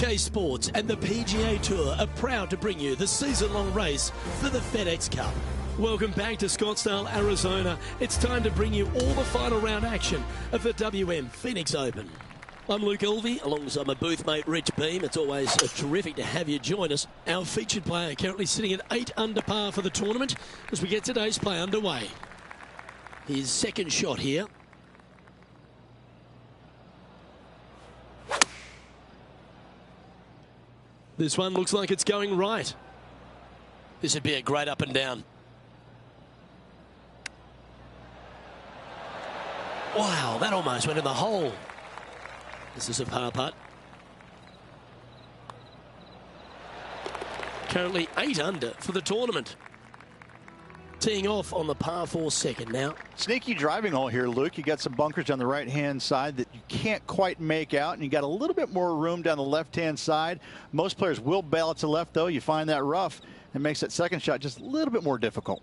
UK Sports and the PGA Tour are proud to bring you the season-long race for the FedEx Cup. Welcome back to Scottsdale, Arizona. It's time to bring you all the final round action of the WM Phoenix Open. I'm Luke Elvey, alongside my booth mate Rich Beam. It's always terrific to have you join us. Our featured player currently sitting at 8 under par for the tournament as we get today's play underway. His second shot here. This one looks like it's going right. This would be a great up and down. Wow, that almost went in the hole. This is a par putt. Currently 8 under for the tournament. Teeing off on the par 4 second now. Sneaky driving hole here, Luke. You got some bunkers on the right-hand side that you can't quite make out, and you got a little bit more room down the left-hand side. Most players will bail it to left, though. You find that rough, and makes that second shot just a little bit more difficult.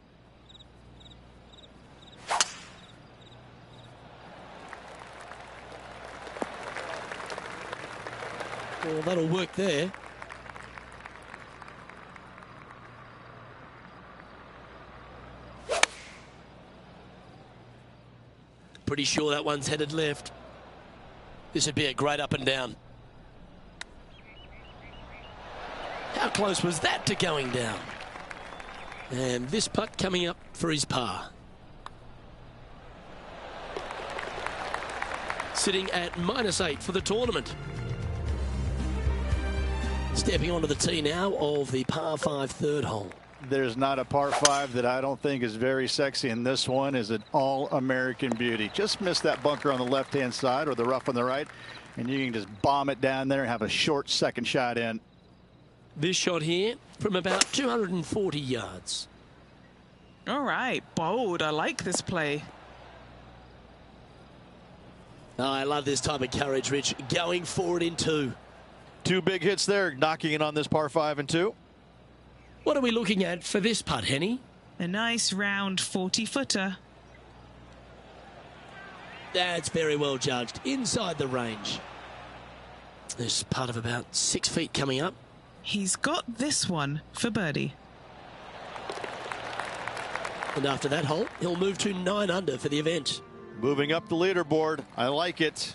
Well, that'll work there. Pretty sure that one's headed left. This would be a great up and down. How close was that to going down? And this putt coming up for his par. Sitting at -8 for the tournament. Stepping onto the tee now of the par 5 third hole. There's not a par 5 that I don't think is very sexy, and this one is an all-American beauty. Just miss that bunker on the left-hand side or the rough on the right, and you can just bomb it down there and have a short second shot in. This shot here from about 240 yards. All right, bold. I like this play. Oh, I love this type of courage, Rich. Going forward in 2. 2 big hits there, knocking it on this par 5 and 2. What are we looking at for this putt, Henny? A nice round 40-footer. That's very well judged. Inside the range. There's putt of about 6 feet coming up. He's got this one for birdie. And after that hole, he'll move to 9 under for the event. Moving up the leaderboard. I like it.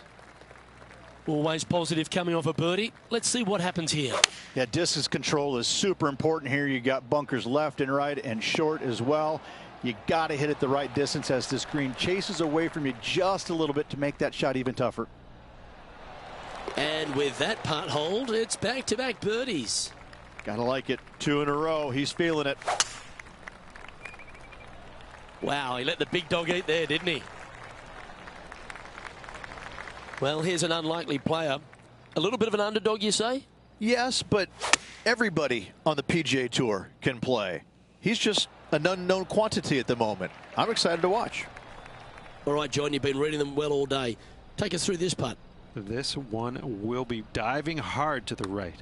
Always positive coming off a birdie. Let's see what happens here. Yeah, distance control is super important here. You got bunkers left and right and short as well. You got to hit it the right distance as this green chases away from you just a little bit to make that shot even tougher. And with that putt hold, it's back-to-back birdies. Gotta like it. 2 in a row. He's feeling it. Wow, he let the big dog eat there, didn't he? Well, here's an unlikely player. A little bit of an underdog, you say? Yes, but everybody on the PGA Tour can play. He's just an unknown quantity at the moment. I'm excited to watch. All right, John, you've been reading them well all day. Take us through this putt. This one will be diving hard to the right.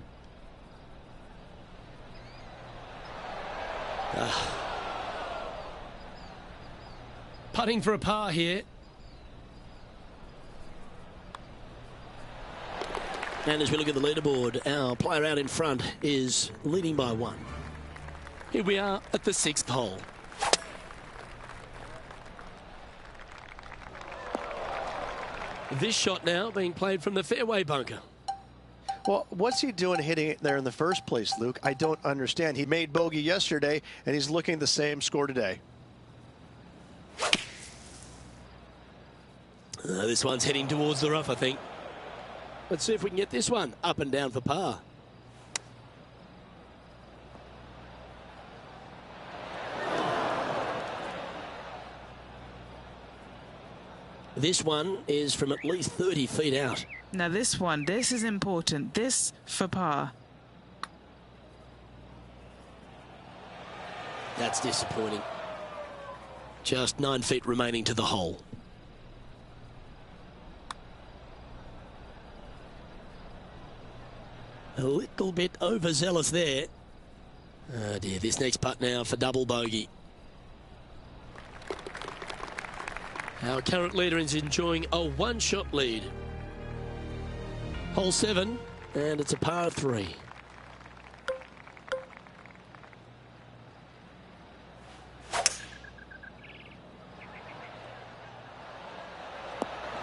Putting for a par here. And as we look at the leaderboard, our player out in front is leading by 1. Here we are at the 6th hole. This shot now being played from the fairway bunker. Well, what's he doing hitting it there in the first place, Luke? I don't understand. He made bogey yesterday, and he's looking the same score today. This one's heading towards the rough, I think. Let's see if we can get this one up and down for par. This one is from at least 30 feet out. Now this one, this is important. This for par. That's disappointing. Just 9 feet remaining to the hole. A little bit overzealous there. Oh dear, this next putt now for double bogey. Our current leader is enjoying a 1-shot lead. Hole 7, And it's a par 3.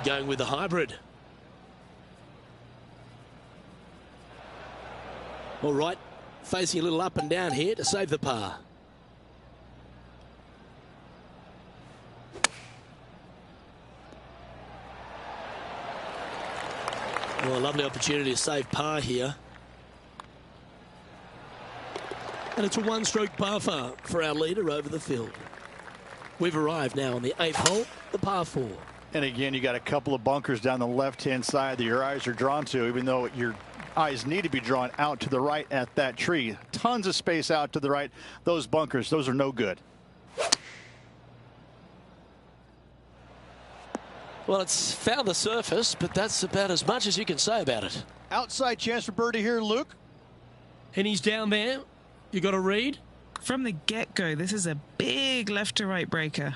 Going with the hybrid. All right, facing a little up and down here to save the par. Well, a lovely opportunity to save par here. And it's a one-stroke par for our leader over the field. We've arrived now on the 8th hole, the par 4. And again, you got a couple of bunkers down the left-hand side that your eyes are drawn to, even though your eyes need to be drawn out to the right at that tree. Tons of space out to the right. Those bunkers, those are no good. Well, it's found the surface, but that's about as much as you can say about it. Outside chance for birdie here, Luke. And he's down there. You got to read. From the get-go, this is a big left-to-right breaker.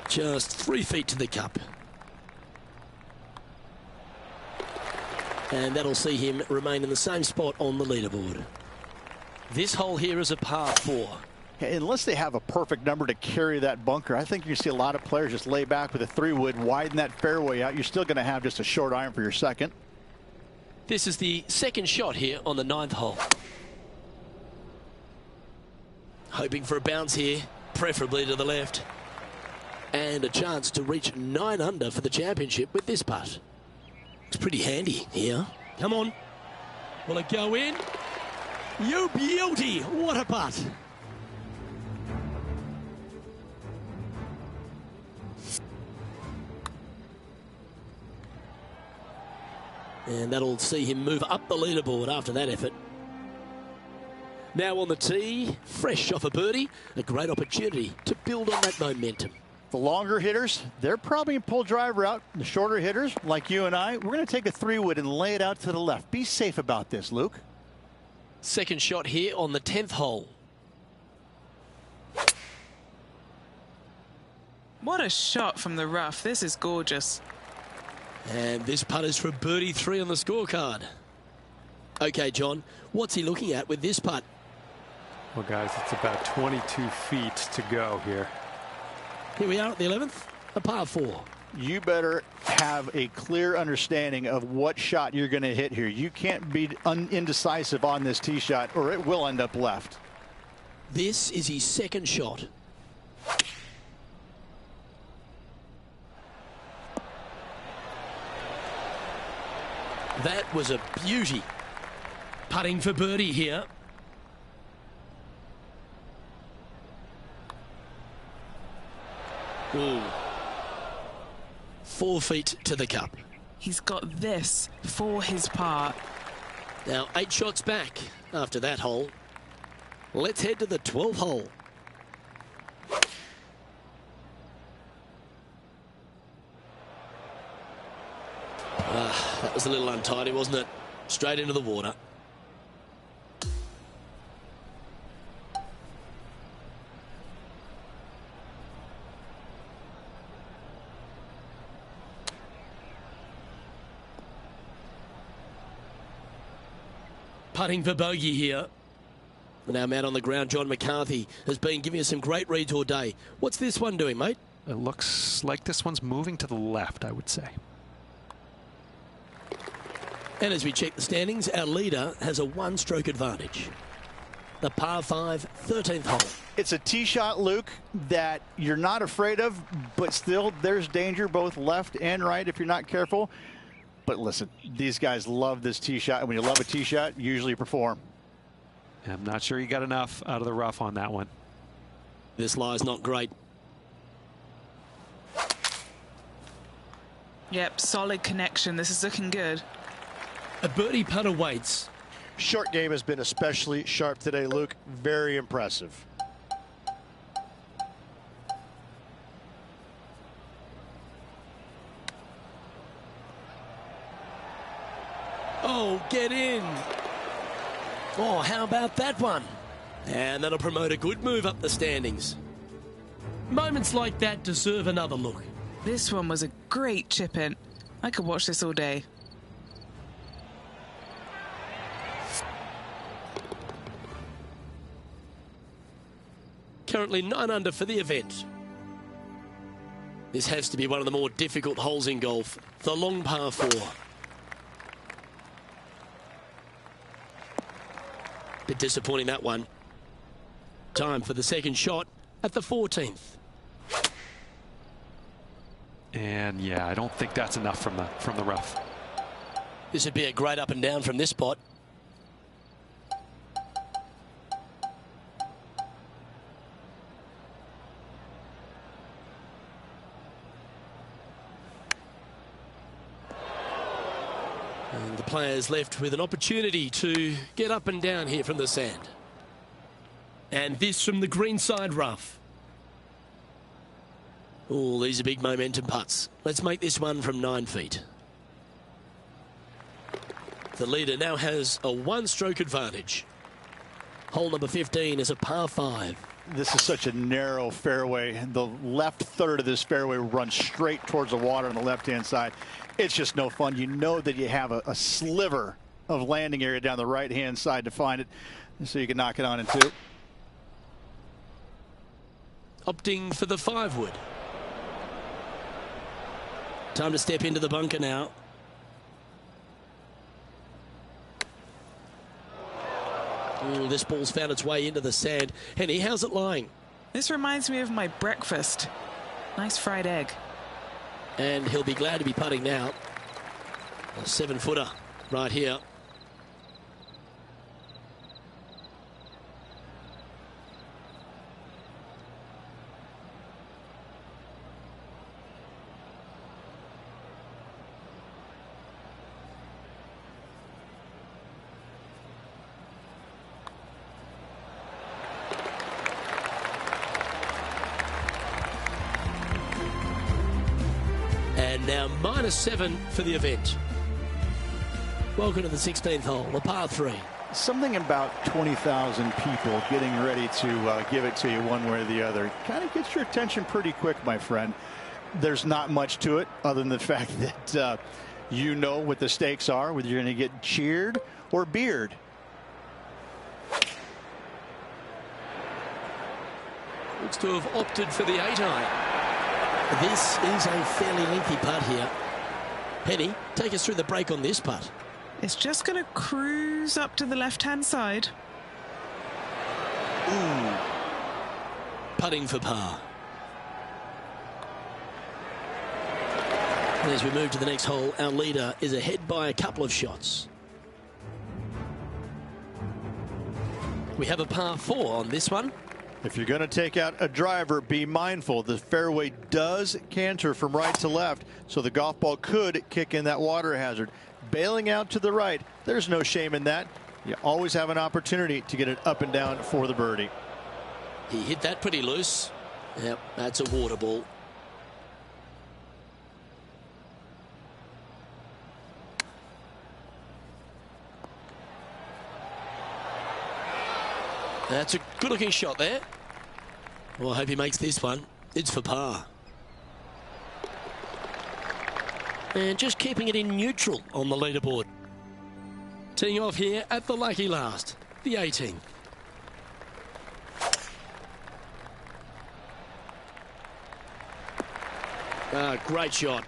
Just 3 feet to the cup. And that'll see him remain in the same spot on the leaderboard. This hole here is a par 4. Unless they have a perfect number to carry that bunker, I think you see a lot of players just lay back with a 3-wood, widen that fairway out. You're still going to have just a short iron for your second. This is the second shot here on the 9th hole. Hoping for a bounce here, preferably to the left. And a chance to reach 9 under for the championship with this putt. It's pretty handy here. Come on. Will it go in? You beauty! What a putt! And that'll see him move up the leaderboard after that effort. Now on the tee, fresh off a birdie, a great opportunity to build on that momentum. The longer hitters, they're probably in pull driver out. The shorter hitters, like you and I, we're going to take a 3-wood and lay it out to the left. Be safe about this, Luke. Second shot here on the 10th hole. What a shot from the rough. This is gorgeous. And this putt is for birdie 3 on the scorecard. Okay, John, what's he looking at with this putt? Well, guys, it's about 22 feet to go here. Here we are at the 11th, a par 4. You better have a clear understanding of what shot you're going to hit here. You can't be indecisive on this tee shot, or it will end up left. This is his second shot. That was a beauty. Putting for birdie here. Ooh. 4 feet to the cup. He's got this for his par. Now 8 shots back after that hole. Let's head to the 12th hole. That was a little untidy, wasn't it? Straight into the water. Putting for bogey here. And our man on the ground, John McCarthy, has been giving us some great reads all day. What's this one doing, mate? It looks like this one's moving to the left, I would say. And as we check the standings, our leader has a 1-stroke advantage. The par 5, 13th hole. It's a tee shot, Luke, that you're not afraid of, but still there's danger both left and right if you're not careful. But listen, these guys love this tee shot, and when you love a tee shot, you usually perform. I'm not sure he got enough out of the rough on that one. This lie's not great. Yep, solid connection. This is looking good. A birdie putt awaits. Short game has been especially sharp today, Luke. Very impressive. Oh, get in. Oh, how about that one? And that'll promote a good move up the standings. Moments like that deserve another look. This one was a great chip in. I could watch this all day. Currently 9 under for the event. This has to be one of the more difficult holes in golf. The long par 4. Bit disappointing, that one. Time for the second shot at the 14th. And yeah, I don't think that's enough from the rough. This would be a great up and down from this spot. And the players left with an opportunity to get up and down here from the sand. And this from the greenside rough. Oh, these are big momentum putts. Let's make this one from 9 feet. The leader now has a 1-stroke advantage. Hole number 15 is a par 5. This is such a narrow fairway. The left third of this fairway runs straight towards the water on the left-hand side. It's just no fun. You know that you have a sliver of landing area down the right-hand side to find it, so you can knock it on in 2. Opting for the 5-wood. Time to step into the bunker now. This ball's found its way into the sand. Henny, how's it lying? This reminds me of my breakfast. Nice fried egg. And he'll be glad to be putting now. A 7-footer right here. And now -7 for the event. Welcome to the 16th hole, the par 3. Something about 20,000 people getting ready to give it to you one way or the other kind of gets your attention pretty quick, my friend. There's not much to it other than the fact that you know what the stakes are, whether you're going to get cheered or beered. Looks to have opted for the 8-iron. This is a fairly lengthy putt here. Penny, take us through the break on this putt. It's just going to cruise up to the left-hand side. Ooh. Putting for par. And as we move to the next hole, our leader is ahead by a couple of shots. We have a par 4 on this one. If you're going to take out a driver, be mindful. The fairway does canter from right to left, so the golf ball could kick in that water hazard. Bailing out to the right, there's no shame in that. You always have an opportunity to get it up and down for the birdie. He hit that pretty loose. Yep, that's a water ball. That's a good-looking shot there. Well, I hope he makes this one. It's for par. And just keeping it in neutral on the leaderboard. Teeing off here at the lucky last, the 18th. Great shot.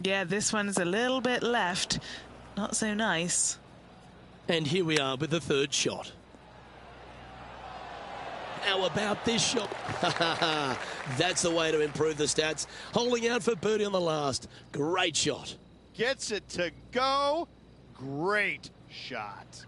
Yeah, this one's a little bit left. Not so nice. And here we are with the 3rd shot. How about this shot? That's the way to improve the stats. Holding out for birdie on the last. Great shot. Gets it to go. Great shot.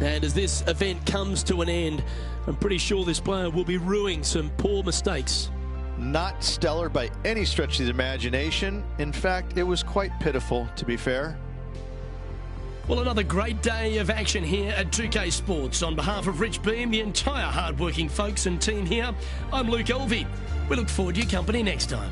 And as this event comes to an end, I'm pretty sure this player will be rueing some poor mistakes. Not stellar by any stretch of the imagination. In fact, it was quite pitiful, to be fair. Well, another great day of action here at 2K Sports. On behalf of Rich Beam, the entire hard-working folks and team here, I'm Luke Elvey. We look forward to your company next time.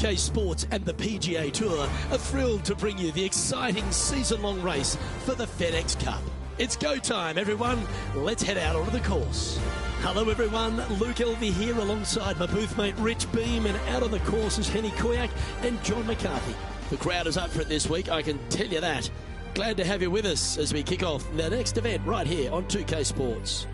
UK Sports and the PGA Tour are thrilled to bring you the exciting season-long race for the FedEx Cup. It's go time, everyone. Let's head out onto the course. Hello, everyone. Luke Elvey here alongside my booth mate Rich Beam, and out on the course is Henny Koyak and John McCarthy. The crowd is up for it this week, I can tell you that. Glad to have you with us as we kick off the next event right here on 2K Sports.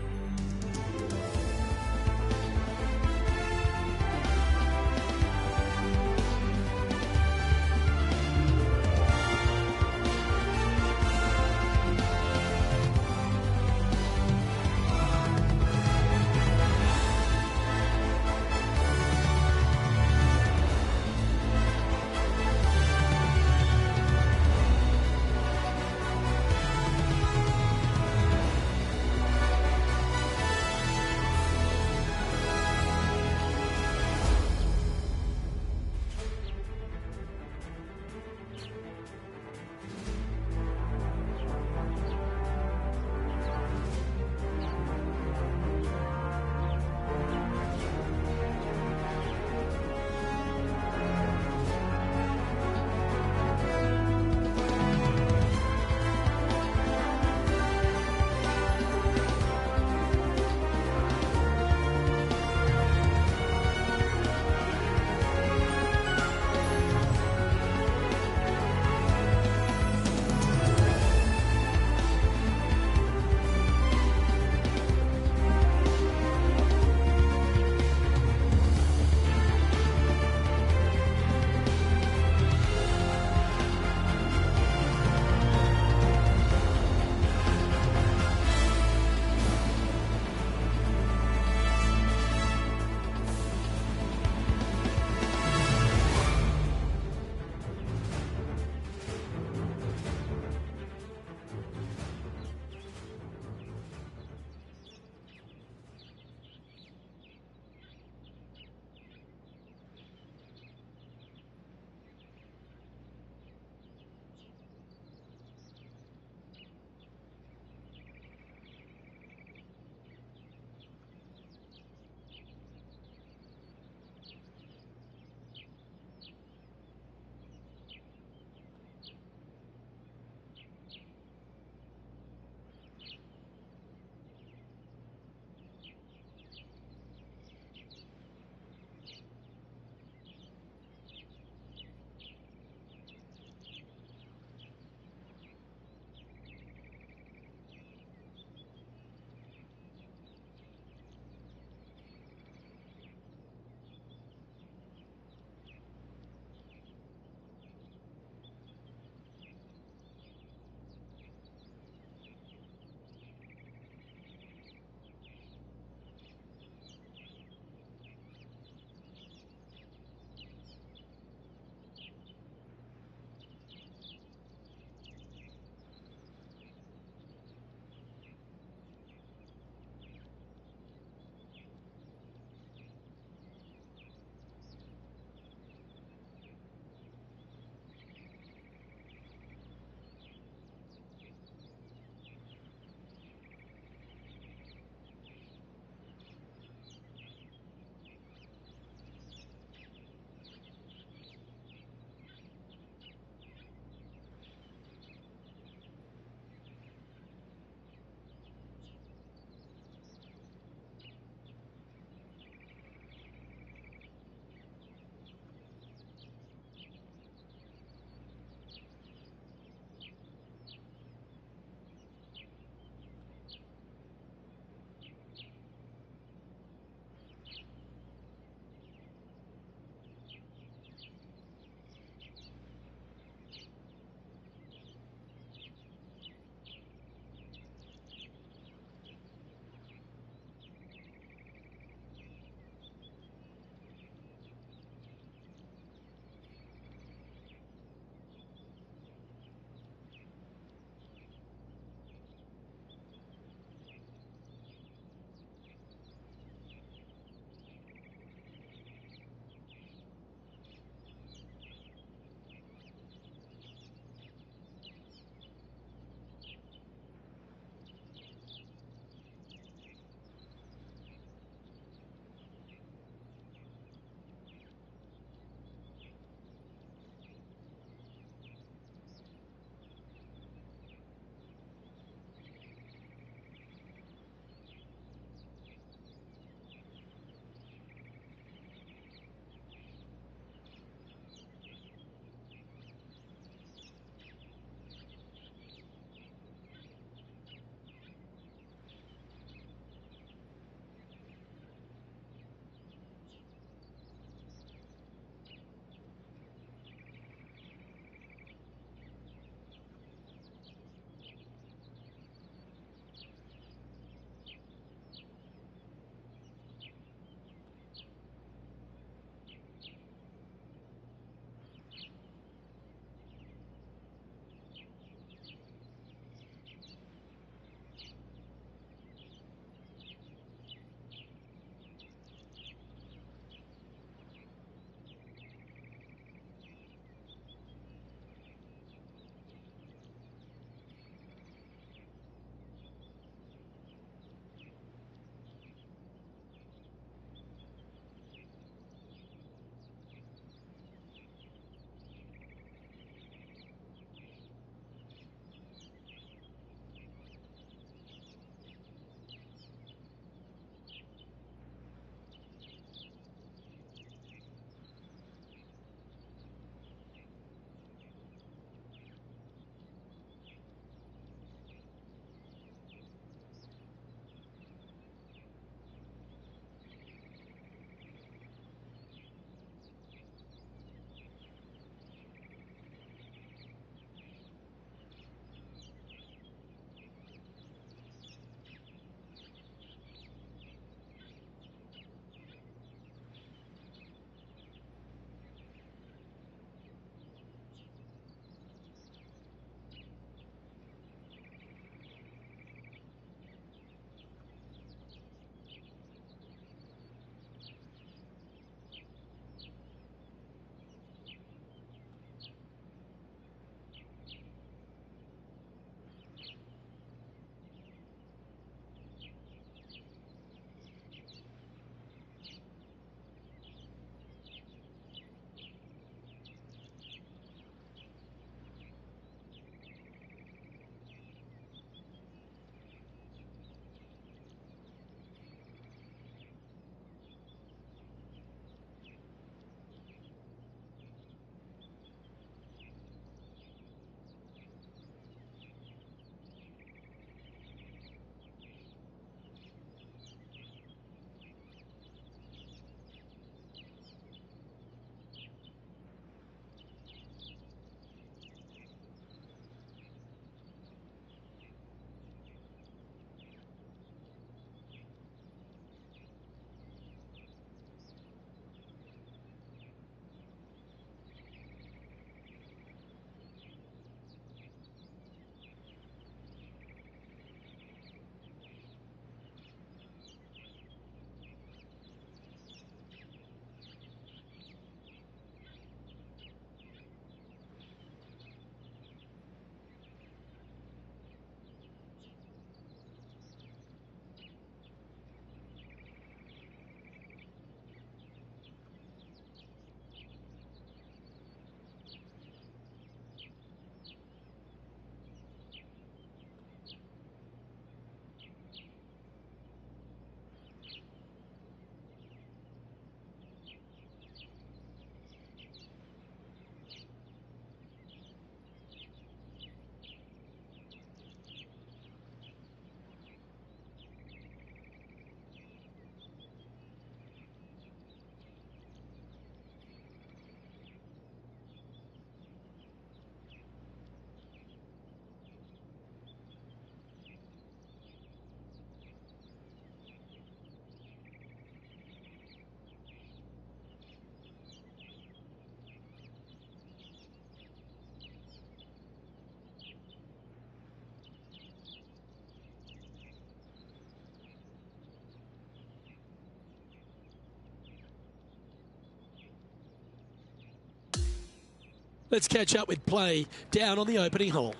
Let's catch up with play down on the opening hole.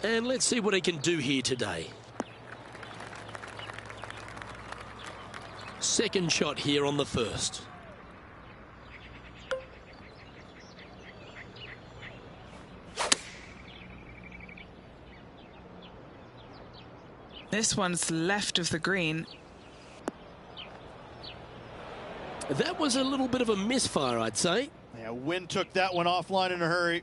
And let's see what he can do here today. Second shot here on the first. This one's left of the green. That was a little bit of a misfire, I'd say. Yeah, wind took that one offline in a hurry.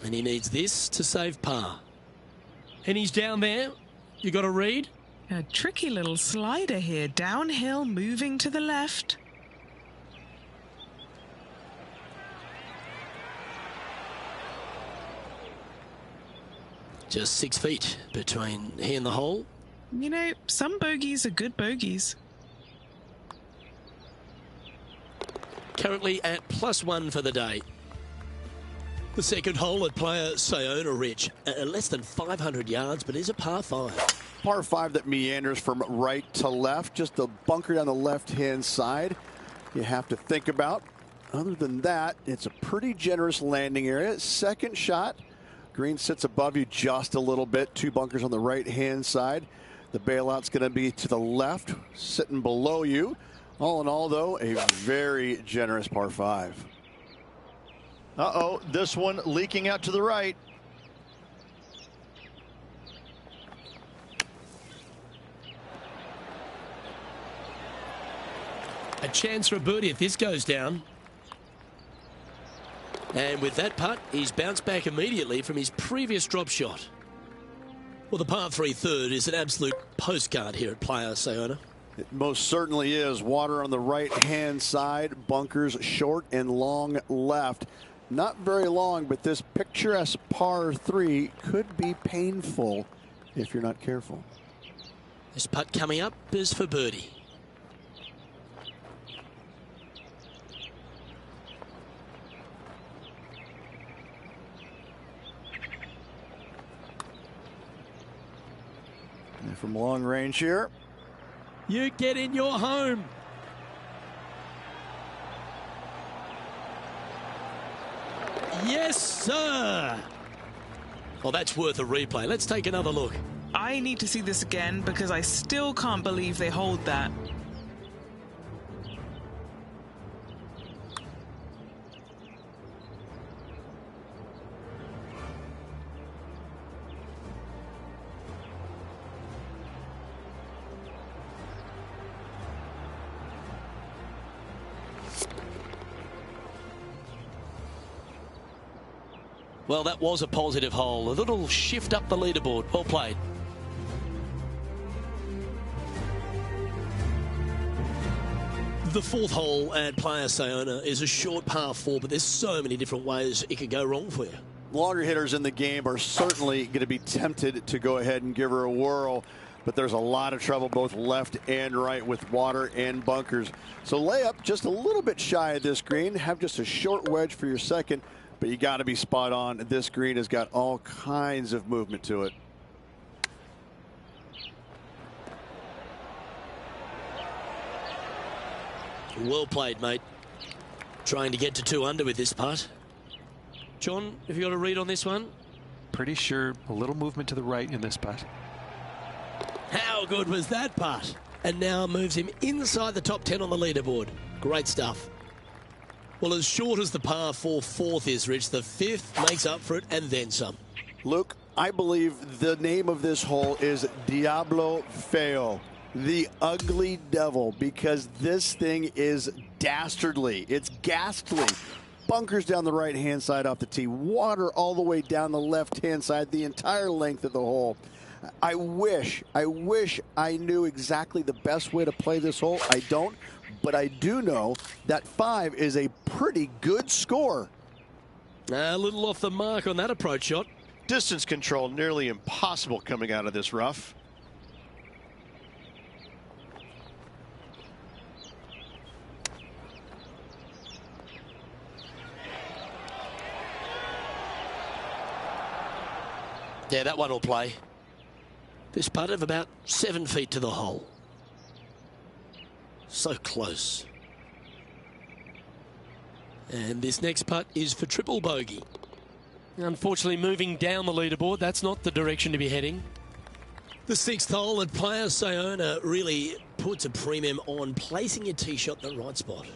And he needs this to save par. And he's down there. You got to read. A tricky little slider here. Downhill, moving to the left. Just 6 feet between he and the hole. You know, some bogeys are good bogeys. Currently at +1 for the day. The second hole at player Sayona Ridge. Less than 500 yards, but is a par 5. Par 5 that meanders from right to left. Just a bunker down the left-hand side you have to think about. Other than that, it's a pretty generous landing area. Second shot. Green sits above you just a little bit. 2 bunkers on the right-hand side. The bailout's going to be to the left, sitting below you. All in all, though, a very generous par 5. Uh-oh, this one leaking out to the right. A chance for a birdie if this goes down. And with that putt, he's bounced back immediately from his previous drop shot. Well, the par 3 third is an absolute postcard here at player Sayona. It most certainly is. Water on the right-hand side, bunkers short and long left. Not very long, but this picturesque par 3 could be painful if you're not careful. This putt coming up is for birdie. And from long range here. You get in your home. Yes, sir. Well, that's worth a replay. Let's take another look. I need to see this again because I still can't believe they hold that. Well, that was a positive hole. A little shift up the leaderboard. Well played. The fourth hole at player Sayona is a short par 4, but there's so many different ways it could go wrong for you. Longer hitters in the game are certainly going to be tempted to go ahead and give her a whirl, but there's a lot of trouble both left and right with water and bunkers. So lay up just a little bit shy of this green. Have just a short wedge for your second. But you got to be spot on. This green has got all kinds of movement to it. Well played, mate. Trying to get to 2 under with this putt. John, have you got a read on this one? Pretty sure a little movement to the right in this putt. How good was that putt? And now moves him inside the top 10 on the leaderboard. Great stuff. Well, as short as the par 4 fourth is, Rich, the fifth makes up for it and then some. Luke, I believe the name of this hole is Diablo Feo, the ugly devil, because this thing is dastardly. It's ghastly. Bunkers down the right-hand side off the tee. Water all the way down the left-hand side, the entire length of the hole. I wish I knew exactly the best way to play this hole. I don't. But I do know that 5 is a pretty good score. A little off the mark on that approach shot. Distance control nearly impossible coming out of this rough. Yeah, that one will play. This putt of about 7 feet to the hole. So close. And this next putt is for triple bogey. Unfortunately, moving down the leaderboard, that's not the direction to be heading. The 6th hole at Playa Sayona really puts a premium on placing your tee shot in the right spot.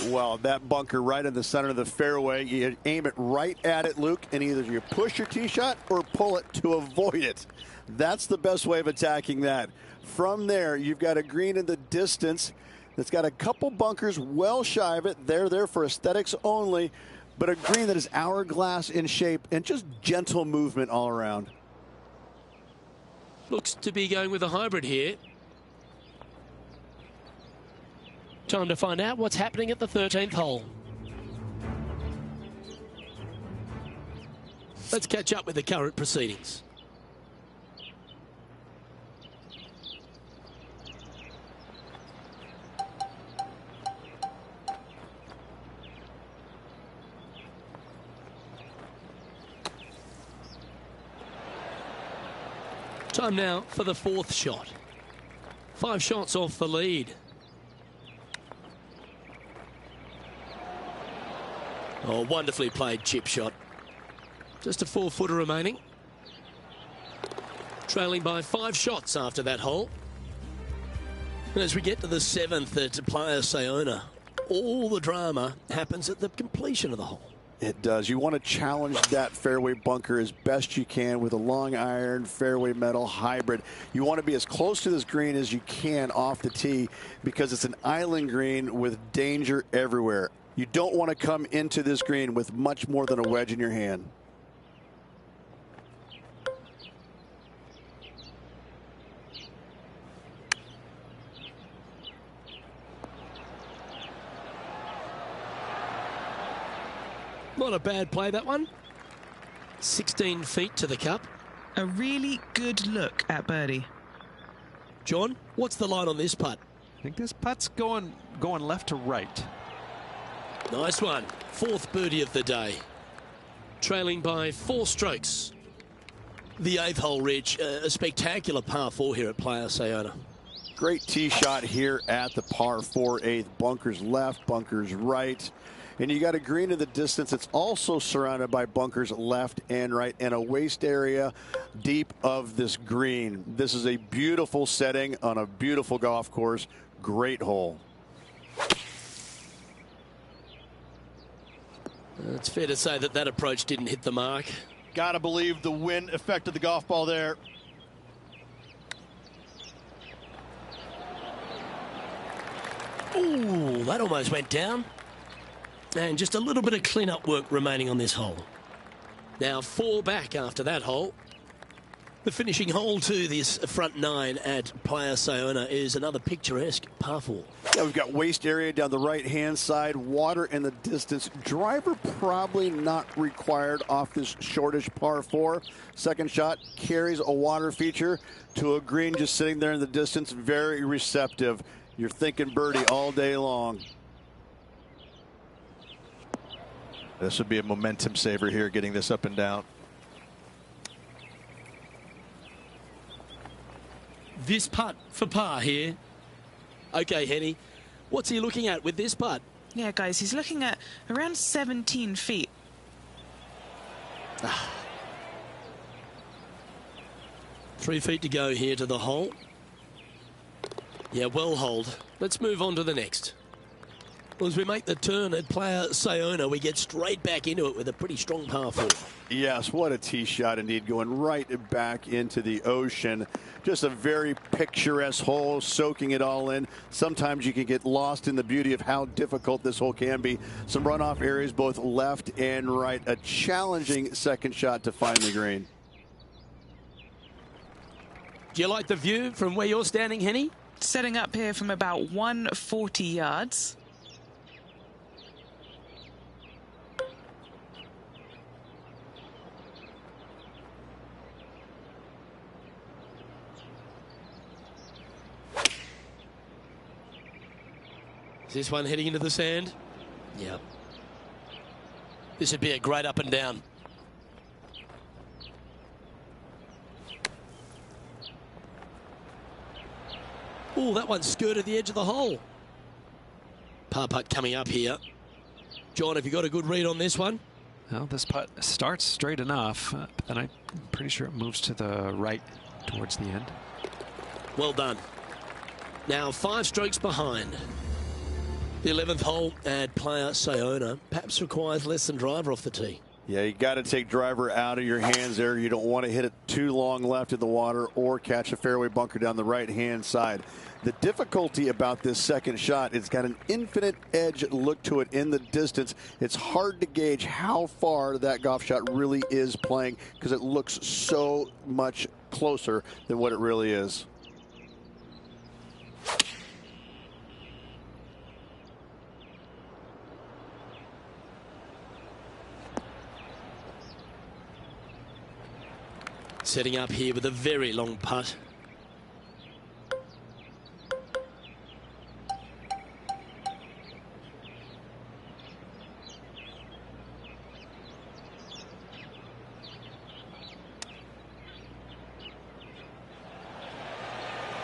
Well, that bunker right in the center of the fairway, you aim it right at it, Luke, and either you push your tee shot or pull it to avoid it. That's the best way of attacking that. From there, you've got a green in the distance that's got a couple bunkers well shy of it. They're there for aesthetics only, but a green that is hourglass in shape and just gentle movement all around. Looks to be going with a hybrid here. Time to find out what's happening at the 13th hole. Let's catch up with the current proceedings. Time now for the 4th shot. 5 shots off the lead. Oh, wonderfully played chip shot. Just a 4-footer remaining. Trailing by 5 shots after that hole. And as we get to the 7th at Playa Sayona, all the drama happens at the completion of the hole. It does. You want to challenge that fairway bunker as best you can with a long iron fairway metal hybrid. You want to be as close to this green as you can off the tee because it's an island green with danger everywhere. You don't want to come into this green with much more than a wedge in your hand. Not a bad play, that one. 16 feet to the cup. A really good look at birdie. John, what's the line on this putt? I think this putt's going left to right. Nice one. 4th birdie of the day. Trailing by 4 strokes. The 8th hole, Rich. A spectacular par 4 here at Playa Sayona. Great tee shot here at the par 4 8th. Bunkers left, bunkers right. And you got a green in the distance. It's also surrounded by bunkers left and right and a waste area deep of this green. This is a beautiful setting on a beautiful golf course. Great hole. It's fair to say that that approach didn't hit the mark. Got to believe the wind affected the golf ball there. Ooh, that almost went down. And just a little bit of clean-up work remaining on this hole. Now 4 back after that hole. The finishing hole to this front 9 at Playa Sayona is another picturesque par 4. Yeah, we've got waste area down the right-hand side, water in the distance. Driver probably not required off this shortish par 4. Second shot carries a water feature to a green just sitting there in the distance. Very receptive. You're thinking birdie all day long. This would be a momentum saver here, getting this up and down. This putt for par here. Okay, Henny, what's he looking at with this putt? Yeah, guys, he's looking at around 17 feet. 3 feet to go here to the hole. Yeah, well holed. Let's move on to the next. Well, as we make the turn at Playa Sayona, we get straight back into it with a pretty strong par 4. Yes, what a tee shot indeed, going right back into the ocean. Just a very picturesque hole, soaking it all in. Sometimes you can get lost in the beauty of how difficult this hole can be. Some runoff areas both left and right. A challenging second shot to find the green. Do you like the view from where you're standing, Henny? Setting up here from about 140 yards. Is this one heading into the sand? Yep. This would be a great up and down. Oh, that one skirted the edge of the hole. Par putt coming up here. John, have you got a good read on this one? Well, this putt starts straight enough, but then I'm pretty sure it moves to the right towards the end. Well done. Now 5 strokes behind. The 11th hole at Playa Sayona perhaps requires less than driver off the tee. Yeah, you got to take driver out of your hands there. You don't want to hit it too long left in the water or catch a fairway bunker down the right-hand side. The difficulty about this second shot, it's got an infinite edge look to it in the distance. It's hard to gauge how far that golf shot really is playing because it looks so much closer than what it really is. Setting up here with a very long putt.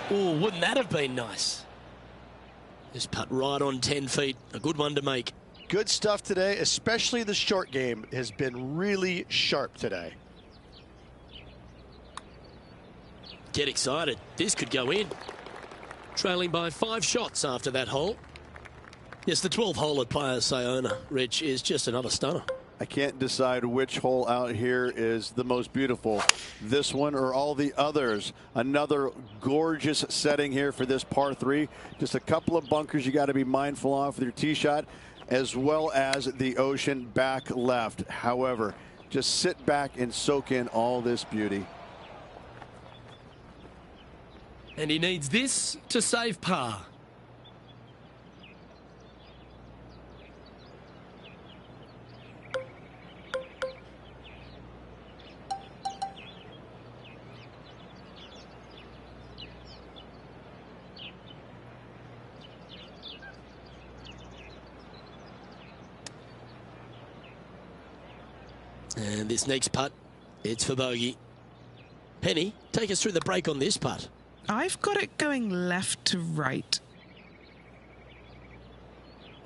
Oh, wouldn't that have been nice? This putt right on 10 feet. A good one to make. Good stuff today, especially the short game has been really sharp today. Get excited. This could go in. Trailing by 5 shots after that hole. Yes, the 12th hole at Playa Sayona, Rich, is just another stunner. I can't decide which hole out here is the most beautiful, this one or all the others. Another gorgeous setting here for this par 3. Just a couple of bunkers you got to be mindful of with your tee shot, as well as the ocean back left. However, just sit back and soak in all this beauty. And he needs this to save par. And this next putt, it's for bogey. Penny, take us through the break on this putt. I've got it going left to right.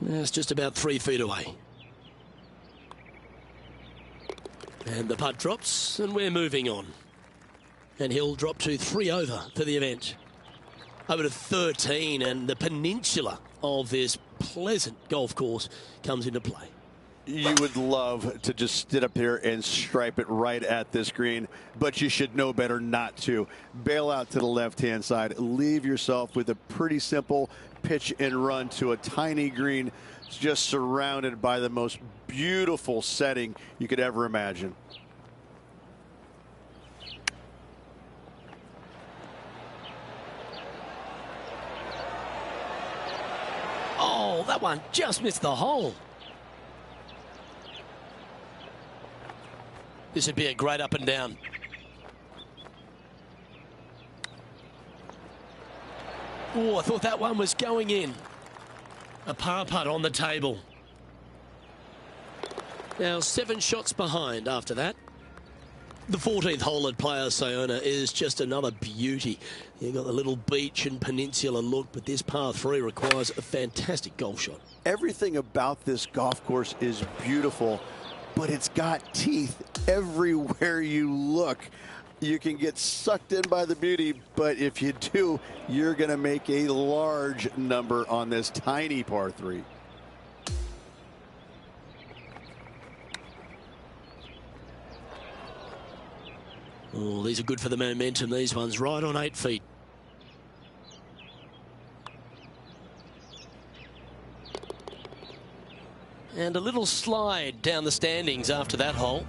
It's just about 3 feet away. And the putt drops, and we're moving on. And he'll drop to 3 over for the event. Over to 13, and the peninsula of this pleasant golf course comes into play. You would love to just sit up here and stripe it right at this green, but you should know better not to. Bail out to the left-hand side. Leave yourself with a pretty simple pitch and run to a tiny green just surrounded by the most beautiful setting you could ever imagine. Oh, that one just missed the hole. This would be a great up and down. Oh, I thought that one was going in. A par putt on the table. Now 7 shots behind after that. The 14th hole at Playa Sayona is just another beauty. You've got the little beach and peninsula look, but this par 3 requires a fantastic golf shot. Everything about this golf course is beautiful, but it's got teeth everywhere you look. You can get sucked in by the beauty, but if you do, you're going to make a large number on this tiny par 3. Oh, these are good for the momentum, these ones, right on 8 feet. And a little slide down the standings after that hole.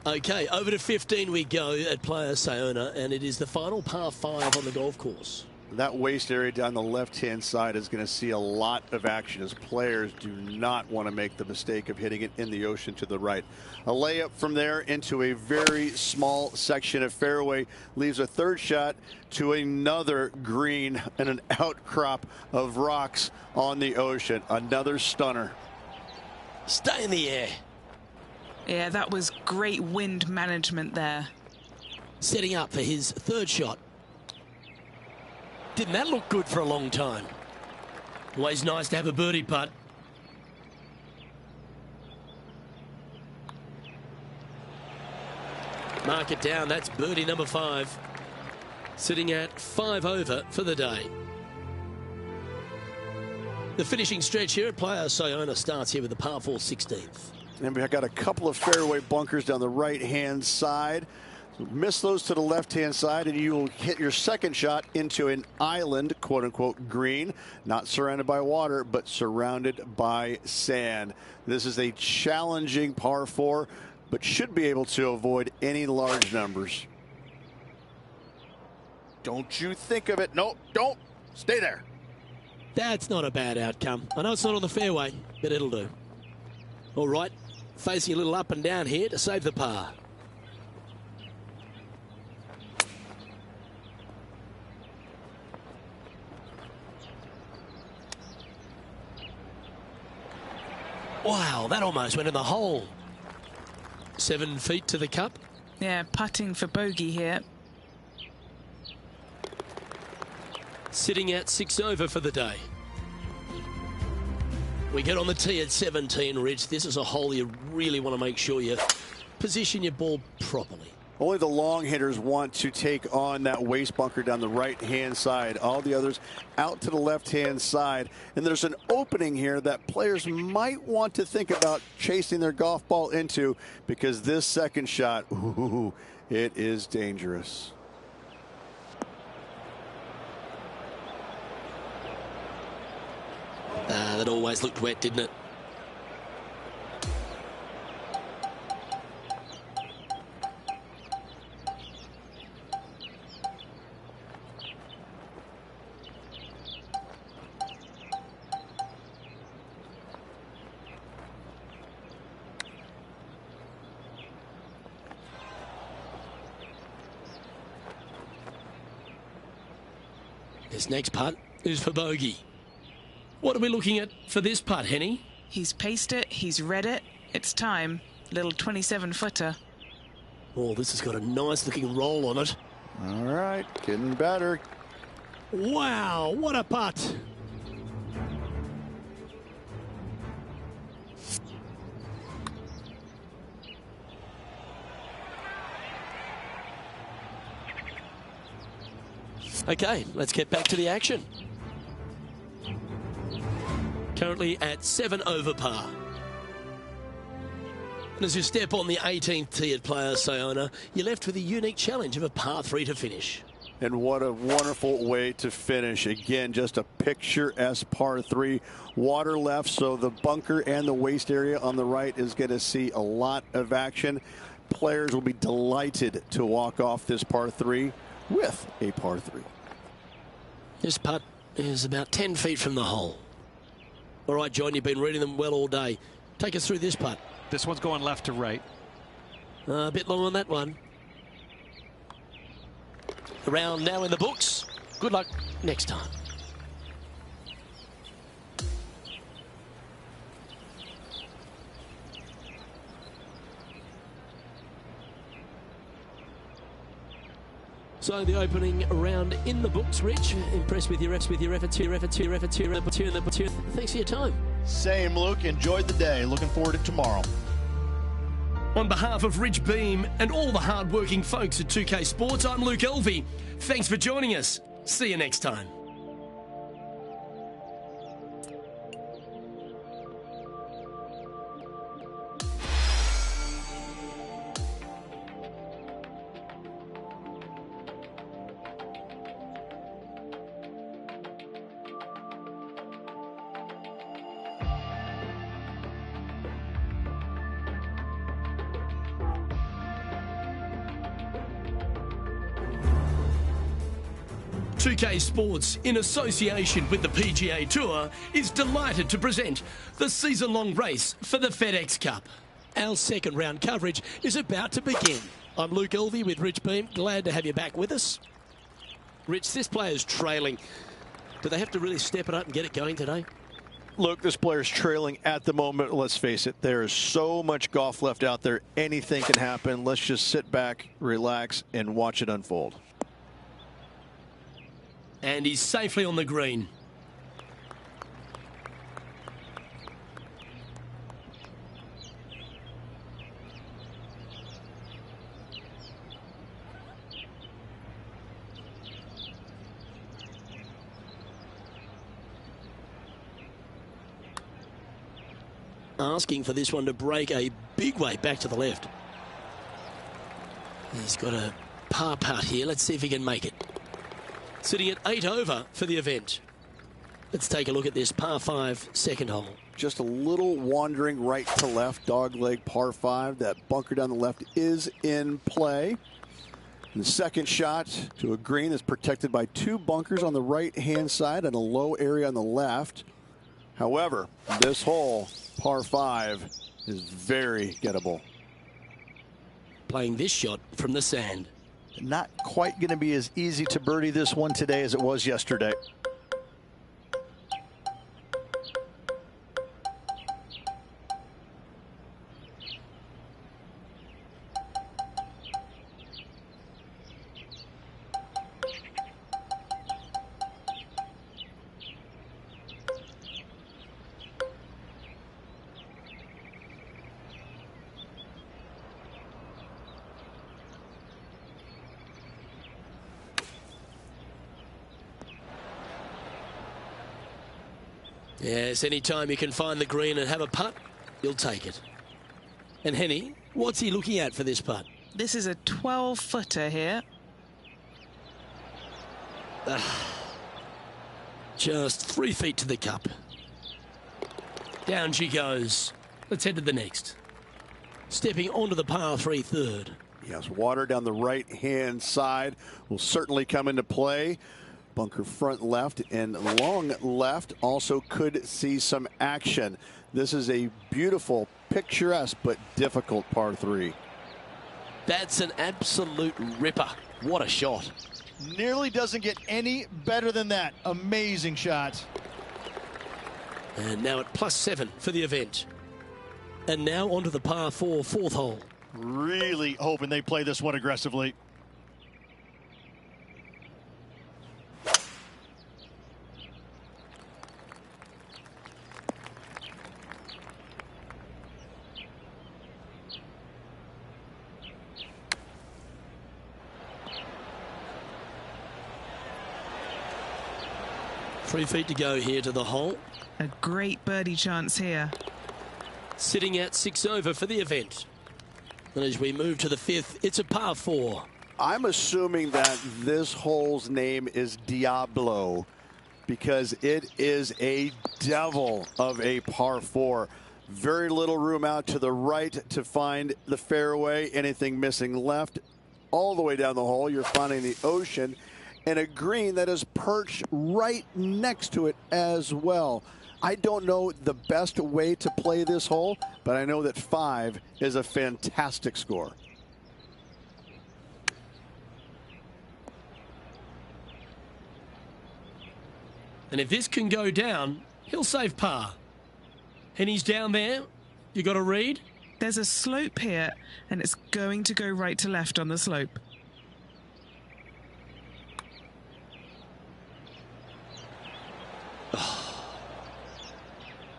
Okay, over to 15 we go at Playa Sayona, and it is the final par 5 on the golf course. That waist area down the left-hand side is going to see a lot of action as players do not want to make the mistake of hitting it in the ocean to the right. A layup from there into a very small section of fairway leaves a third shot to another green and an outcrop of rocks on the ocean. Another stunner. Stay in the air. Yeah, that was great wind management there. Setting up for his third shot. Didn't that look good for a long time? Always nice to have a birdie putt. Mark it down. That's birdie number 5. Sitting at 5 over for the day. The finishing stretch here at Playa Sayona starts here with the par 4 16th. And we've got a couple of fairway bunkers down the right-hand side. Miss those to the left-hand side, and you will hit your second shot into an island, quote-unquote, green. Not surrounded by water, but surrounded by sand. This is a challenging par 4, but should be able to avoid any large numbers. Don't you think of it. No, don't. Stay there. That's not a bad outcome. I know it's not on the fairway, but it'll do. All right, facing a little up and down here to save the par. Wow, that almost went in the hole. 7 feet to the cup. Yeah, putting for bogey here. Sitting at 6 over for the day. We get on the tee at 17, Rich. This is a hole you really want to make sure you position your ball properly. Only the long hitters want to take on that waste bunker down the right-hand side. All the others out to the left-hand side. And there's an opening here that players might want to think about chasing their golf ball into, because this second shot, ooh, it is dangerous. That always looked wet, didn't it? This next putt is for bogey. What are we looking at for this putt, Henny? He's paced it, he's read it. It's time. Little 27-footer. Oh, this has got a nice looking roll on it. All right, getting better. Wow, what a putt. Okay, let's get back to the action. Currently at 7 over par. And as you step on the 18th tee at Playa Sayona, you're left with a unique challenge of a par 3 to finish. And what a wonderful way to finish. Again, just a picturesque par 3. Water left, so the bunker and the waste area on the right is going to see a lot of action. Players will be delighted to walk off this par 3 with a par 3. This putt is about 10 feet from the hole. All right, John, you've been reading them well all day. Take us through this putt. This one's going left to right. A bit long on that one. Around now in the books. Good luck next time. So the opening round in the books, Rich. Impressed with your efforts, Thanks for your time. Same, Luke. Enjoyed the day. Looking forward to tomorrow. On behalf of Rich Beam and all the hard-working folks at 2K Sports, I'm Luke Elvey. Thanks for joining us. See you next time. .2K Sports, in association with the PGA Tour, is delighted to present the season-long race for the FedEx Cup. Our second round coverage is about to begin. I'm Luke Elvey with Rich Beam. Glad to have you back with us. Rich, this player's trailing. Do they have to really step it up and get it going today? Look, this player's trailing at the moment. Let's face it, there is so much golf left out there. Anything can happen. Let's just sit back, relax, and watch it unfold. And he's safely on the green. Asking for this one to break a big way back to the left. He's got a par putt here. Let's see if he can make it. Sitting at 8 over for the event. Let's take a look at this par 5 second hole. Just a little wandering right to left, dogleg par 5. That bunker down the left is in play. And the second shot to a green that's protected by 2 bunkers on the right-hand side and a low area on the left. However, this hole, par 5, is very gettable. Playing this shot from the sand. Not quite going to be as easy to birdie this one today as it was yesterday. Yes, anytime you can find the green and have a putt, you'll take it. And Henny, what's he looking at for this putt? This is a 12-footer here. Just 3 feet to the cup. Down she goes. Let's head to the next. Stepping onto the par 3 third. Yes, water down the right-hand side will certainly come into play. Bunker front left and long left also could see some action. This is a beautiful, picturesque, but difficult par 3. That's an absolute ripper. What a shot. Nearly doesn't get any better than that. Amazing shot. And now at +7 for the event. And now onto the par 4 fourth hole. Really hoping they play this one aggressively. Three feet to go here to the hole. A great birdie chance here. Sitting at 6 over for the event. And as we move to the 5th, it's a par 4. I'm assuming that this hole's name is Diablo because it is a devil of a par 4. Very little room out to the right to find the fairway. Anything missing left, all the way down the hole, you're finding the ocean and a green that is perched right next to it as well. I don't know the best way to play this hole, but I know that 5 is a fantastic score. And if this can go down, he'll save par. And he's down there. You got to read. There's a slope here, and it's going to go right to left on the slope.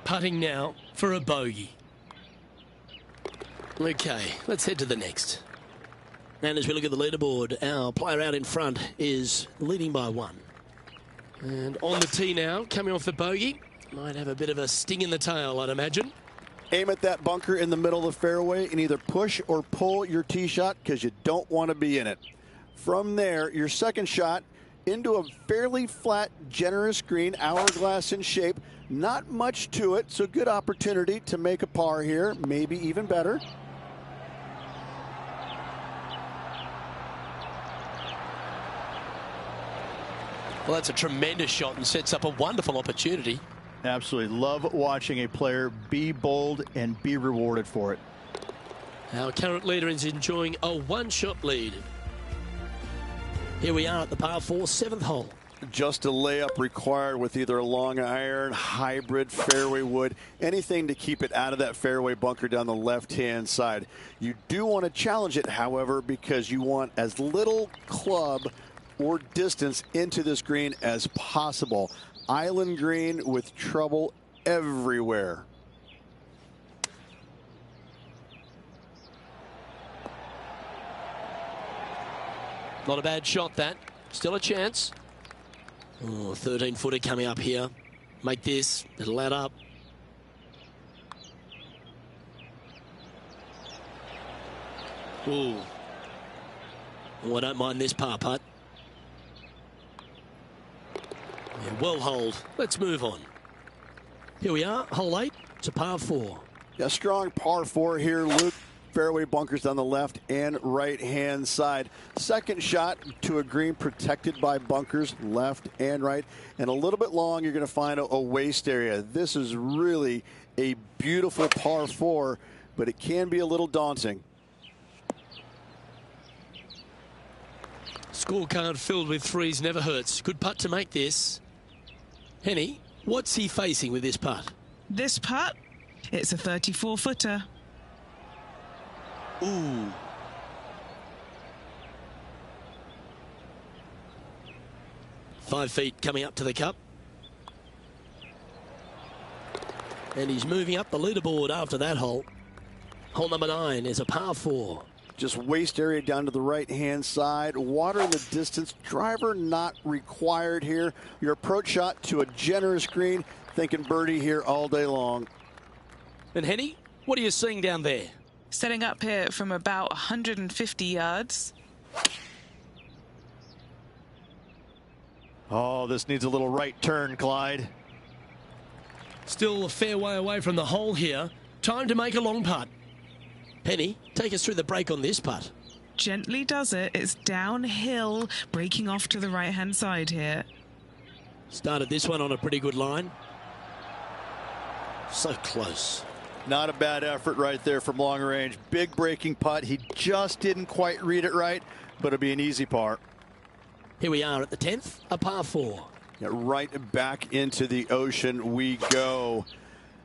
Putting now for a bogey. Okay, let's head to the next. And as we look at the leaderboard, our player out in front is leading by 1. And on the tee now, coming off the bogey. Might have a bit of a sting in the tail, I'd imagine. Aim at that bunker in the middle of the fairway and either push or pull your tee shot because you don't want to be in it. From there, your second shot into a fairly flat, generous green, hourglass in shape. Not much to it, so good opportunity to make a par here, maybe even better. Well, that's a tremendous shot and sets up a wonderful opportunity. Absolutely love watching a player be bold and be rewarded for it. Our current leader is enjoying a 1-shot lead. Here we are at the par 4 7th hole. Just a layup required with either a long iron, hybrid, fairway wood, anything to keep it out of that fairway bunker down the left-hand side. You do want to challenge it, however, because you want as little club or distance into this green as possible. Island green with trouble everywhere. Not a bad shot, that. Still a chance. Oh, 13-footer coming up here. Make this. It'll add up. Ooh. Oh, I don't mind this par putt. Yeah, well hold. Let's move on. Here we are, hole 8. It's a par 4. A strong par 4 here, Luke. Fairway bunkers on the left and right hand side. Second shot to a green protected by bunkers left and right, and a little bit long. You're going to find a waste area. This is really a beautiful par 4, but it can be a little daunting. Scorecard filled with threes never hurts. Good putt to make this. Henny, what's he facing with this putt? This putt, it's a 34-footer. Ooh. Five feet coming up to the cup. And he's moving up the leaderboard after that hole. Hole number 9 is a par 4. Just waste area down to the right-hand side. Water in the distance. Driver not required here. Your approach shot to a generous green. Thinking birdie here all day long. And Henny, what are you seeing down there? Setting up here from about 150 yards. Oh, this needs a little right turn, Clyde. Still a fair way away from the hole here. Time to make a long putt. Penny, take us through the break on this putt. Gently does it. It's downhill, breaking off to the right-hand side here. Started this one on a pretty good line. So close. Not a bad effort right there from long range. Big breaking putt. He just didn't quite read it right, but it'll be an easy par. Here we are at the 10th, a par 4. Yeah, right back into the ocean we go.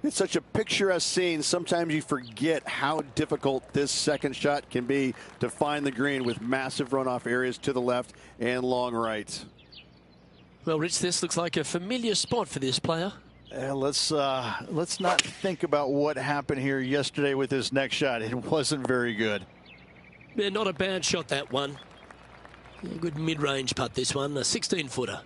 It's such a picturesque scene. Sometimes you forget how difficult this second shot can be to find the green with massive runoff areas to the left and long right. Well, Rich, this looks like a familiar spot for this player. Let's not think about what happened here yesterday with this next shot. It wasn't very good. Yeah, not a bad shot, that one. Yeah, good mid-range putt, this one, a 16-footer.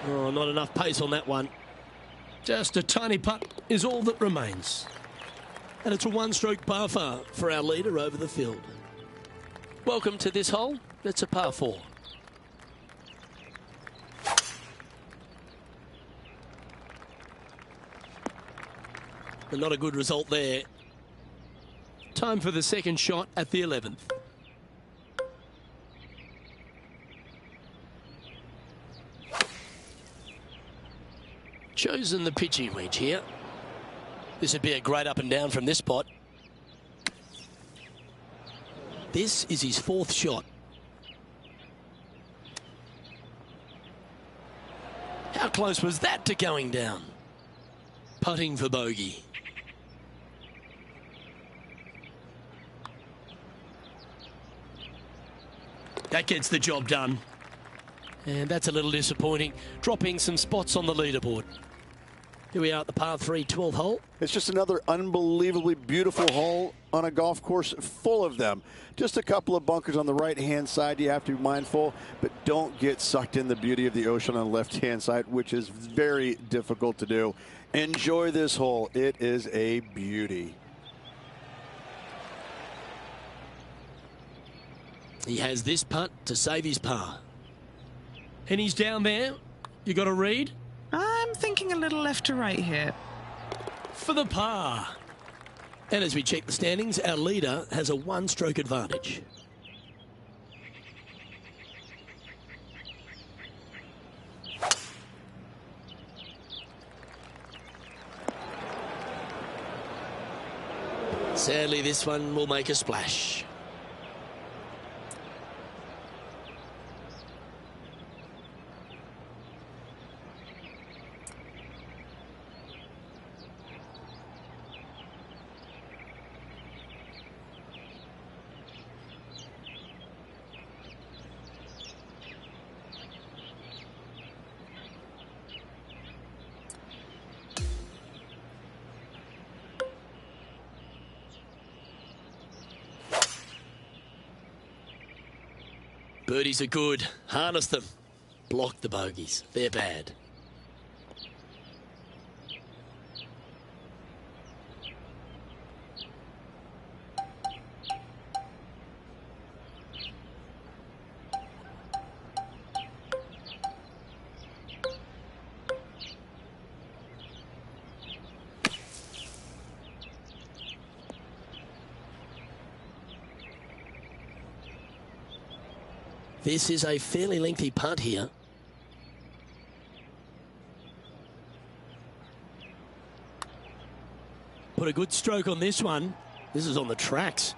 Oh, not enough pace on that one. Just a tiny putt is all that remains. And it's a one-stroke par 4 for our leader over the field. Welcome to this hole. It's a par 4. But not a good result there. Time for the second shot at the 11th. Chosen the pitching wedge here. This would be a great up and down from this spot. This is his 4th shot. How close was that to going down? Putting for bogey. That gets the job done. And that's a little disappointing, dropping some spots on the leaderboard. Here we are at the par 3 12th hole. It's just another unbelievably beautiful hole on a golf course full of them. Just a couple of bunkers on the right-hand side you have to be mindful, but don't get sucked in the beauty of the ocean on the left-hand side, which is very difficult to do. Enjoy this hole. It is a beauty. He has this putt to save his par. And he's down there. You got a read? I'm thinking a little left to right here. For the par. And as we check the standings, our leader has a one-stroke advantage. Sadly, this one will make a splash. Birdies are good. Harness them. Block the bogeys. They're bad. This is a fairly lengthy putt here. Put a good stroke on this one. This is on the tracks.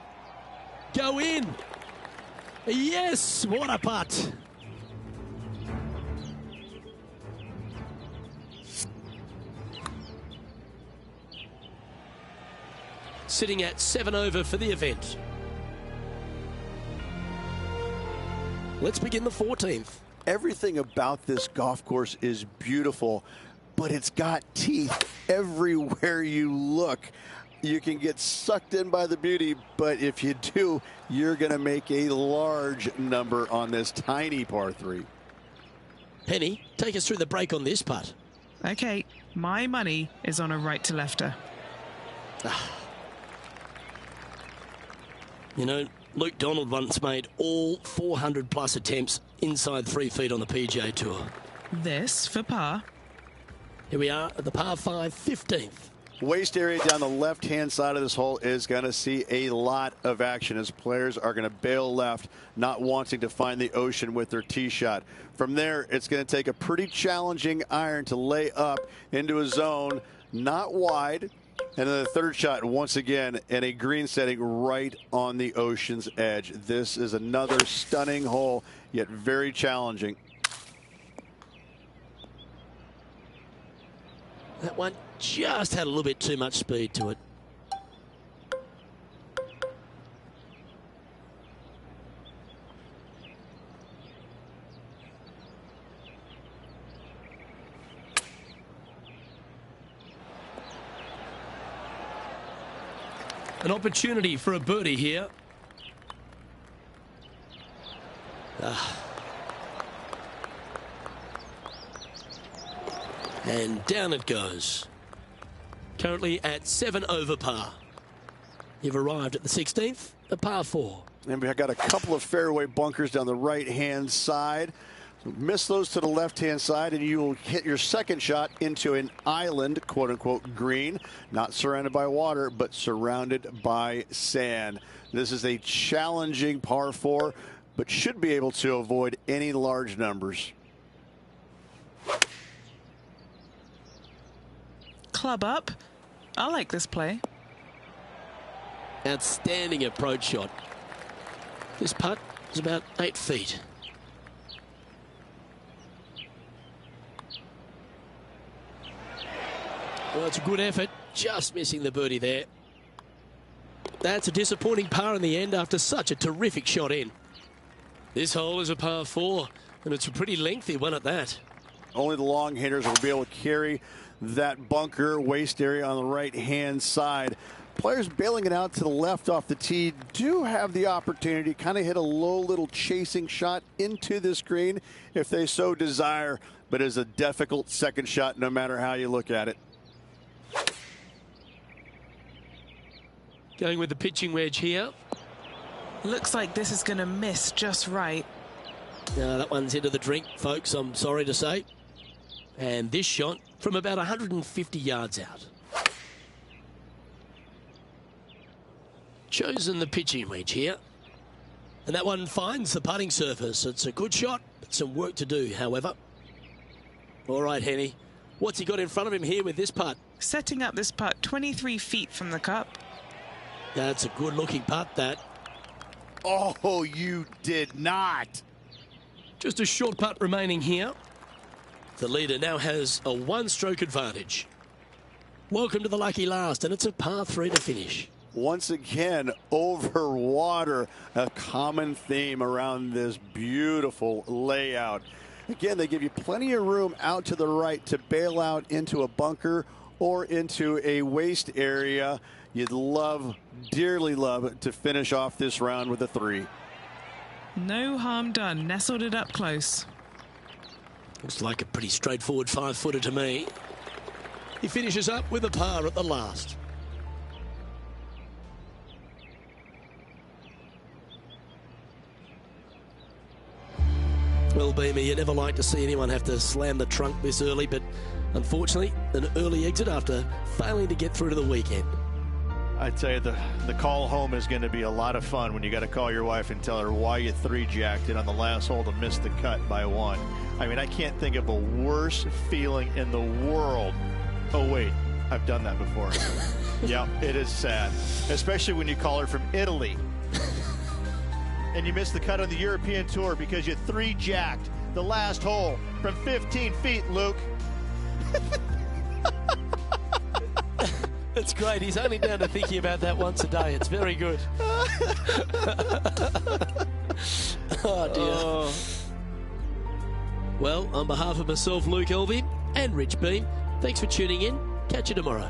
Go in. Yes, what a putt. Sitting at 7 over for the event. Let's begin the 14th. Everything about this golf course is beautiful, but it's got teeth everywhere you look. You can get sucked in by the beauty, but if you do, you're going to make a large number on this tiny par 3. Penny, take us through the break on this putt. Okay, my money is on a right to lefter. You know, Luke Donald once made all 400-plus attempts inside 3 feet on the PGA Tour. This for par. Here we are at the par 5 15th. Waste area down the left-hand side of this hole is going to see a lot of action as players are going to bail left, not wanting to find the ocean with their tee shot. From there, it's going to take a pretty challenging iron to lay up into a zone, not wide. And then the third shot, once again, in a green setting right on the ocean's edge. This is another stunning hole, yet very challenging. That one just had a little bit too much speed to it. An opportunity for a birdie here. And down it goes. Currently at 7 over par. You've arrived at the 16th, a par 4. And we've got a couple of fairway bunkers down the right-hand side. So miss those to the left-hand side, and you will hit your second shot into an island, quote-unquote, green. Not surrounded by water, but surrounded by sand. This is a challenging par 4, but should be able to avoid any large numbers. Club up. I like this play. Outstanding approach shot. This putt is about 8 feet. Well, it's a good effort, just missing the birdie there. That's a disappointing par in the end after such a terrific shot in. This hole is a par 4, and it's a pretty lengthy one at that. Only the long hitters will be able to carry that bunker waste area on the right-hand side. Players bailing it out to the left off the tee do have the opportunity to kind of hit a low little chasing shot into this green if they so desire, but it's a difficult second shot no matter how you look at it. Going with the pitching wedge here. Looks like this is going to miss just right. No, that one's into the drink, folks, I'm sorry to say. And this shot from about 150 yards out. Chosen the pitching wedge here. And that one finds the putting surface. It's a good shot, but some work to do, however. All right, Henny. What's he got in front of him here with this putt? Setting up this putt 23 feet from the cup. That's a good-looking putt, that. Oh, you did not. Just a short putt remaining here. The leader now has a one-stroke advantage. Welcome to the lucky last, and it's a par 3 to finish. Once again, over water, a common theme around this beautiful layout. Again, they give you plenty of room out to the right to bail out into a bunker or into a waste area. You'd love, dearly love, to finish off this round with a 3. No harm done. Nestled it up close. Looks like a pretty straightforward 5-footer to me. He finishes up with a par at the last. Well, Beamer, you never like to see anyone have to slam the trunk this early, but unfortunately, an early exit after failing to get through to the weekend. I tell you, the call home is going to be a lot of fun when you got to call your wife and tell her why you 3-jacked it on the last hole to miss the cut by 1. I mean, I can't think of a worse feeling in the world. Oh, wait, I've done that before. Yeah, it is sad, especially when you call her from Italy and you miss the cut on the European Tour because you 3-jacked the last hole from 15 feet, Luke. That's great. He's only down to thinking about that once a day. It's very good. Oh, dear. Oh. Well, on behalf of myself, Luke Elvey, and Rich Beam, thanks for tuning in. Catch you tomorrow.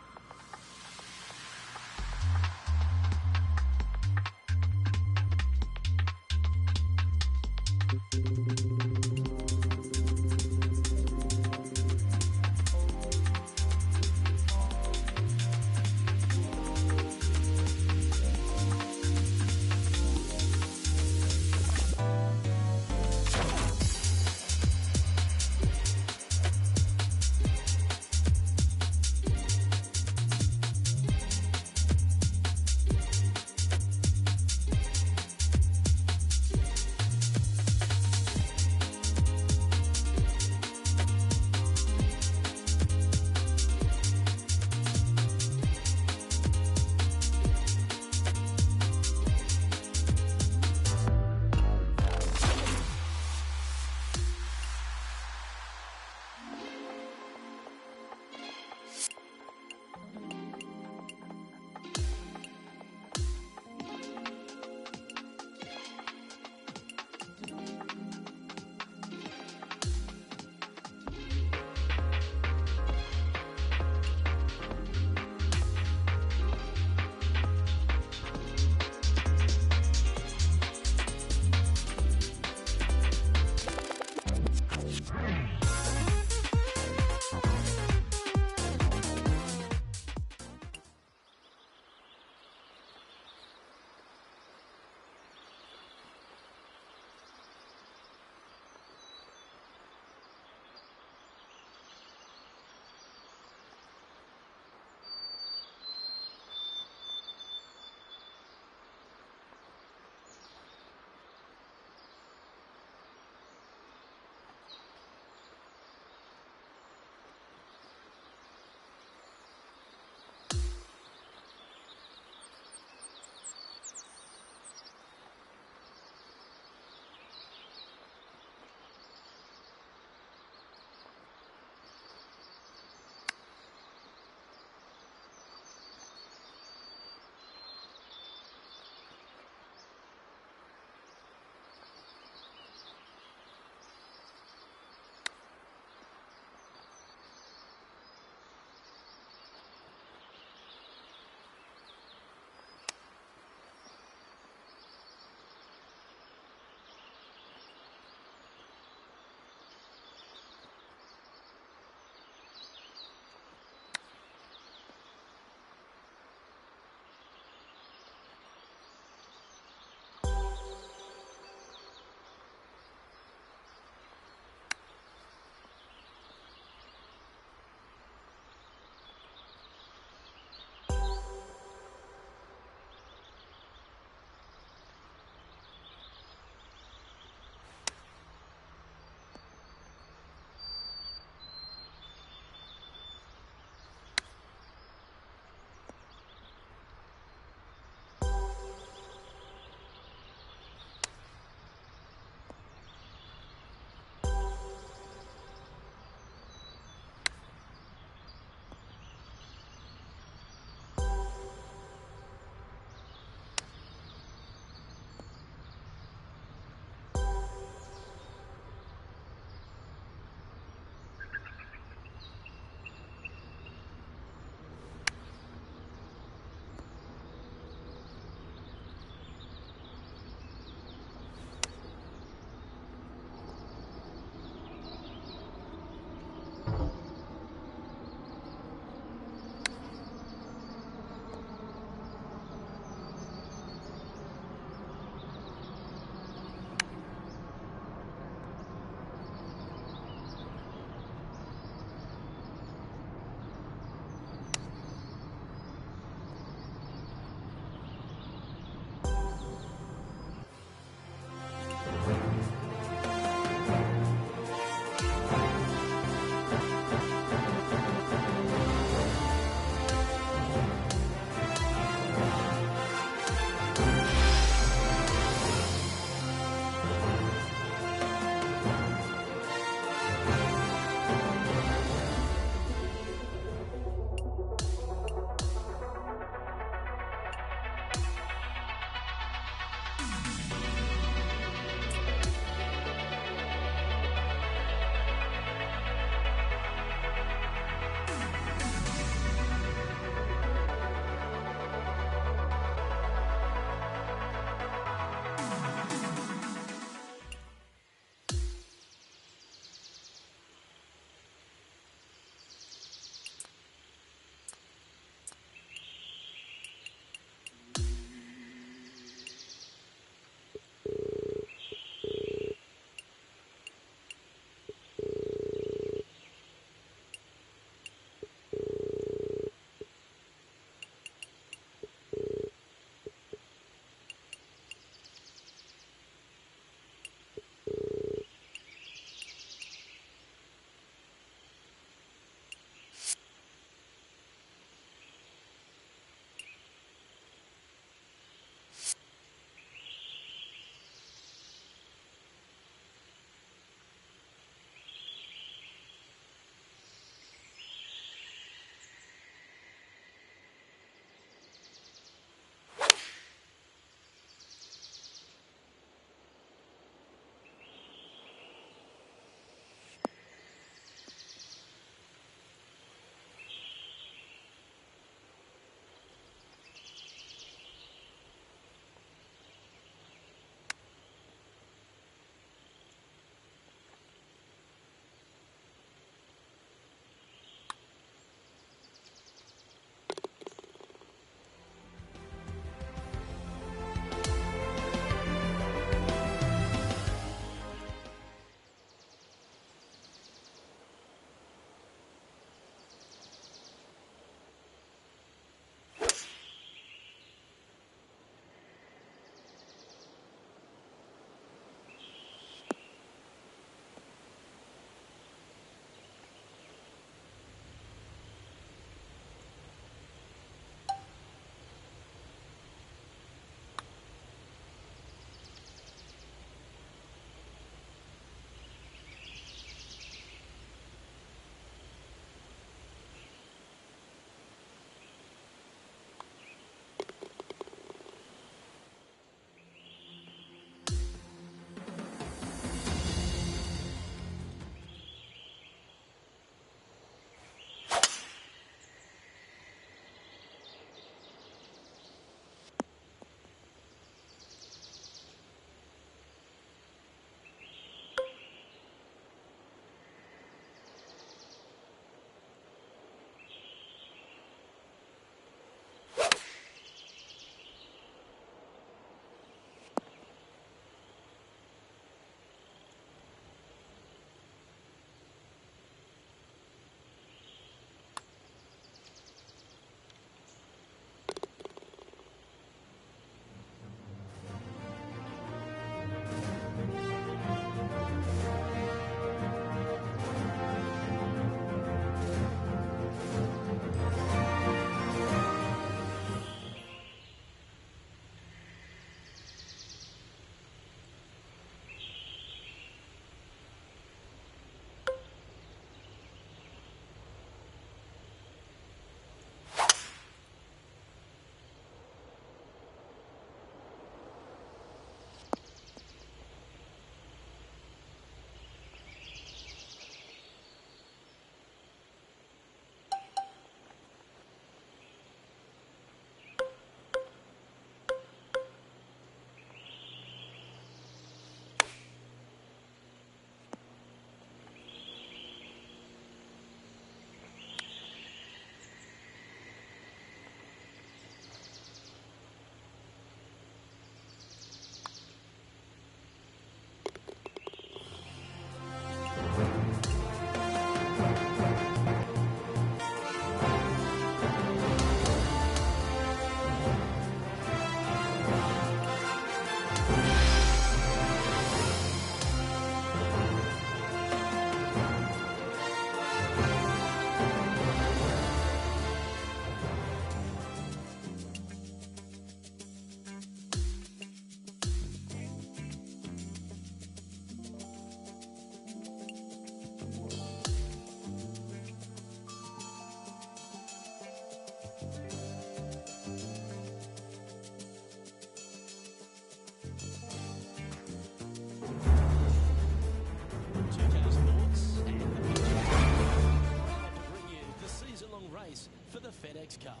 FedEx Cup.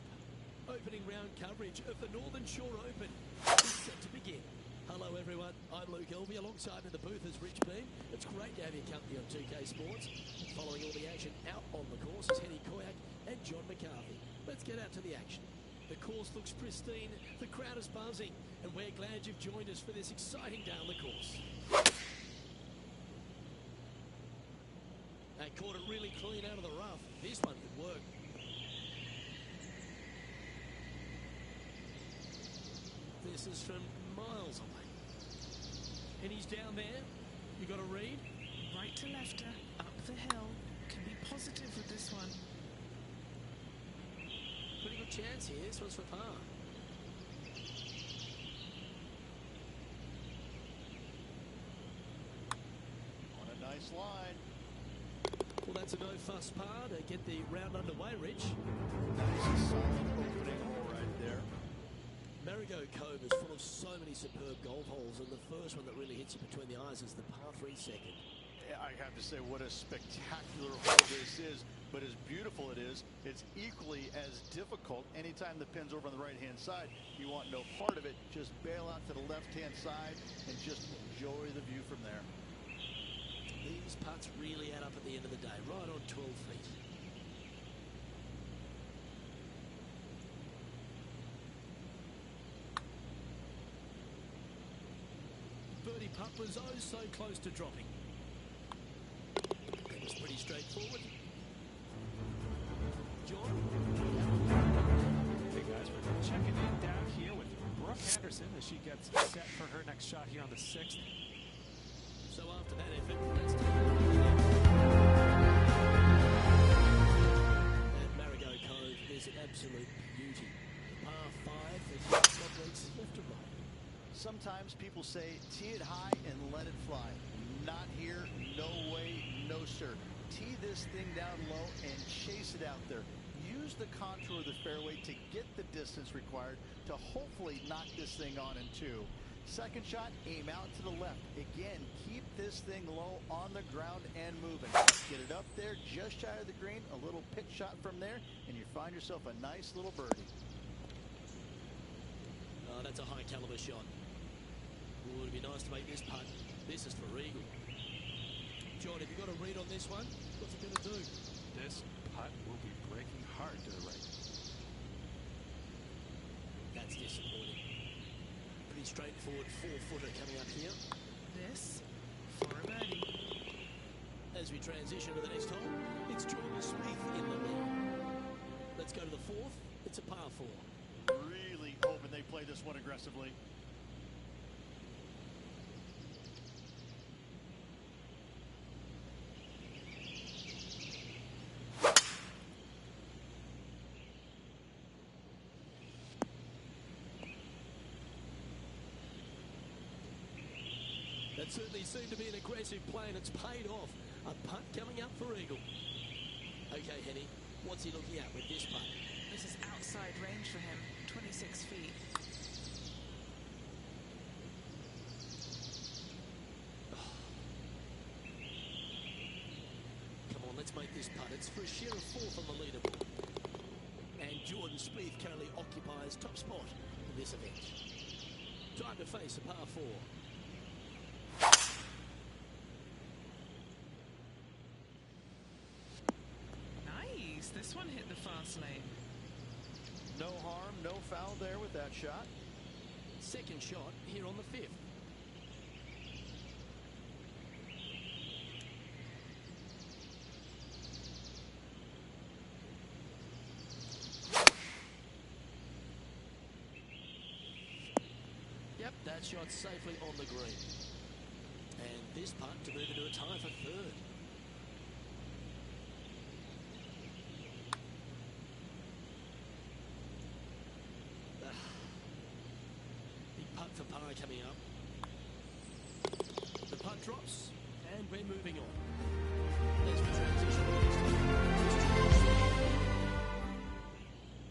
Opening round coverage of the Northern Shore Open is set to begin. Hello everyone, I'm Luke Elvey. Alongside in the booth is Rich Beam. It's great to have your company on 2K Sports. Following all the action out on the course is Henny Koyak and John McCarthy. Let's get out to the action. The course looks pristine, the crowd is buzzing, and we're glad you've joined us for this exciting day on the course. They caught it really clean out of the rough. This one could work. This is from miles away. And he's down there. You got to read. Right to lefter, up the hill. Can be positive with this one. Pretty good chance here. This one's for par. On a nice line. Well, that's a no-fuss par to get the round underway, Rich. That is a solid opening hole right there. Marigot Cove is full of so many superb golf holes, and the first one that really hits you between the eyes is the par 3 second. I have to say, what a spectacular hole this is, but as beautiful it is, it's equally as difficult. Anytime the pin's over on the right-hand side, you want no part of it. Just bail out to the left-hand side and just enjoy the view from there. These putts really add up at the end of the day, right on 12 feet. Birdie putt was oh so close to dropping. That was pretty straightforward. John? Hey guys, we're checking in down here with Brooke Henderson as she gets set for her next shot here on the 6th. So after that effort, let's take a look at Marigot Cove is an absolute beauty. Par 5 that operates left to right. Sometimes people say, tee it high and let it fly. Not here, no way, no sir. Tee this thing down low and chase it out there. Use the contour of the fairway to get the distance required to hopefully knock this thing on in 2. Second shot, aim out to the left. Again, keep this thing low on the ground and moving. Get it up there just shy of the green, a little pitch shot from there, and you find yourself a nice little birdie. Oh, that's a high caliber shot. Ooh, it'd be nice to make this putt. This is for eagle. John, have you got a read on this one? What's it going to do? This putt will be breaking hard to the right. That's disappointing. Pretty straightforward 4-footer coming up here. This for a birdie. As we transition to the next hole, it's Jordan Spieth in the lead. Let's go to the 4th. It's a par 4. Really hoping they play this one aggressively. That certainly seemed to be an aggressive play, and it's paid off. A putt coming up for eagle. Okay, Henny, what's he looking at with this putt? This is outside range for him, 26 feet. Come on, let's make this putt. It's for a share of 4th on the leaderboard. And Jordan Spieth currently occupies top spot in this event. Time to face a par 4. Nice, this one hit the fast lane. No harm, no foul there with that shot. Second shot here on the 5th. Yep, that shot's safely on the green. And this putt to move into a tie for 3rd. Big putt for par coming up. The putt drops, and we're moving on. As we transition to the next hole.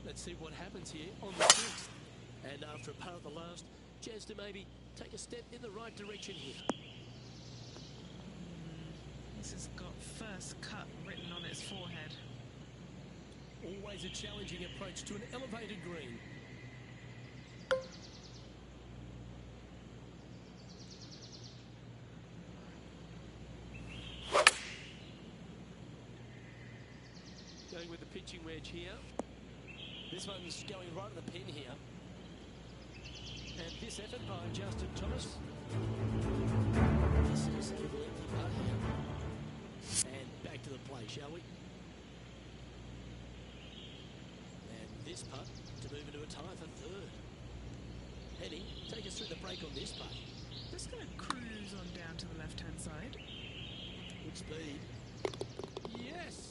Let's see what happens here on the 6th. And after a par at the last, chance to maybe take a step in the right direction here. This has got first cut written on its forehead. Always a challenging approach to an elevated green. Going with the pitching wedge here. This one's going right at the pin here. And this effort by Justin Thomas. This is a lengthy putt here. And back to the play, shall we? And this putt to move into a tie for third. Henny, take us through the break on this putt. Just going to cruise on down to the left-hand side. Good speed. Yes!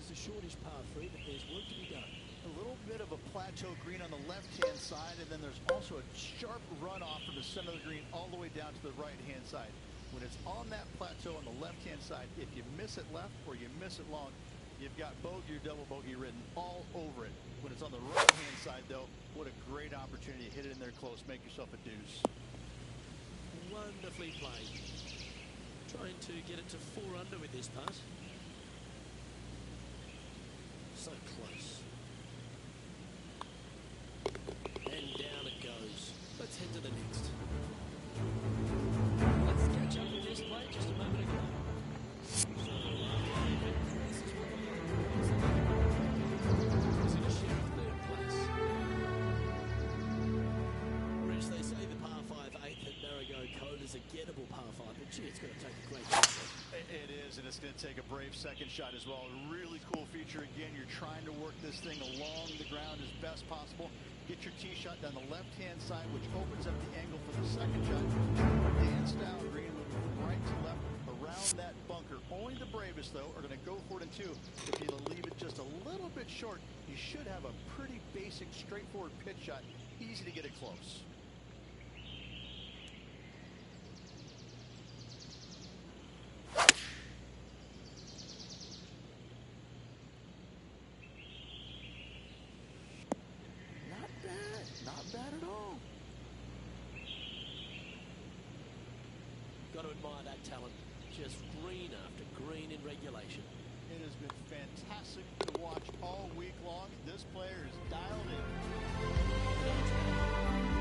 The shortish par 3, but there's work to be done. A little bit of a plateau green on the left-hand side, and then there's also a sharp runoff from the center of the green all the way down to the right-hand side. When it's on that plateau on the left-hand side, if you miss it left or you miss it long, you've got bogey or double bogey written all over it. When it's on the right-hand side, though, what a great opportunity to hit it in there close, make yourself a deuce. Wonderfully played. Trying to get it to 4 under with this putt. So close. And down it goes. Let's head to the next. Let's catch up with this play just a moment ago. He's in a share of third place. Rich, they say the par 5 8th at Marigot Code is a gettable par 5, but gee, it's going to take a great effort. It is, and it's going to take a brave second shot as well. A really cool feature. Again, you're trying to work this thing along the ground as best possible. Get your tee shot down the left-hand side, which opens up the angle for the second shot. Dance-style green moving from right to left around that bunker. Only the bravest, though, are going to go for it in 2. If you leave it just a little bit short, you should have a pretty basic, straightforward pitch shot. Easy to get it close. Not bad at all. Got to admire that talent. Just green after green in regulation. It has been fantastic to watch all week long. This player is dialed in.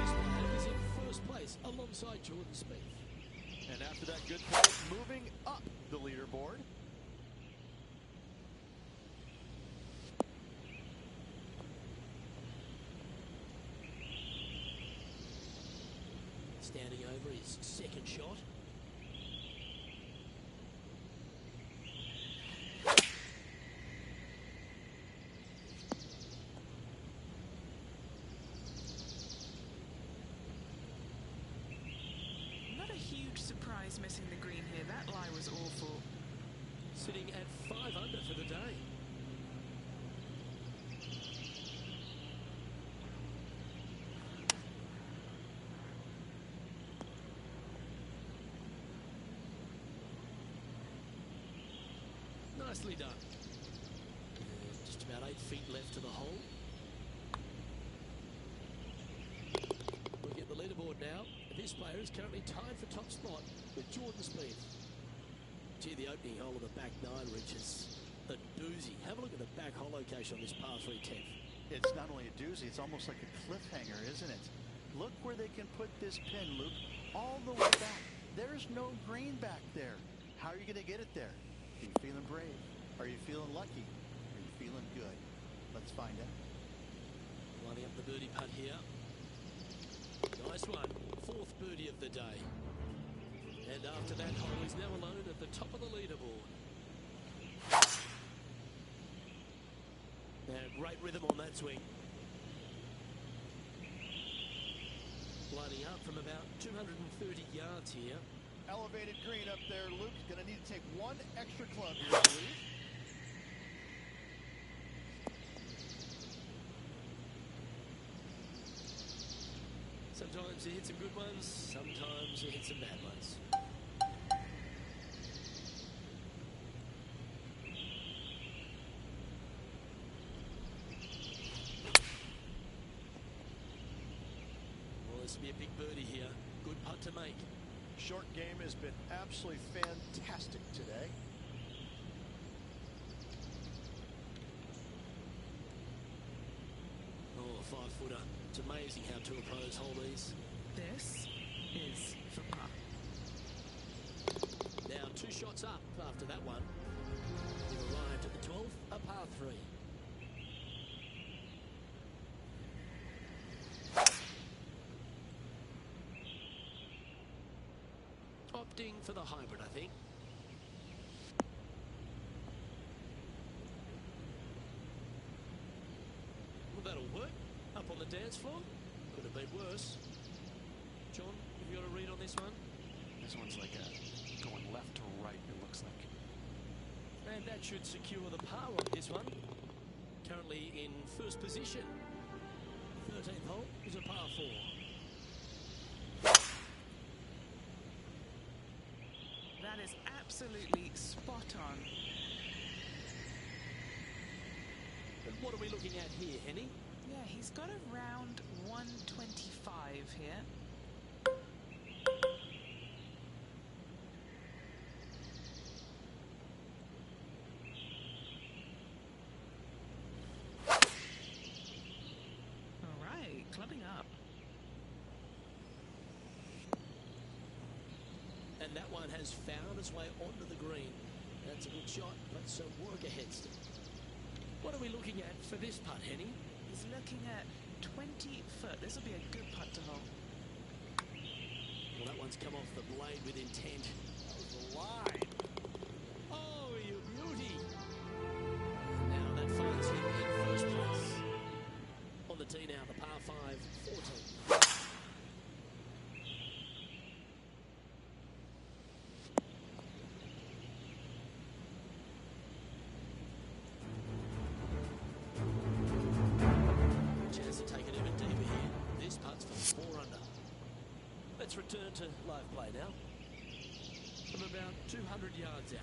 This player is in first place alongside Jordan Spieth. And after that good play, moving up the leaderboard. Standing over his second shot. Not a huge surprise missing the green here. That lie was awful. Sitting at 5 under for the day. Nicely done. Just about 8 feet left to the hole. Look at the leaderboard now. This player is currently tied for top spot with Jordan Spieth. Gee, the opening hole of the back 9 reaches a doozy. Have a look at the back hole location on this par 3 10th. It's not only a doozy, it's almost like a cliffhanger, isn't it? Look where they can put this pin, Luke, all the way back. There's no green back there. How are you going to get it there? Are you feeling brave? Are you feeling lucky? Are you feeling good? Let's find out. Lining up the birdie putt here. Nice one. 4th birdie of the day. And after that hole, he's now alone at the top of the leaderboard. Now, great rhythm on that swing. Lining up from about 230 yards here. Elevated green up there, Luke. Going to need to take 1 extra club here, I believe. Sometimes you hit some good ones, sometimes you hit some bad ones. Well, this will be a big birdie here. Good putt to make. Short game has been absolutely fantastic today. footer. It's amazing how two pros hold these. This is for par. Now 2 shots up after that one. We've arrived at the 12th, a par 3. Opting for the hybrid, I think. Well, that'll work. Up on the dance floor. Could have been worse. John, have you got a read on this one? This one's like going left to right, it looks like. And that should secure the par on this one. Currently in first position. 13th hole is a par 4. That is absolutely spot on. And what are we looking at here, Henny? Yeah, he's got around 125 here. All right, clubbing up. And that one has found its way onto the green. That's a good shot, but some work ahead still. What are we looking at for this putt, Henny? He's looking at 20 foot. This will be a good putt to hold. Well, that one's come off the blade with intent. That was the line. Oh, you beauty. Now that finds him in first place. On the tee now, the par 5, 14. Let's return to live play now. From about 200 yards out.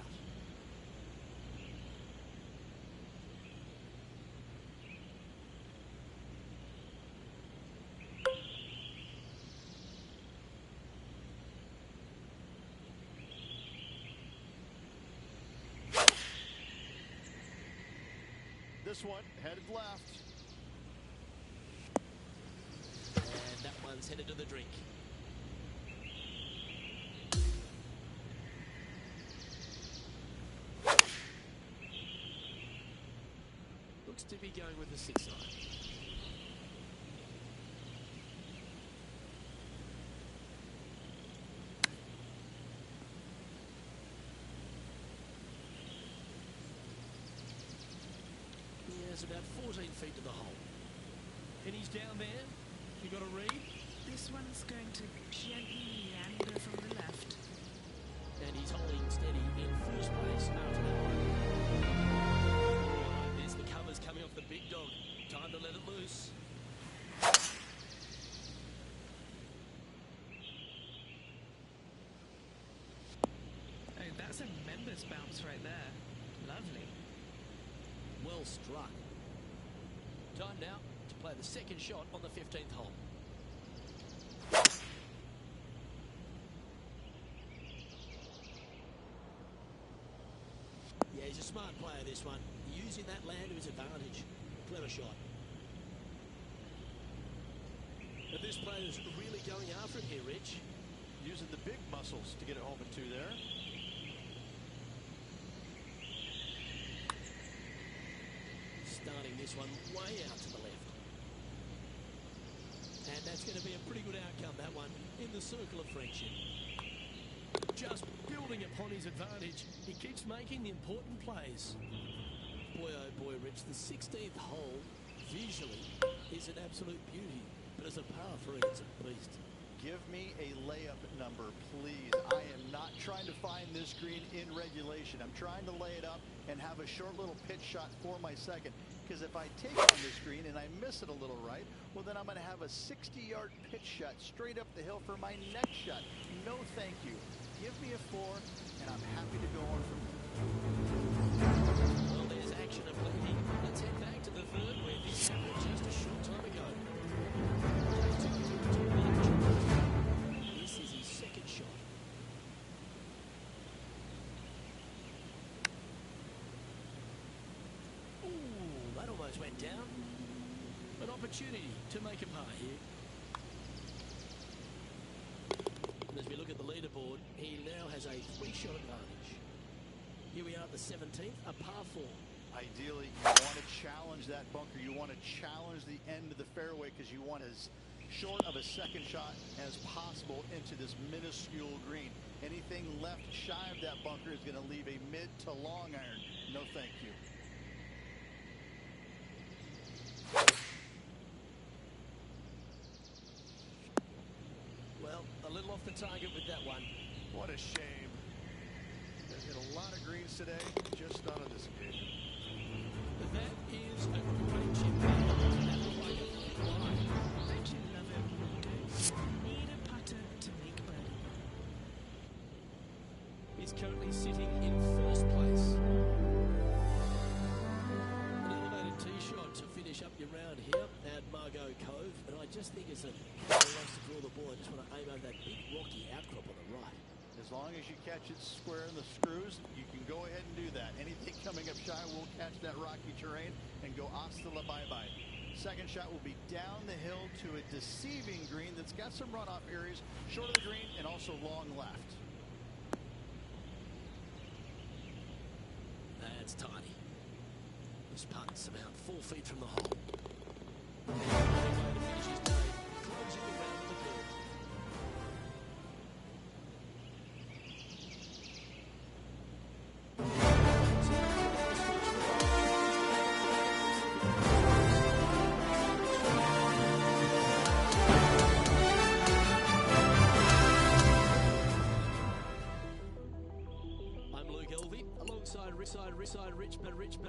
This one headed left. And that one's headed to the drink. Looks to be going with the 6 iron. Yeah, it's about 14 feet to the hole. And he's down there. You got a read? This one's going to gently meander from the left. And he's holding steady in first place after that one. There's the covers coming off the big dog. Time to let it loose. Oh, that's a members bounce right there. Lovely. Well struck. Time now to play the second shot on the 15th hole. Yeah, he's a smart player, this one. Using that land to his advantage. Clever shot. But this player's really going after it here, Rich. Using the big muscles to get it home in 2 there. Starting this one way out to the left. And that's going to be a pretty good outcome, that one, in the circle of friendship. Just building upon his advantage. He keeps making the important plays. Boy, oh boy, Rich, the 16th hole, visually, is an absolute beauty. But as a par 3, it's a beast. Give me a layup number, please. I am not trying to find this green in regulation. I'm trying to lay it up and have a short little pitch shot for my second. Because if I take on this green and I miss it a little right, well, then I'm going to have a 60-yard pitch shot straight up the hill for my next shot. No, thank you. Give me a 4, and I'm happy to go on from there. Well, there's action aplenty. Let's head back to the third where this happened just a short time ago. This is his second shot. Ooh, that almost went down. An opportunity to make a par here. And as we look at the leaderboard, he now has a 3-shot advantage. Here we are at the 17th, a par 4. Ideally, you want to challenge that bunker. You want to challenge the end of the fairway because you want as short of a second shot as possible into this minuscule green. Anything left shy of that bunker is going to leave a mid to long iron. No thank you. Well, a little off the target with that one. What a shame. They've hit a lot of greens today, just not on this occasion. That is a great chip. That looked like a fly. Don't you love it? Don't need a putter to make birdie. He's currently sitting in first place. An elevated tee shot to finish up your round here at Margot Cove. And I just think as a player wants to draw the ball, I just want to aim over that big rocky outcrop on the right. As long as you catch it square in the screws, you can go ahead and do that. Anything coming up shy will catch that rocky terrain and go hasta la bye-bye. Second shot will be down the hill to a deceiving green that's got some runoff areas short of the green and also long left. That's tiny. This putt's about 4 feet from the hole.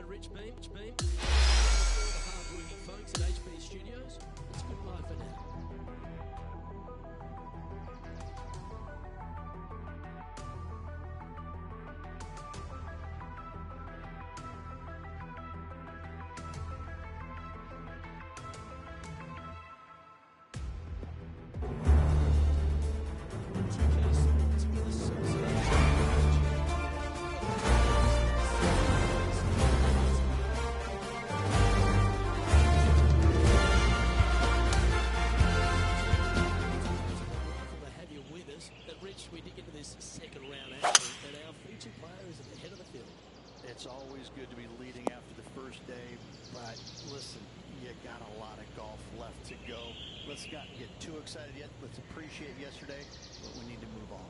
Rich beam. The hard-working folks at HB Studios. It's goodbye for now. It's always good to be leading after the first day, but listen, you got a lot of golf left to go. Let's not get too excited yet. Let's appreciate yesterday, but we need to move on.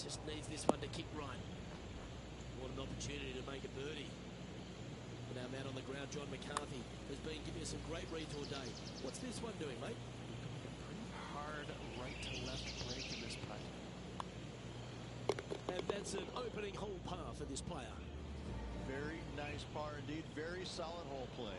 Just needs this one to kick right. What an opportunity to make a birdie. But our man on the ground, John McCarthy, has been giving us some great reads all day. What's this one doing, mate? Hard right to left break in this putt. And that's an opening hole par for this player. Very nice par indeed. Very solid hole play.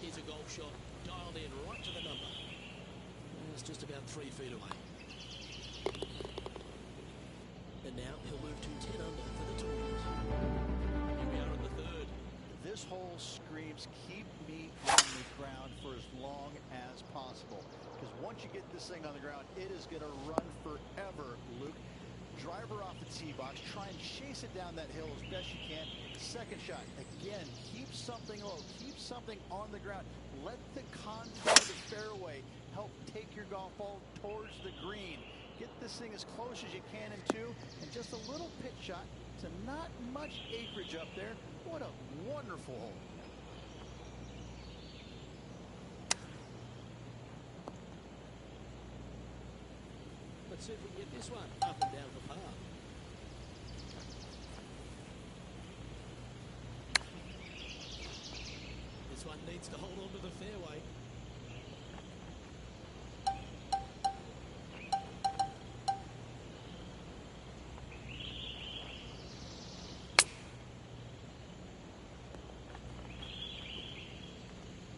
Is a golf shot dialed in right to the number. It's just about 3 feet away. And now he'll move to 10 under for the tournament. Here we are in the third. This hole screams, keep me on the ground for as long as possible. Because once you get this thing on the ground, it is going to run forever, Luke. Driver off the tee box, try and chase it down that hill as best you can. Second shot, again, keep something low, keep something on the ground. Let the contour of the fairway help take your golf ball towards the green. Get this thing as close as you can in two, and just a little pitch shot to not much acreage up there. What a wonderful hole. Let's see if we can get this one up and down for par. This one needs to hold on to the fairway.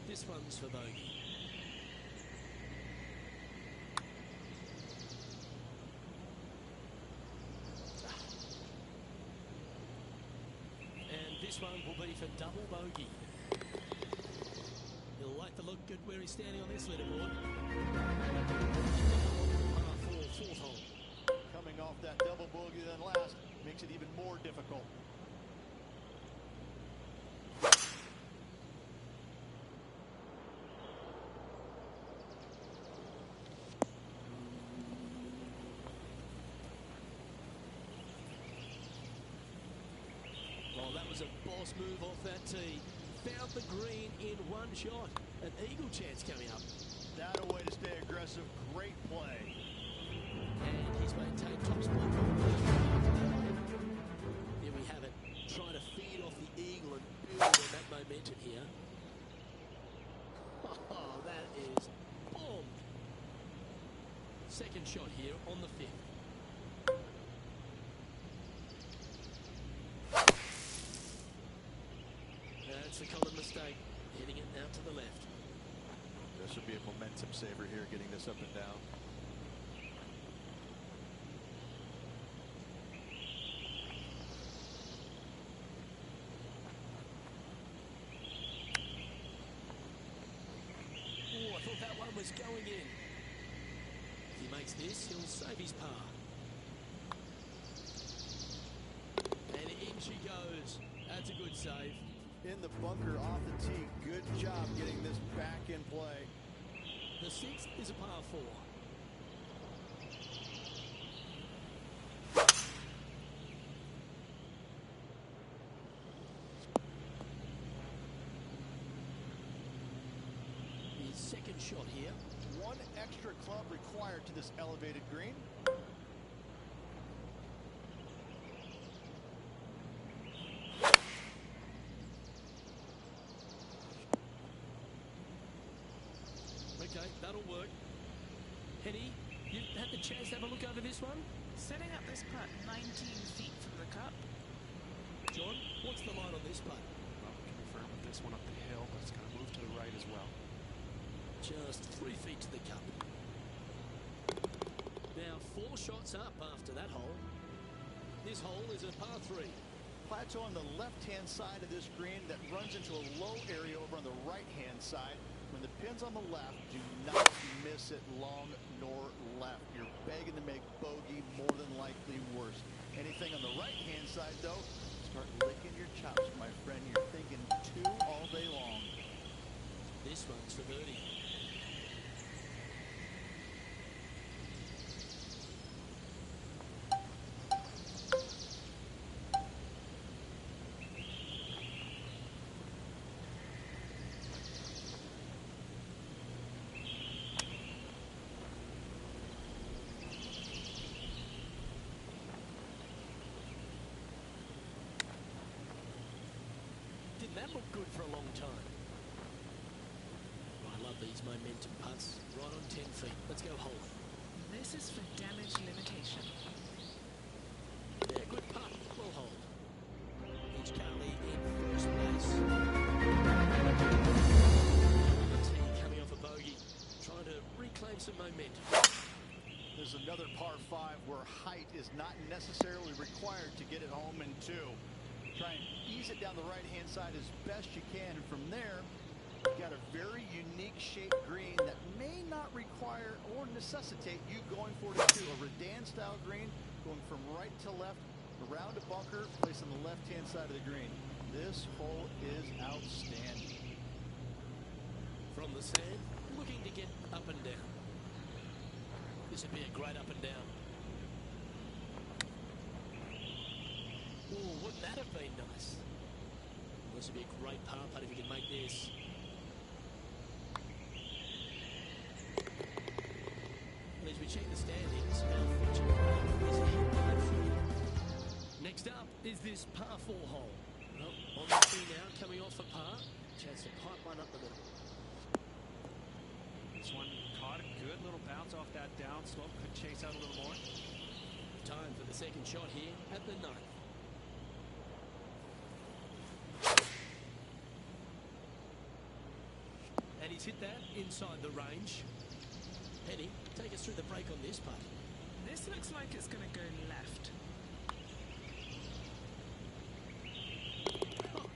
This one's for bogey. This one will be for double bogey. He'll like to look good where he's standing on this leaderboard. Par 4, fourth hole. Coming off that double bogey than last makes it even more difficult. Well, that was a boss move off that tee. Found the green in one shot. An eagle chance coming up. That a way to stay aggressive. Great play. And he's maintained top spot. Here we have it. Trying to feed off the eagle and build on that momentum here. Oh, that is bombed. Second shot here on the fifth. That's a common mistake. Hitting it out to the left. This would be a momentum saver here, getting this up and down. Oh, I thought that one was going in. If he makes this, he'll save his par. And in she goes. That's a good save. In the bunker off the tee. Good job getting this back in play. The sixth is a par 4. His second shot here. One extra club required to this elevated green. Okay, that'll work. Henny, you had the chance to have a look over this one? Setting up this putt 19 feet from the cup. John, what's the line on this putt? Well, we can confirm with this one up the hill, but it's going to move to the right as well. Just 3 feet to the cup. Now 4 shots up after that hole. This hole is a par 3. Plateau on the left-hand side of this green that runs into a low area over on the right-hand side. When the pin's on the left, do not miss it long nor left. You're begging to make bogey, more than likely worse. Anything on the right-hand side, though, start licking your chops, my friend. You're thinking 2 all day long. This one's for birdie. Didn't that look good for a long time? I love these momentum putts. Right on 10 feet. Let's go hole. This is for damage limitation. Yeah, good putt. Well hold. He's currently in first place. T coming off a bogey. Trying to reclaim some momentum. There's another par 5 where height is not necessarily required to get it home in 2. Try and ease it down the right-hand side as best you can. And from there, you've got a very unique shaped green that may not require or necessitate you going for it too. A Redan-style green going from right to left, around a bunker, placed on the left-hand side of the green. This hole is outstanding. From the sand, looking to get up and down. This would be a great up and down. Oh, wouldn't that have been nice? This would be a great par putt if you can make this. As we check the standings, next up is this par 4 hole. Well, on the tee now, coming off a par. Chance to pipe one up the middle. This one caught a good little bounce off that down slope. Could chase out a little more. Time for the second shot here at the 9th. And he's hit that inside the range. Penny, take us through the break on this putt. This looks like it's going to go left. Oh,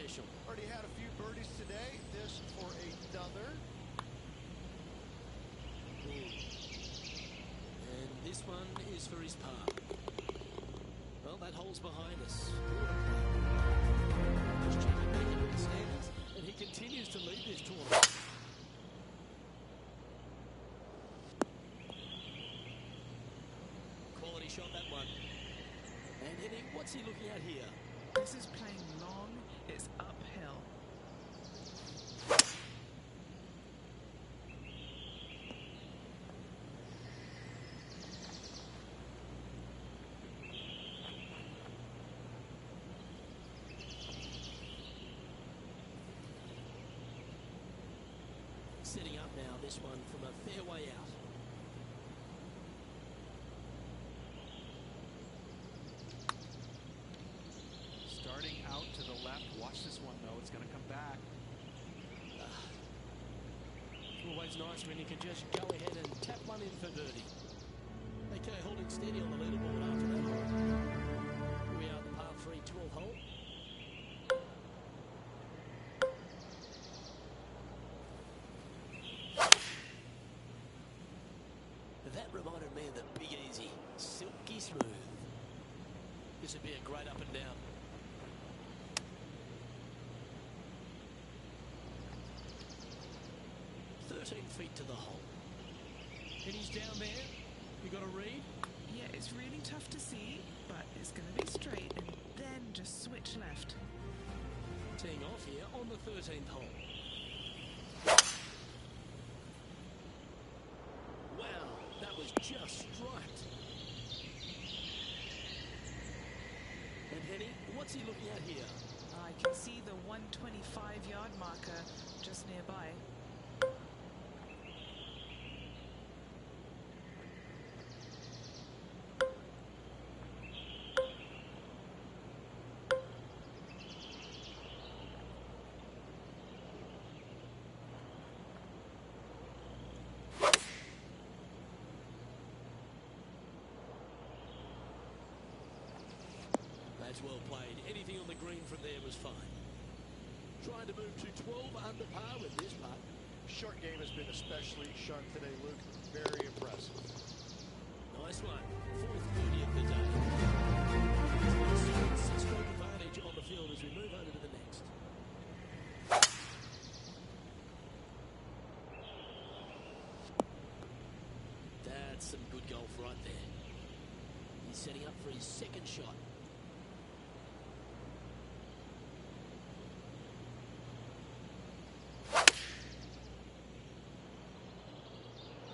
special. Already had a few birdies today. This for another. And this one is for his par. Well, that hole's behind us. Just checking back into the standings, and he continues to lead this tournament. Quality shot, that one. And Henning, what's he looking at here? This is playing long. It's uphill. Setting up now, this one from a fair way out. Starting out to the left. Watch this one, though. It's going to come back. Always nice when you can just go ahead and tap one in for birdie. Okay, holding steady on the leaderboard after that hole. We are the par 3 12th hole. That reminded me of the Big Easy. Silky smooth. This would be a great up and down. Feet to the hole. And he's down there. You got a read? Yeah, it's really tough to see, but it's going to be straight and then just switch left. Teeing off here on the 13th hole. Wow, that was just right. And Henny, what's he looking at here? I can see the 125-yard marker just nearby. That's well played. Anything on the green from there was fine. Trying to move to 12 under par with this putt. Short game has been especially sharp today, Luke. Very impressive. Nice one. Fourth birdie of the day. 6-stroke advantage on the field as we move over to the next. That's some good golf right there. He's setting up for his second shot.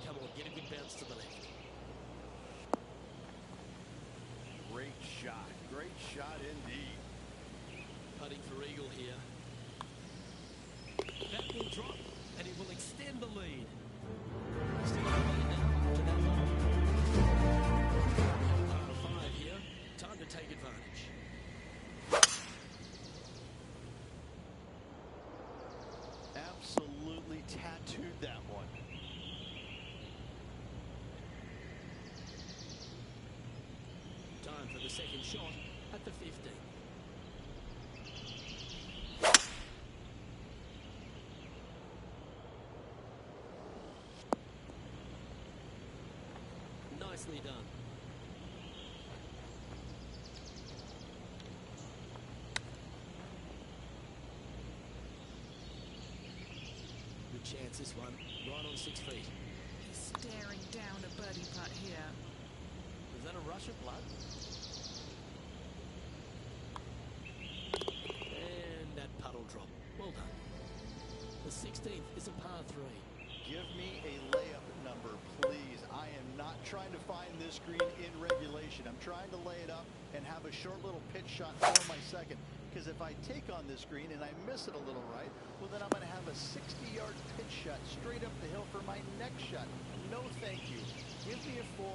Come on, get a good bounce to the left. Great shot. Great shot indeed. Putting for eagle here. That will drop, and it will extend the lead. Still in the lead now after that hole. Par 5 here. Time to take advantage. Absolutely tattooed that one. Time for the second shot at the 15. Nicely done. Good chance this one, right on 6 feet. He's staring down a birdie putt here. Is that a rush of blood? And that puddle drop. Well done. The 16th is a par 3. Give me a layup number, please. I am not trying to find this green in regulation. I'm trying to lay it up and have a short little pitch shot for my second. Because if I take on this green and I miss it a little right, well, then I'm going to have a 60-yard pitch shot straight up the hill for my next shot. No, thank you. Give me a 4,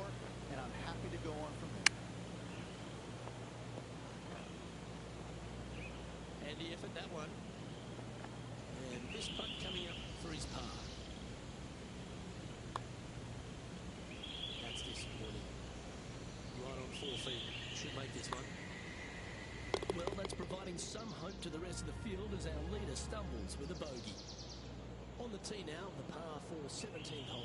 and I'm happy to go on from there. Handy effort, that one. And this putt coming up for his par. That's disappointing. Right on 4 feet. Should make this one. well, that's providing some hope to the rest of the field as our leader stumbles with a bogey. On the tee now, the par 4 17th hole.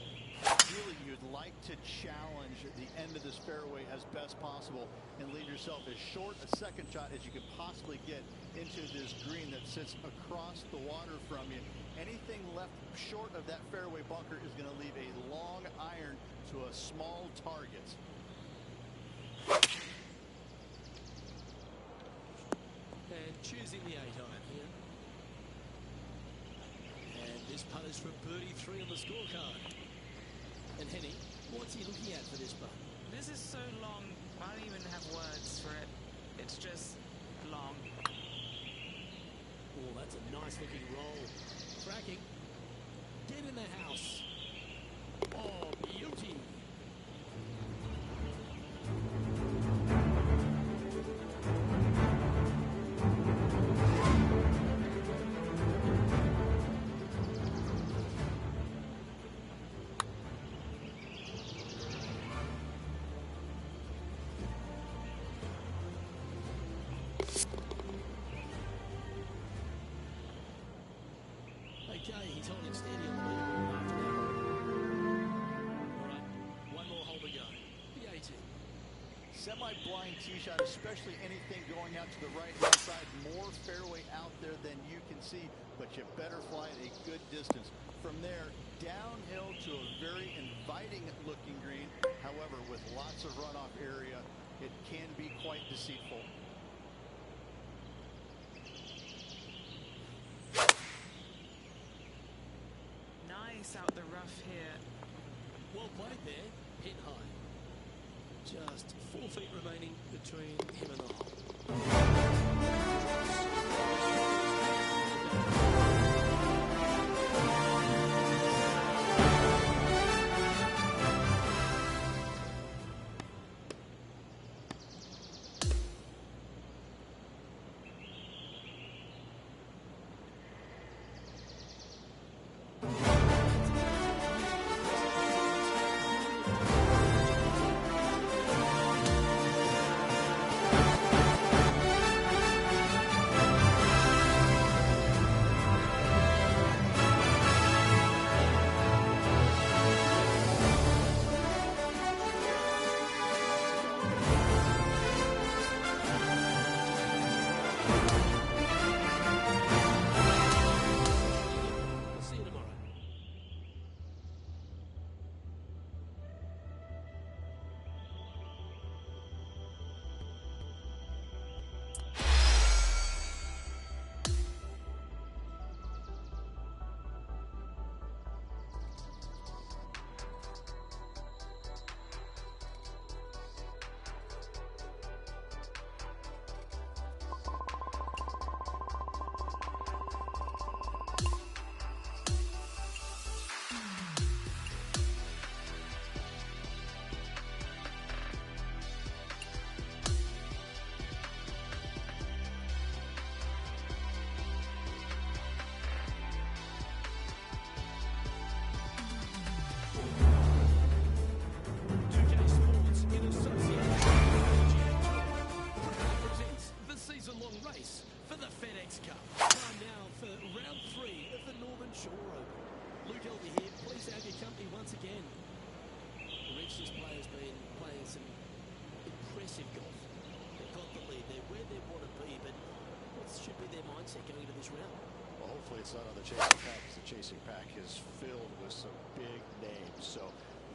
Really, you'd like to challenge the end of this fairway as best possible and leave yourself as short a second shot as you can possibly get into this green that sits across the water from you. Anything left short of that fairway bunker is going to leave a long iron to a small target. And choosing the 8-iron here. And this putt is for birdie 3 on the scorecard. And Henny, what's he looking at for this putt? This is so long, I don't even have words for it. It's just long. Oh, that's a nice looking roll. Cracking. Get in the house. Oh, beauty. Okay, he's holding steady on the leaderboard after that hole. All right, one more hole to go. The 18. Semi-blind tee shot, especially anything going out to the right-hand side. More fairway out there than you can see, but you better fly it a good distance. From there, downhill to a very inviting-looking green. However, with lots of runoff area, it can be quite deceitful. Nice out the rough here. Well played there. Hit high. Just 4 feet remaining between him and the hole. See you tomorrow. Presents the season-long race for the FedEx Cup. Time now for round 3 of the Northern Shore Open. Luke Elby here, pleased to have your company once again. Rich, this player's been playing some impressive golf. They've got the lead, they're where they want to be, but what should be their mindset going into this round? Well, hopefully it's not on the chasing pack, because the chasing pack is filled with some big names. So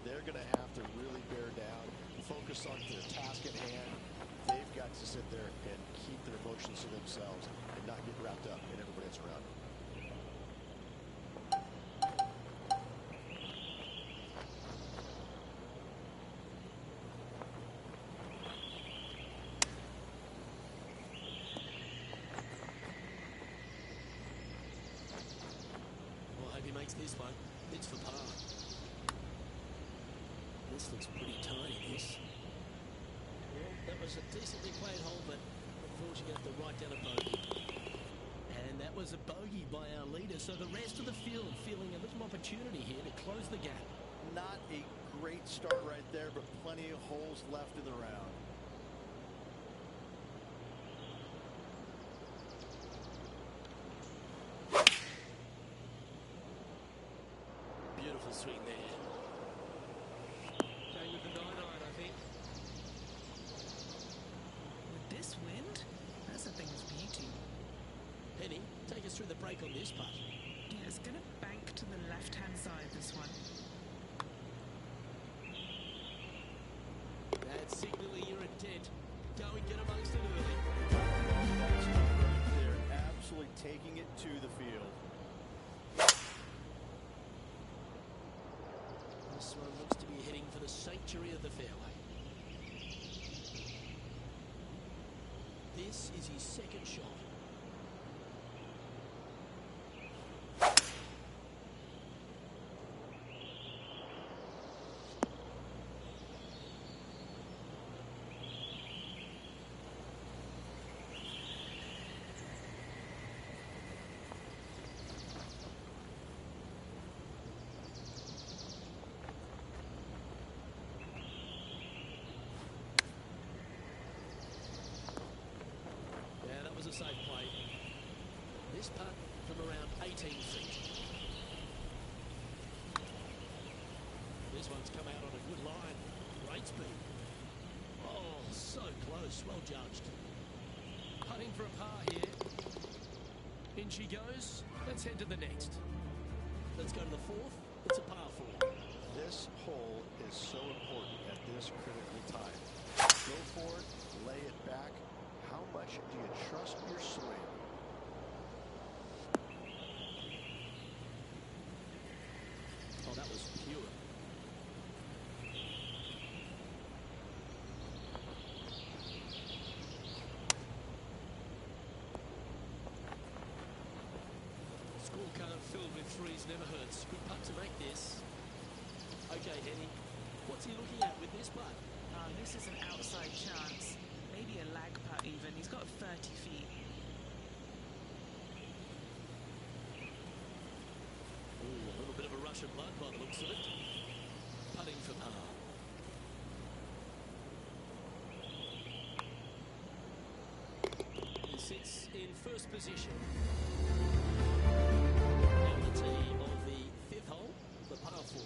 they're going to have to really bear down, focus on their task at hand. They've got to sit there and keep their emotions to themselves and not get wrapped up in everybody else around them. Well, I hope he makes this one. It's for par. This looks pretty tiny, this. Well, that was a decently played hole, but unfortunately got the right down a bogey. And that was a bogey by our leader, so the rest of the field feeling a little opportunity here to close the gap. Not a great start right there, but plenty of holes left in the round. through the break on this putt. Yeah, it's going to bank to the left-hand side, this one. That's signaling your intent. Go and get amongst it early. They're absolutely taking it to the field. This one looks to be heading for the sanctuary of the fairway. This is his second shot. A safe play. This putt from around 18 feet. This one's come out on a good line. Great speed. Oh, so close. Well judged. Putting for a par here. In she goes. Let's head to the next. Let's go to the fourth. It's a par 4. This hole is so important at this critical time. Go for it, lay it back. How much do you trust your swing? Oh, that was pure. Scorecard filled with threes never hurts. Good putt to make this. Okay, Henny. What's he looking at with this putt? Oh, this is an outside chance. Maybe a lag putt even. He's got 30 feet. Ooh, a little bit of a rush of blood by the looks of it. Putting for par. He sits in first position. On the tee of the fifth hole, the par 4.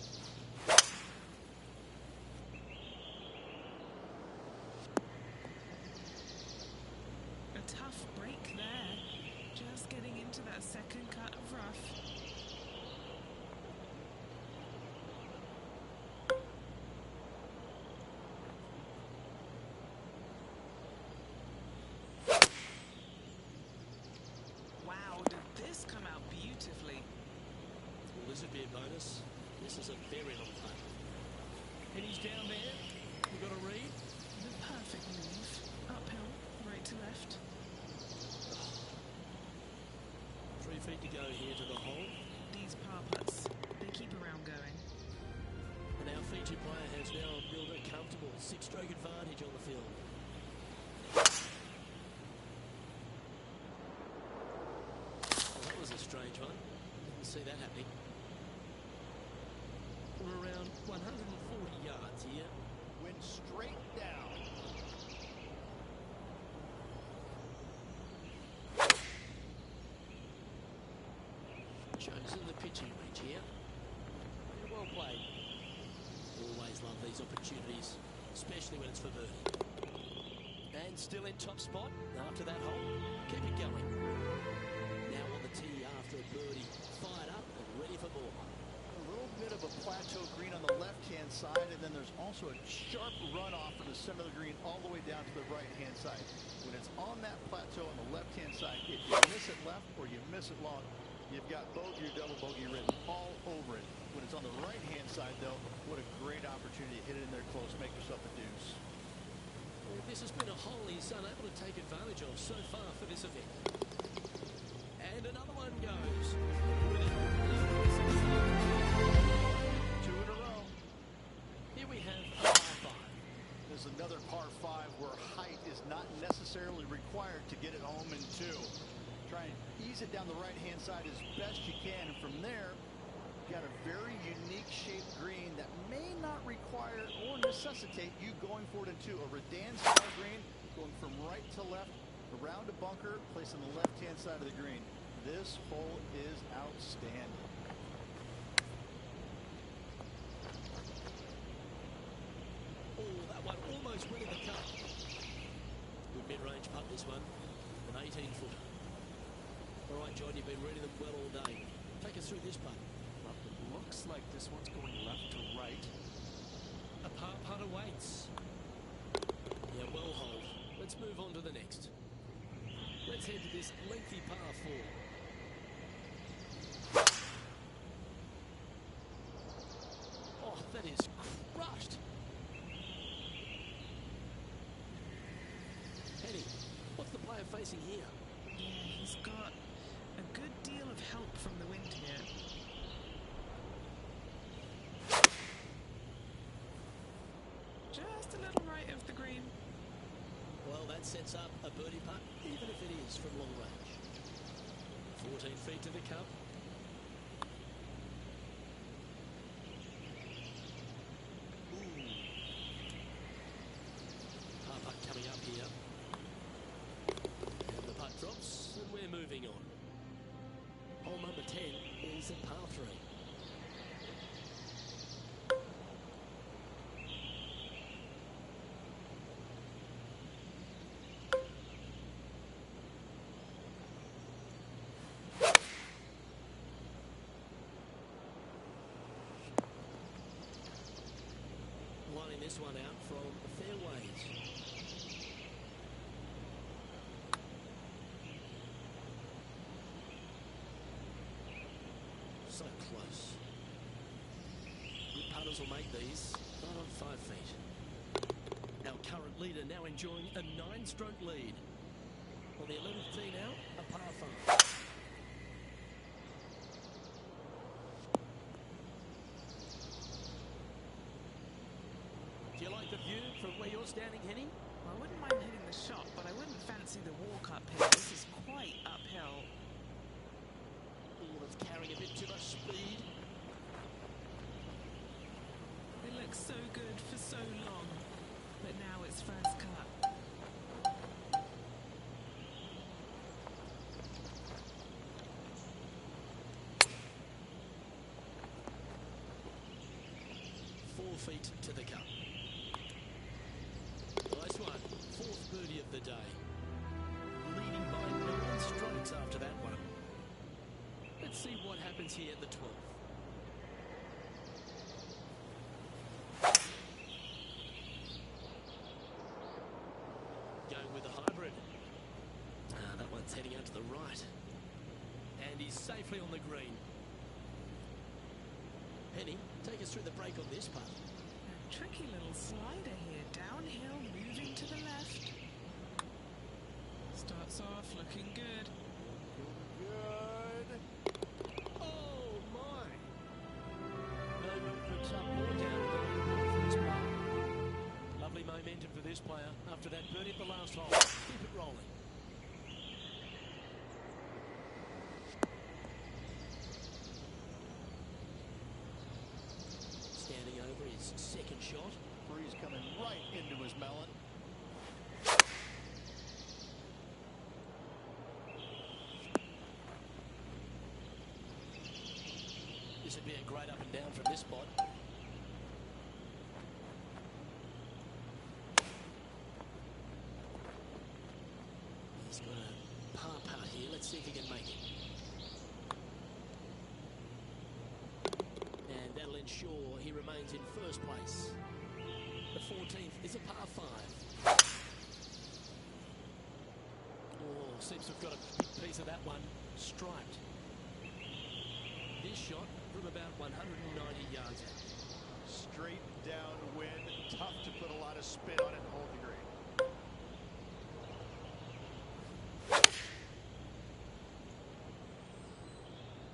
Tough break there. Just getting into that second cut of rough. Wow, did this come out beautifully? Well, this would be a bonus. This is a very long putt. And he's down there. We've got a read. The perfect move. Uphill, right to left. 3 feet to go here to the hole. These par putts, they keep a round going. And our featured player has now built a comfortable 6-stroke advantage on the field. Well, that was a strange one. Didn't see that happening. We're around 140 yards here. Went straight down. Chosen the pitching range here. Very well played. Always love these opportunities, especially when it's for birdie. And still in top spot after that hole. Keep it going. Now on the tee after a birdie. Fired up and ready for more. A little bit of a plateau green on the left-hand side, and then there's also a sharp runoff from the center of the green all the way down to the right-hand side. When it's on that plateau on the left-hand side, if you miss it left or you miss it long, you've got bogey or double bogey written all over it. When it's on the right-hand side, though, what a great opportunity to hit it in there close, make yourself a deuce. Well, this has been a hole he's unable to take advantage of so far for this event. And another one goes. Two in a row. Here we have a par 5. There's another par 5 where height is not necessarily required to get it home in 2. Try and ease it down the right-hand side as best you can, and from there, you've got a very unique shaped green that may not require or necessitate you going for it in 2. A Redan-style green going from right to left, around a bunker, placed on the left-hand side of the green. This hole is outstanding. Oh, that one almost winning the cup. Good mid-range putt, this one. An 18-footer. All right, John, you've been reading them well all day. Take us through this part. Well, it looks like this one's going left to right. A par putter waits. Yeah, well hold. Let's move on to the next. Let's head to this lengthy par 4. Oh, that is crushed. Penny, what's the player facing here? Yeah, he's got a good deal of help from the wind here. Just a little right of the green. Well, that sets up a birdie putt, even if it is from long range. 14 feet to the cup. Par putt coming up here. And the putt drops, and we're moving on. Hole number 10 is a par 3. Lining this one out from fairways. So close. Good putters will make these, not on 5 feet. Our current leader now enjoying a 9-stroke lead. On the 11th tee now, a par 5. Do you like the view from where you're standing, Henny? Well, I wouldn't mind hitting the shot, but I wouldn't fancy the walk up here. This is quite uphill. Oh, it's carrying a bit too much speed. It looks so good for so long, but now it's first cut. Feet to the cup. Nice one. 4th birdie of the day. Leading by 9 strokes after that one. Let's see what happens here at the 12th. Going with the hybrid. That one's heading out to the right. And he's safely on the green. Penny, take us through the break on this part. Tricky little slider here, downhill, moving to the left. Starts off looking good. Good. Oh my! No movement up or down for this player. Lovely momentum for this player after that birdie at the last hole. Keep it rolling. Standing over his second shot. Breeze coming right into his melon. This would be a great up and down from this spot. He's got a par putt here. Let's see if he can make it. And that'll ensure he remains in first place. The 14th is a par 5. Oh, seems to have got a big piece of that one striped. This shot from about 190 yards out. Straight downwind. Tough to put a lot of spin on it and hold the green.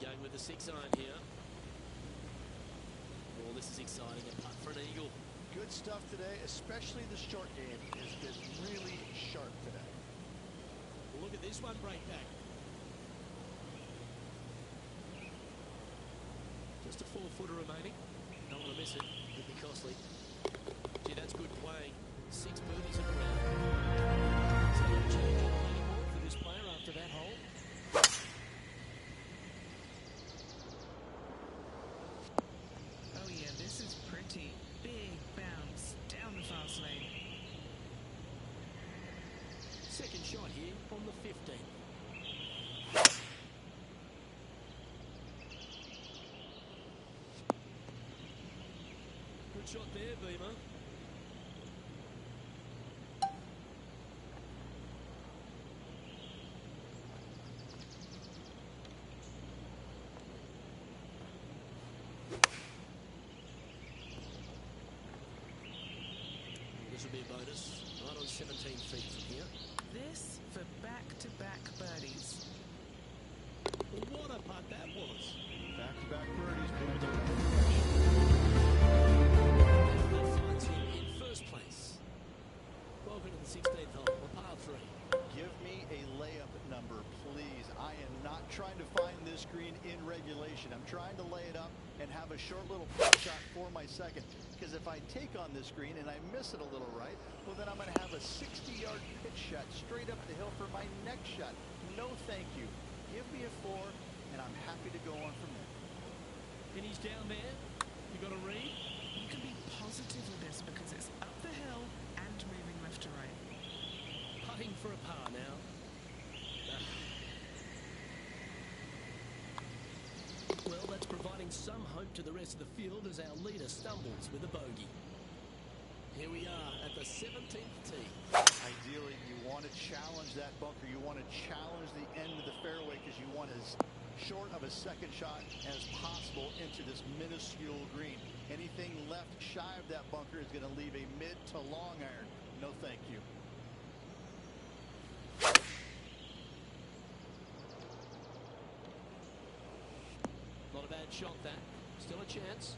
Going with the 6-iron here. Oh, this is exciting. A putt for an eagle. Good stuff today, especially the short game has been really sharp today. Look at this one break back. Just a 4-footer remaining. Don't want to miss it. Could be costly. Gee, that's good playing. 6 birdies in a round. So no change anymore for this player after that hole. Oh yeah, this is pretty. Big bounce down the fast lane. Second shot here on the 15th. shot there, Beamer. This will be a bonus, right on 17 feet from here. This for back-to-back birdies. What a putt that was. Back-to-back birdies. That finds him in first place. Welcome to the 16th hole, a par 3. Give me a layup number, please. I am not trying to find this green in regulation. I'm trying to lay it up and have a short little putt shot for my second. Because if I take on this green and I miss it a little right, well, then I'm going to have a 60-yard pitch shot straight up the hill for my next shot. No, thank you. Give me a 4, and I'm happy to go on from there. And he's down there. You got a read? You can be positive with this because it's up the hill and moving left to right. Putting for a par now. Well, that's providing some hope to the rest of the field as our leader stumbles with a bogey. Here we are at the 17th tee. Ideally, you want to challenge that bunker. You want to challenge the end of the fairway because you want as short of a second shot as possible into this minuscule green. Anything left shy of that bunker is going to leave a mid to long iron. No, thank you. Not a bad shot, that. Still a chance.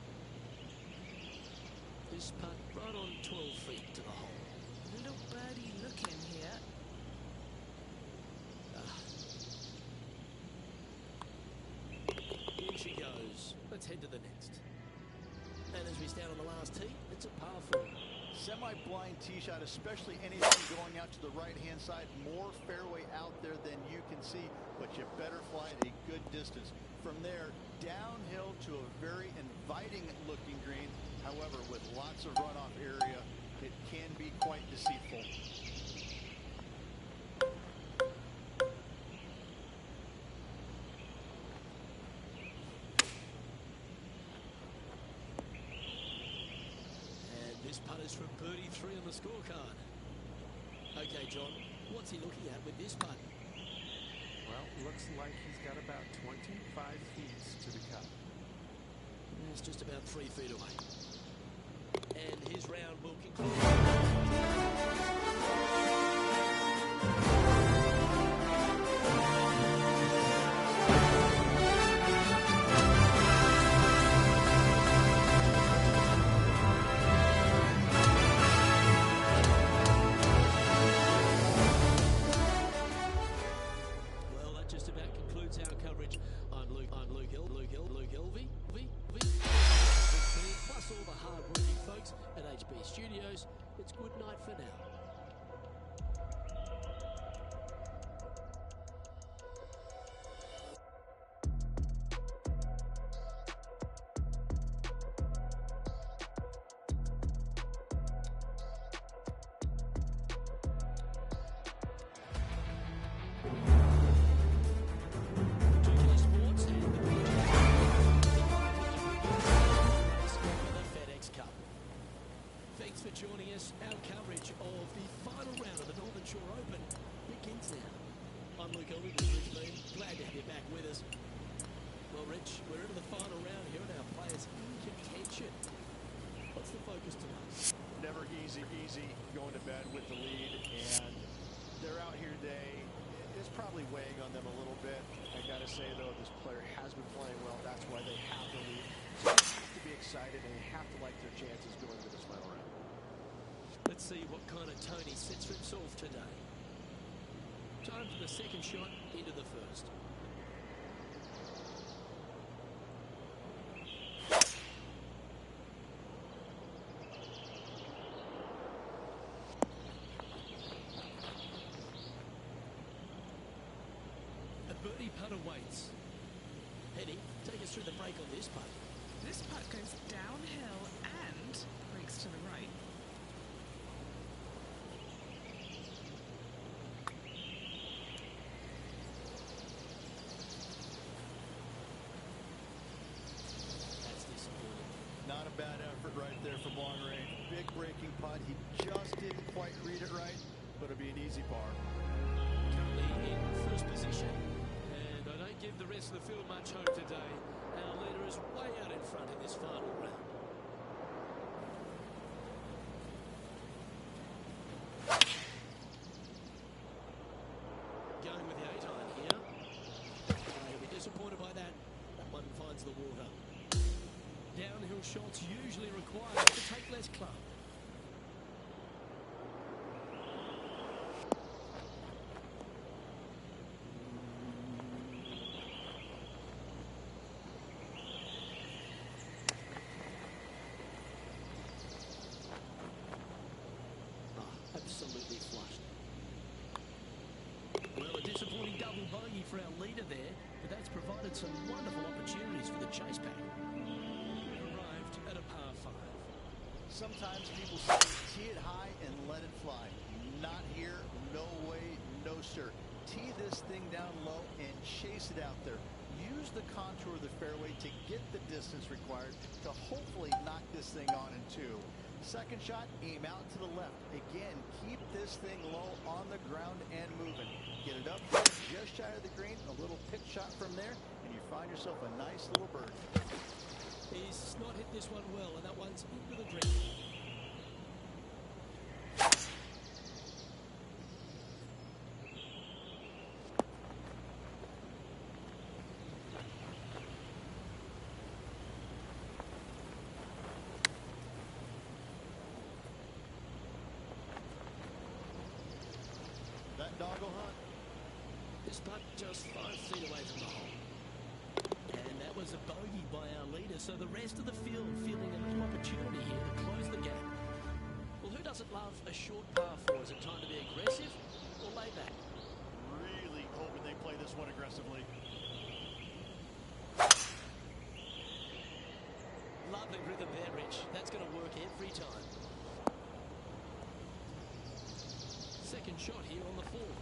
This putt right on 12 feet to the hole. Little birdie looking here. In she goes. Let's head to the next. And as we stand on the last tee, it's a par 4. Semi-blind tee shot, especially anything going out to the right-hand side. More fairway out there than you can see, but you better fly it a good distance. From there, downhill to a very inviting-looking green. However, with lots of runoff area, it can be quite deceitful. This putt is from birdie 3 on the scorecard. Okay, John, what's he looking at with this putt? Well, looks like he's got about 25 feet to the cup. It's just about 3 feet away. And his round will conclude. Plus all the hard-working folks at HB Studios, it's good night for now. Thanks for joining us. Our coverage of the final round of the Northern Shore Open begins now. I'm Luke Elwood with Rich Beam. Glad to have you back with us. Well, Rich, we're into the final round here and our players in contention. What's the focus tonight? Never easy going to bed with the lead, and they're out here today. It's probably weighing on them a little bit. I got to say, though, this player has been playing well. That's why they have the lead. So they have to be excited, and they have to like their chances going into this final round. Let's see what kind of tone he sets for himself today. Time for the second shot into the first. A birdie putt awaits. Penny, take us through the break on this putt. This putt goes downhill and breaks to the right. That's disappointing. Not a bad effort right there from Juan. breaking putt. He just didn't quite read it right, but it'll be an easy par. Currently in first position, and I don't give the rest of the field much hope today. Our leader is way out in front in this final round. Going with the 8-iron here. He'll be disappointed by that. That one finds the water. Downhill shots usually require to take less club. Absolutely flushed. Well, a disappointing double bogey for our leader there, but that's provided some wonderful opportunities for the chase pack. Arrived at a par 5. Sometimes people say tee it high and let it fly. Not here, no way, no sir. Tee this thing down low and chase it out there. Use the contour of the fairway to get the distance required to hopefully knock this thing on in 2. Second shot, aim out to the left. Again, keep this thing low on the ground and moving. Get it up there, just shy of the green, a little pitch shot from there, and you find yourself a nice little bird. He's not hit this one well, and that one's into the green. That dog will hunt. This putt just 5 feet away from the hole. And that was a bogey by our leader, so the rest of the field feeling a little opportunity here to close the gap. Well, who doesn't love a short par 4? Is it time to be aggressive or lay back? Really hoping they play this one aggressively. Lovely rhythm there, Rich. That's going to work every time. Second shot here on the 4th.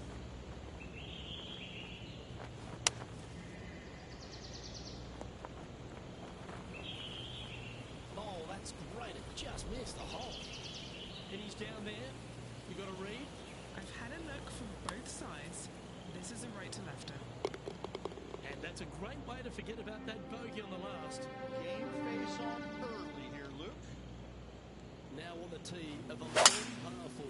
Oh, that's great. It just missed the hole. And he's down there. You got a read? I've had a look from both sides. This is a right to lefter. And that's a great way to forget about that bogey on the last. Game face on early here, Luke. Now on the tee of a long par 4.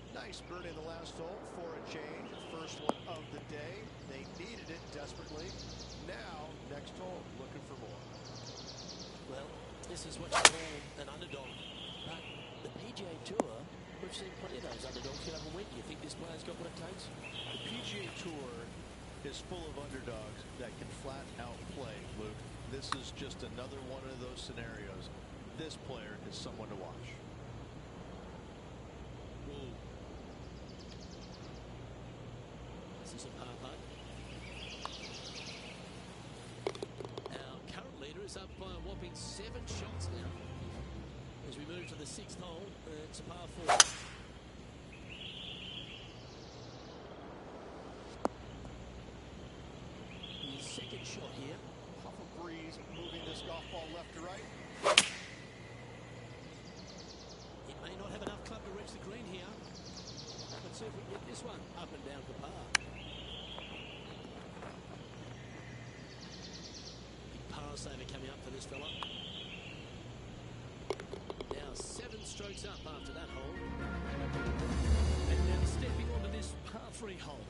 Nice birdie in the last hole for a change. First one of the day. They needed it desperately. Now, next hole, looking for more. Well, this is what you call an underdog. But the PGA Tour, we've seen plenty of those underdogs get up and win. Do you think this player's got what it takes? The PGA Tour is full of underdogs that can flat out play, Luke. This is just another one of those scenarios. This player is someone to watch. Whoa. This is a par putt. Our current leader is up by a whopping 7 shots now. As we move to the 6th hole, it's a par 4. His second shot here. Puff of breeze moving this golf ball left to right. It may not have enough club to reach the green here. Let's see if we can get this one up and down for par. Big par saver coming up for this fella. Now 7 strokes up after that hole. And now stepping onto this par 3 hole.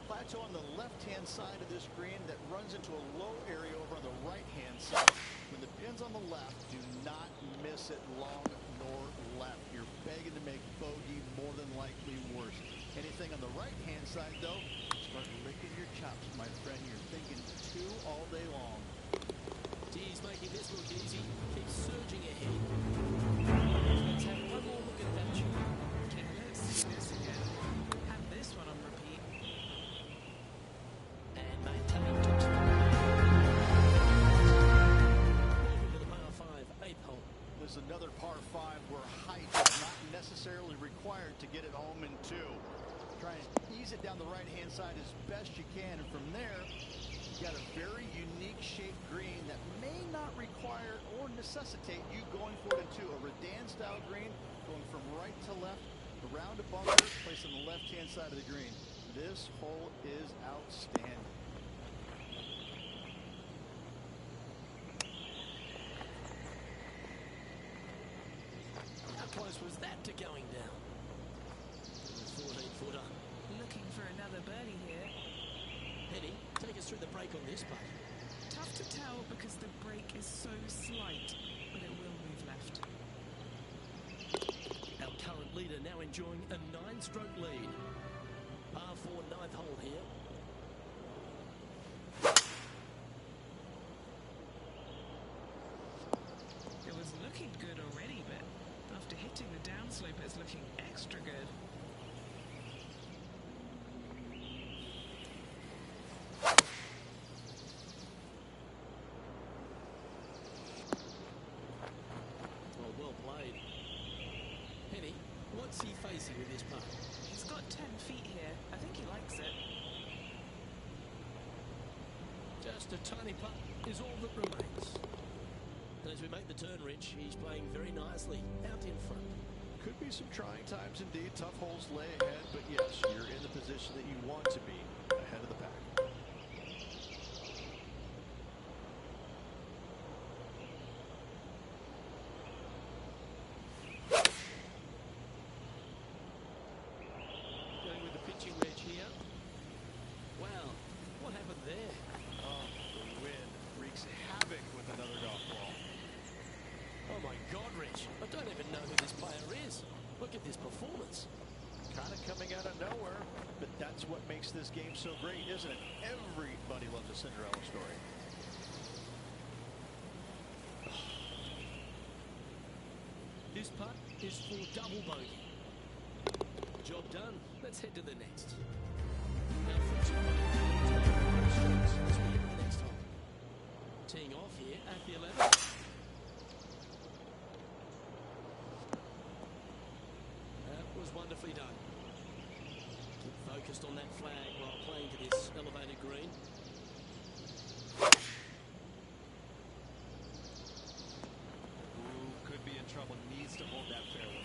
Plateau on the left-hand side of this green that runs into a low area over on the right-hand side. When the pin's on the left, do not miss it long nor left. You're begging to make bogey, more than likely worse. Anything on the right-hand side, though, start licking your chops, my friend. You're thinking 2 all day long. He's making this look easy. Keeps surging ahead. Let's have one more look at that shot. Okay, let's see this again. Have this one on repeat. And maintain top spot. Welcome to the par 5, 8th hole. There's another par 5 where height is not necessarily required to get it home in 2. Try and ease it down the right-hand side as best you can, and from there, you've got a very unique shaped green that may not require or necessitate you going for it in 2. A Redan-style green going from right to left, around a bunker, placed on the left-hand side of the green. This hole is outstanding. How close was that to going down? 14-footer. Looking for another birdie here. Penny, take us through the break on this putt. Tough to tell because the break is so slight, but it will move left. Our current leader now enjoying a 9-stroke lead. Par 4, 9th hole here. It was looking good already, but after hitting the downslope, it's looking extra good. Well played. Penny, what's he facing with this putt? He's got 10 feet here. I think he likes it. Just a tiny putt is all that remains. And as we make the turn, Rich, he's playing very nicely out in front. Could be some trying times indeed. Tough holes lay ahead, but yes, you're in the position that you want to be ahead of the pack. Going with the pitching wedge here. Wow, what happened there? Oh, the wind wreaks havoc with another golf ball. Oh my God, Rich, I don't even know who this player is. Look at this performance. Kind of coming out of nowhere, but that's what makes this game so great, isn't it? Everybody loves a Cinderella story. This putt is for double bogey. Job done. Let's head to the next. Now for two strokes as we hit the next hole. Teeing off here at the 11th. That was wonderfully done. Keep focused on that flag while playing to this elevated green. Ooh, could be in trouble. Needs to hold that fairway.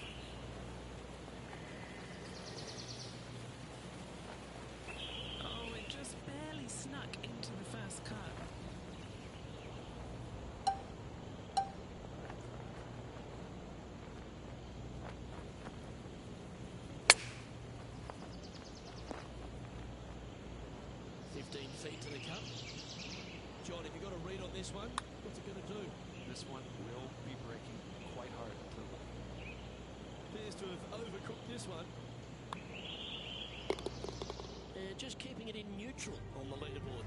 Oh, it just barely snuck into the first cut. Feet to the cup. John, have you got a read on this one? What's it going to do? This one will be breaking quite hard. Appears to have overcooked this one. And just keeping it in neutral on the leaderboard.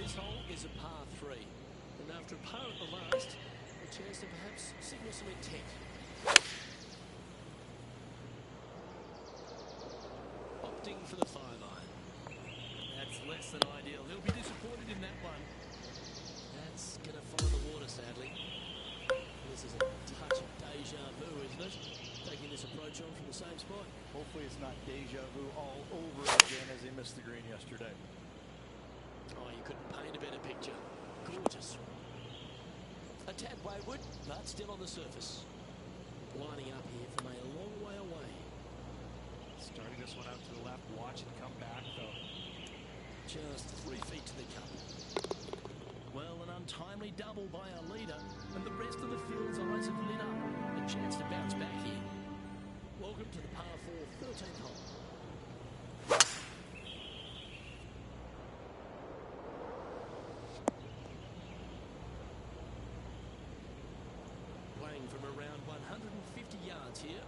This hole is a par 3. And after a par at the last, a chance to perhaps signal some intent. Opting for the fire line. That's less than ideal. He'll be disappointed in that one. That's going to follow the water, sadly. This is a touch of deja vu, isn't it? Taking this approach on from the same spot. Hopefully it's not deja vu all over again as they missed the green yesterday. Oh, you couldn't paint a better picture. Gorgeous. A tad wayward, but still on the surface. Lining up here from a long way away. Starting this one out to the left. Watch it come back, though. Just 3 feet to the cup. Well, an untimely double by our leader, and the rest of the field's eyes have lit up. A chance to bounce back here. Welcome to the par 4 13th hole. Playing from around 150 yards here.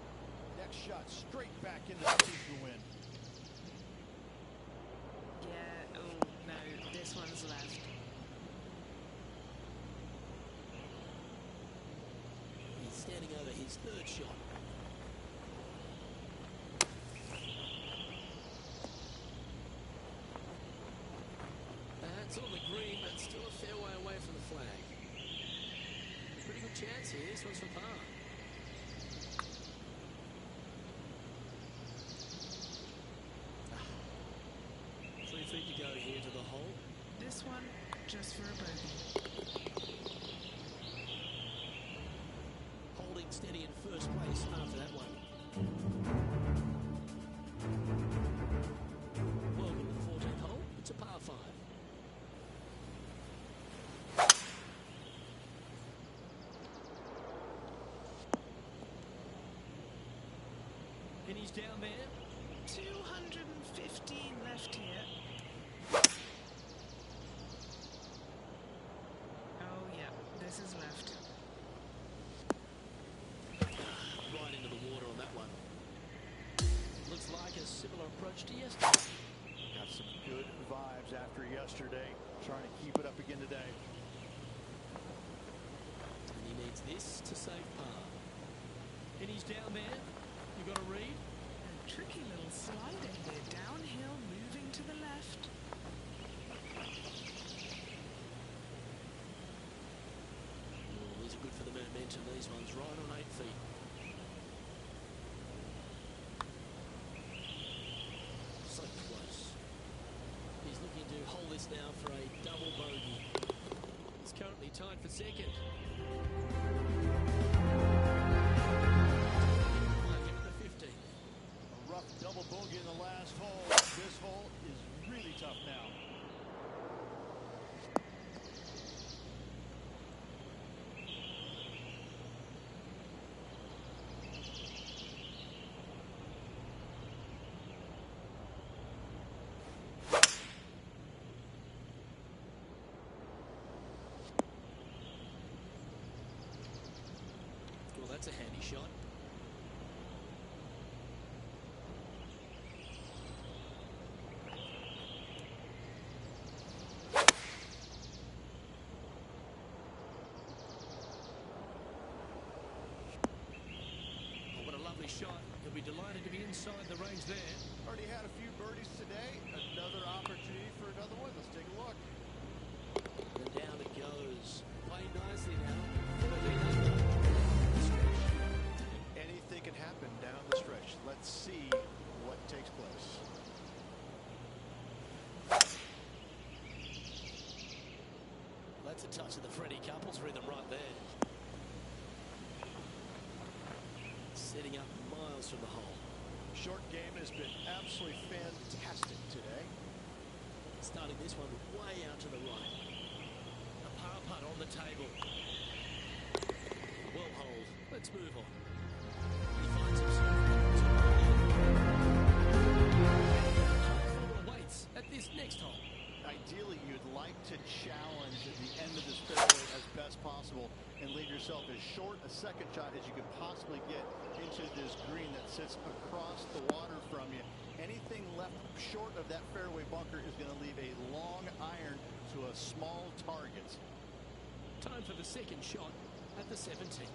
Next shot straight back into the teeth to win. Yeah, oh no, this one's left. He's standing over his 3rd shot. That's on the green, but still a fair way away from the flag. Pretty good chance here. This one's for par. Feet to go here to the hole. This one, just for a bogey. Holding steady in first place after down there. 215 left here. Oh, yeah, this is left. Right into the water on that one. Looks like a similar approach to yesterday. Got some good vibes after yesterday. Trying to keep it up again today. And he needs this to save par. And he's down there. You got to read. A tricky little slide in there. Downhill, moving to the left. Oh, these are good for the momentum. These ones right on 8 feet. So close. He's looking to hold this now for a double bogey. He's currently tied for second. Might get to the 15th. A rough double bogey in the last hole. This hole is really tough now. Well, that's a handy shot. Oh, what a lovely shot. He'll be delighted to be inside the range there. Already had a few birdies today. Another opportunity for another one. Let's take a look. And down it goes. Playing nicely now. 14 under. Anything can happen down the stretch. Let's see what takes place. That's a touch of the Freddie couples rhythm right there. Setting up miles from the hole. Short game has been absolutely fantastic today. Starting this one way out to the right. A par putt on the table. Well hold. Let's move on. He finds himself awaits at this next hole. Ideally, you'd like to challenge the end of this fairway as best possible and leave yourself as short a second shot as you could possibly get into this green that sits across the water from you. Anything left short of that fairway bunker is going to leave a long iron to a small target. Time for the second shot at the 17th.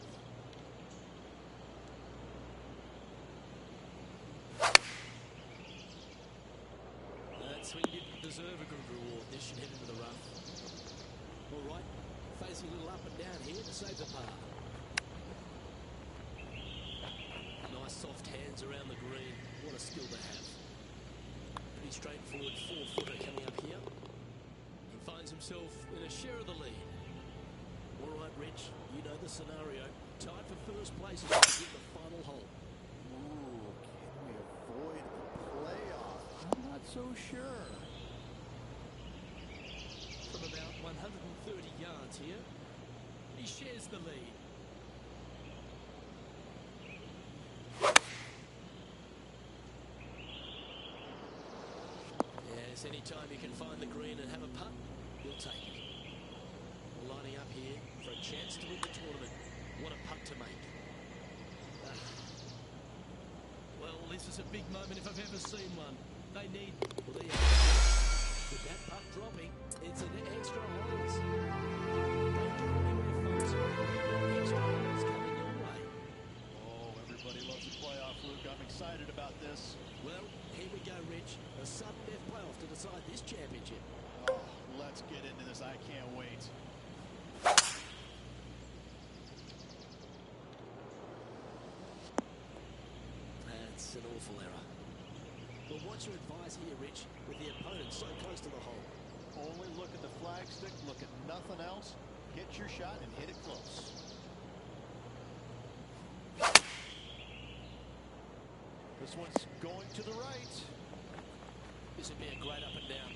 That swing didn't deserve a good reward. This should head into the rough. All right, facing a little up and down here to save the par. Nice soft hands around the green. What a skill to have. Pretty straightforward 4-footer coming up here. He finds himself in a share of the lead. All right, Rich, you know the scenario. Tied for first place as we get the final hole. Ooh, can we avoid the playoff? I'm not so sure. From about 130 yards here, he shares the lead. Yes, anytime you can find the green and have a putt, you'll take it. Lining up here for a chance to win the tournament. What a putt to make. Well, this is a big moment if I've ever seen one. They need... Well, there you go. With that putt dropping, it's an extra holes. Don't go anywhere, folks. Extra holes coming your way. Oh, everybody loves the playoff, Luke. I'm excited about this. Well, here we go, Rich. A sudden death playoff to decide this championship. Oh, let's get into this. I can't wait. That's an awful error. Well, what's your advice here, Rich, with the opponent so close to the hole? Only look at the flagstick, look at nothing else. Get your shot and hit it close. This one's going to the right. This would be a great up and down.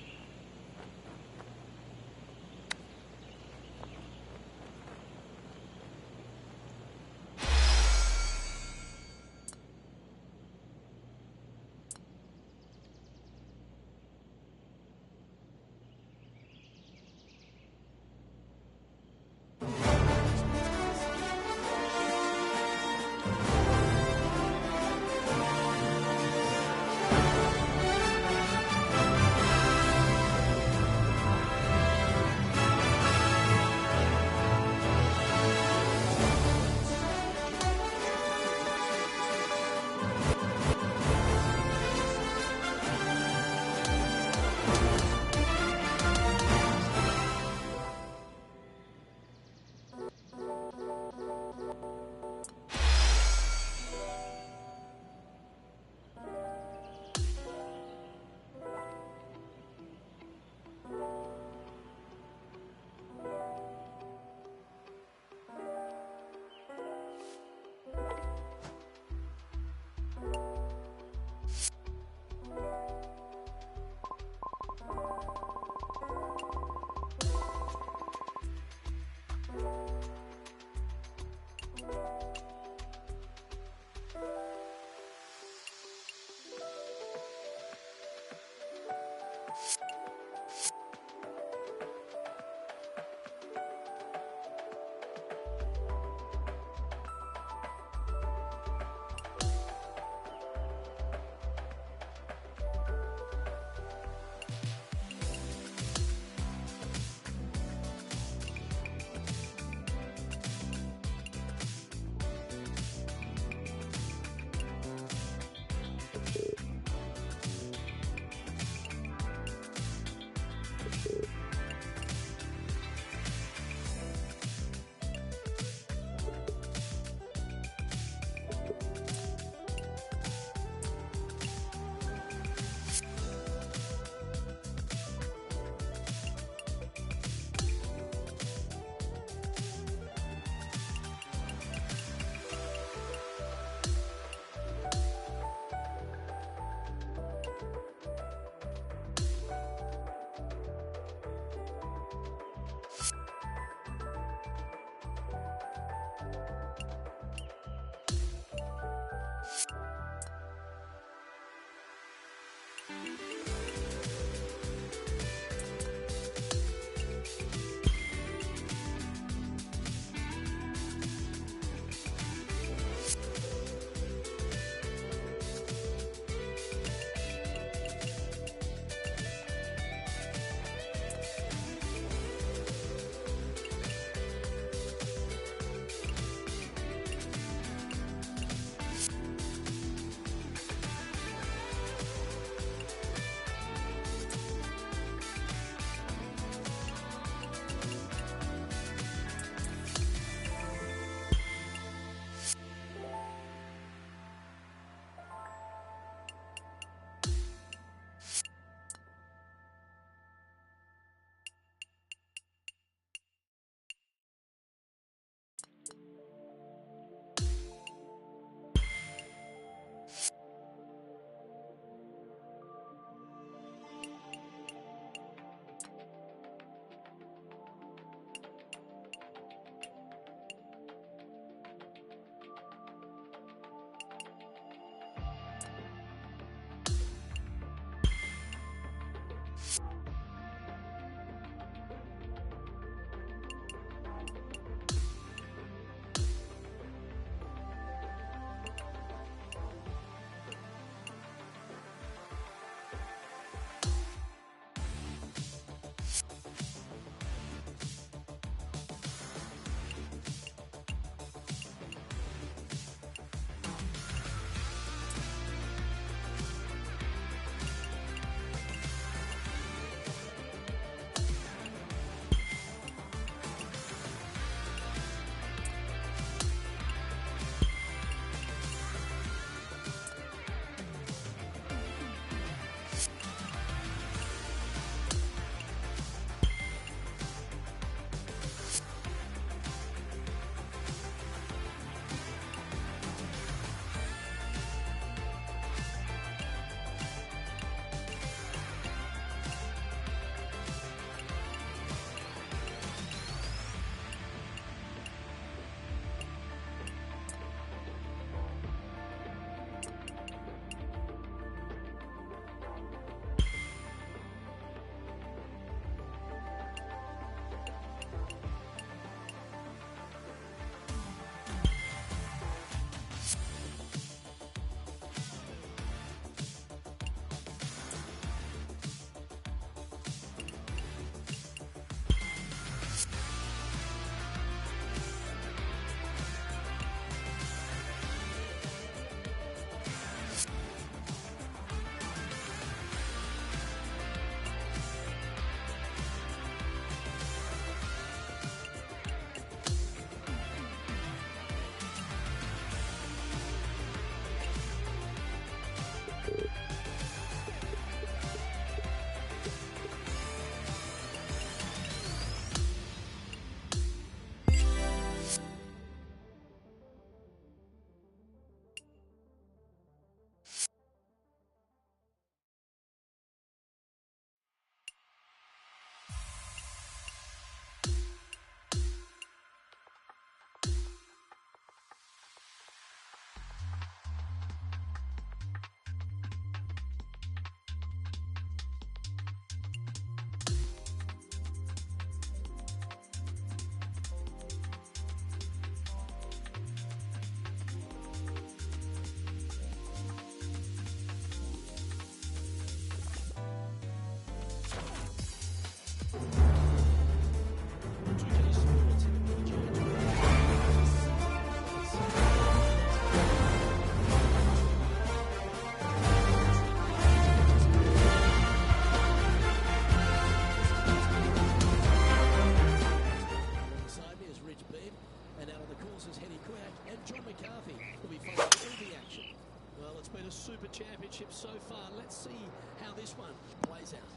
Super Championship so far. Let's see how this one plays out.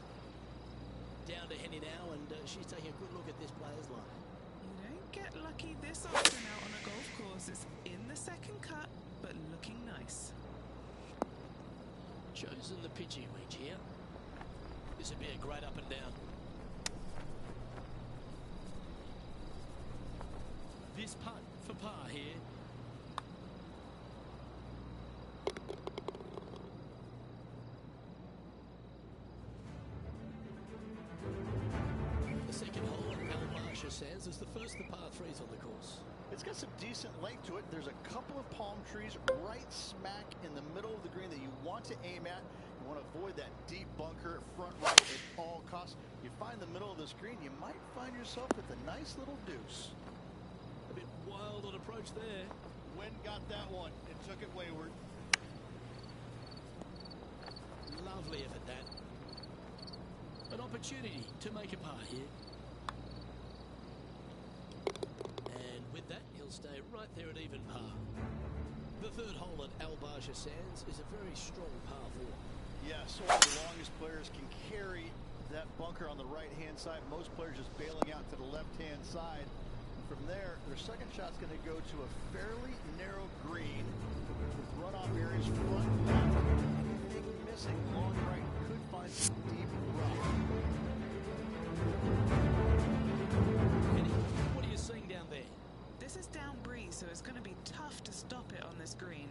Down to Henny now, and she's taking a good look at this player's line. You don't get lucky this often out on a golf course. It's in the second cut, but looking nice. Chosen the pitching range here. This would be a great up and down. This putt for par here. Al-Barsha Sands is the first of the par threes on the course. It's got some decent length to it. There's a couple of palm trees right smack in the middle of the green that you want to aim at. You want to avoid that deep bunker front right at all costs. You find the middle of this green, you might find yourself with a nice little deuce. A bit wild on approach there. Wind got that one and took it wayward. Lovely effort that. An opportunity to make a par here. And with that, he'll stay right there at even par. The third hole at Al-Barsha Sands is a very strong par 4. Yeah, so the longest players can carry that bunker on the right-hand side. Most players just bailing out to the left-hand side. And from there, their second shot's going to go to a fairly narrow green with runoff areas front left. Anything missing long right could find some deep rough. What are you seeing down there? This is down breeze, so it's going to be tough to stop it on this green.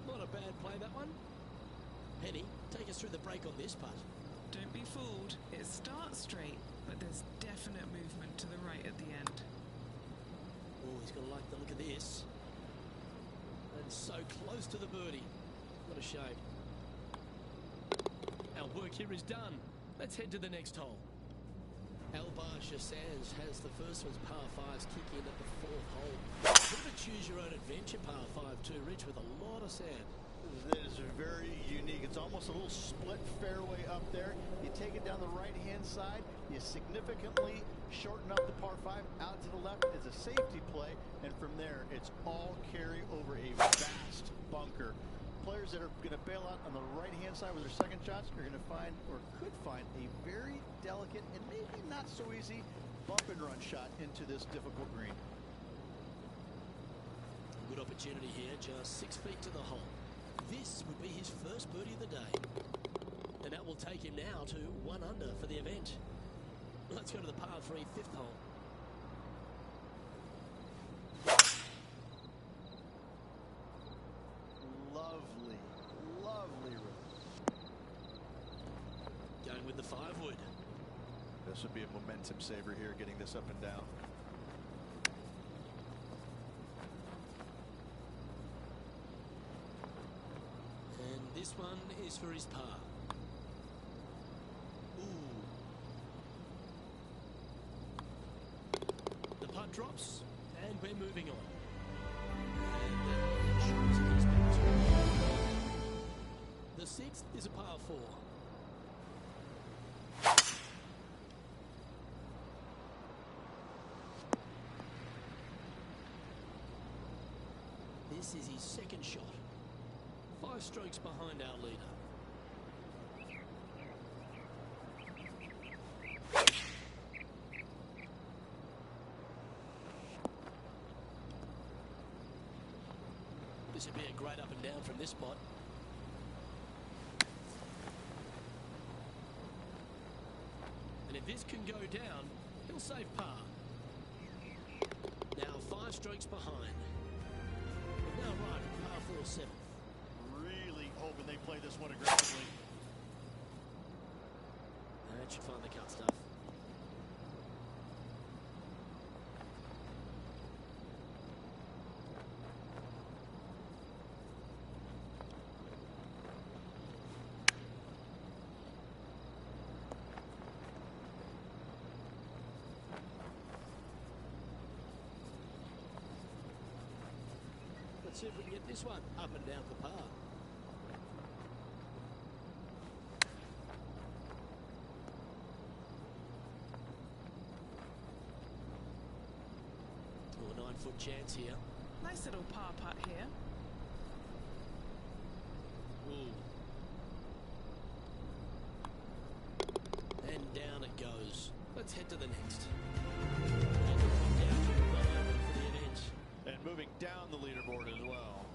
Not a bad play, that one. Penny, take us through the break on this putt. Don't be fooled. It starts straight, but there's definite movement to the right at the end. Oh, he's going to like the look of this. And so close to the birdie. What a shame. Our work here is done. Let's head to the next hole. Al-Barsha Sands has the first one's par 5s kick in at the fourth hole. Bit of a choose your own adventure par 5 too, Rich, with a lot of sand. It is very unique. It's almost a little split fairway up there. You take it down the right-hand side. You significantly shorten up the par 5 out to the left. It's a safety play. And from there, it's all carry over a vast bunker. Players that are going to bail out on the right-hand side with their second shots are going to find, or could find, a very delicate and maybe not so easy bump and run shot into this difficult green. Good opportunity here, just 6 feet to the hole. This would be his first birdie of the day. And that will take him now to 1 under for the event. Let's go to the par 3 fifth hole. Lovely, lovely room. Going with the 5 wood. This would be a momentum saver here, getting this up and down. And this one is for his par. Ooh. The putt drops, and we're moving on. And that shows it is back to the 6th is a par 4. This is his second shot. 5 strokes behind our leader. This would be a great up and down from this spot. And if this can go down, he'll save par. Now 5 strokes behind. Now right, par 4 7th. Really hoping they play this one aggressively. That should find the cut stuff. Let's see if we can get this one up and down for par. Oh, a 9-foot chance here. Nice little par putt here. Ooh. And down it goes. Let's head to the next. And moving down the leaderboard as well.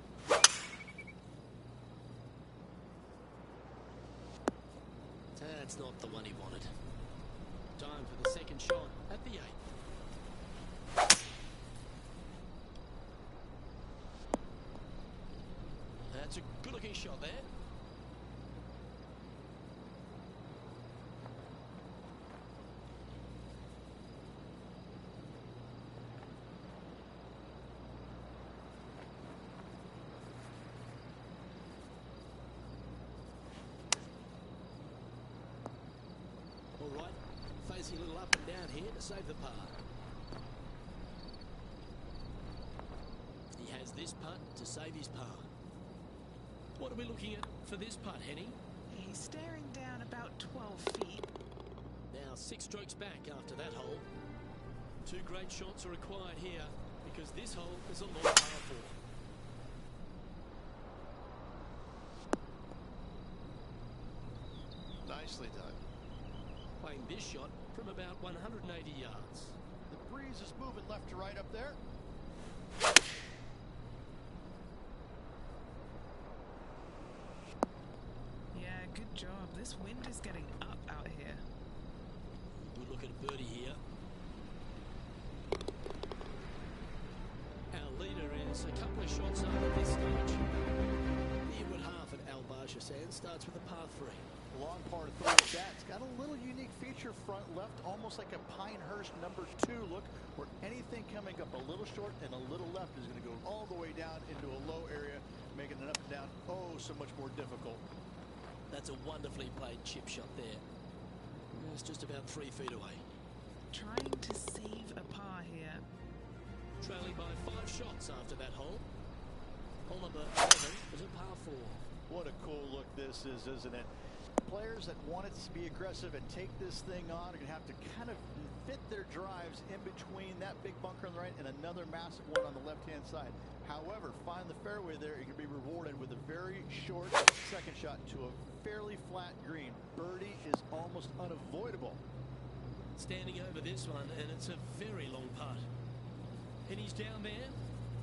That's not the one he wanted. Time for the second shot at the 8th. That's a good-looking shot there. All right, facing a little up and down here to save the par. He has this putt to save his par. What are we looking at for this putt, Henny? He's staring down about 12 feet. Now 6 strokes back after that hole. 2 great shots are required here because this hole is a long par 4. Nicely done. Playing this shot from about 180 yards. The breeze is moving left to right up there. Yeah, good job. This wind is getting up out here. Good look at a birdie here. Our leader is a couple of shots over this stage. The inward half at Al Barshasan starts with a par 3. Long par 3 at that. It's got a little unique feature front left, almost like a Pinehurst number 2 look, where anything coming up a little short and a little left is going to go all the way down into a low area, making it up and down so much more difficult. That's a wonderfully played chip shot there. It's just about 3 feet away. Trying to save a par here. Trailing by 5 shots after that hole. Hole number 11 is a par 4. What a cool look this is, isn't it? Players that want it to be aggressive and take this thing on are going to have to kind of fit their drives in between that big bunker on the right and another massive one on the left-hand side. However, find the fairway there, you can be rewarded with a very short second shot to a fairly flat green. Birdie is almost unavoidable. Standing over this one, and it's a very long putt. And he's down there.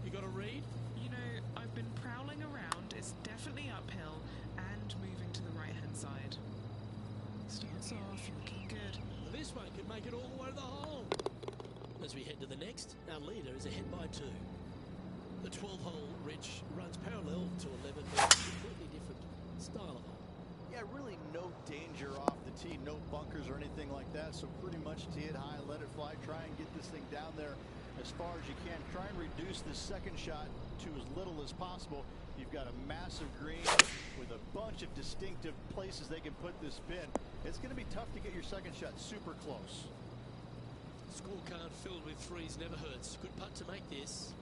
You got a read? You know, I've been prowling around. It's definitely uphill and moving to the right-hand side. Starts off looking good. This one could make it all the way to the hole. As we head to the next, our leader is ahead by 2. The 12-hole ridge runs parallel to 11, but it's a completely different style of hole. Yeah, really no danger off the tee, no bunkers or anything like that, so pretty much tee it high, let it fly, try and get this thing down there as far as you can. Try and reduce this second shot to as little as possible. You've got a massive green with a bunch of distinctive places they can put this pin. It's going to be tough to get your second shot super close. Scorecard filled with 3s never hurts. Good putt to make this.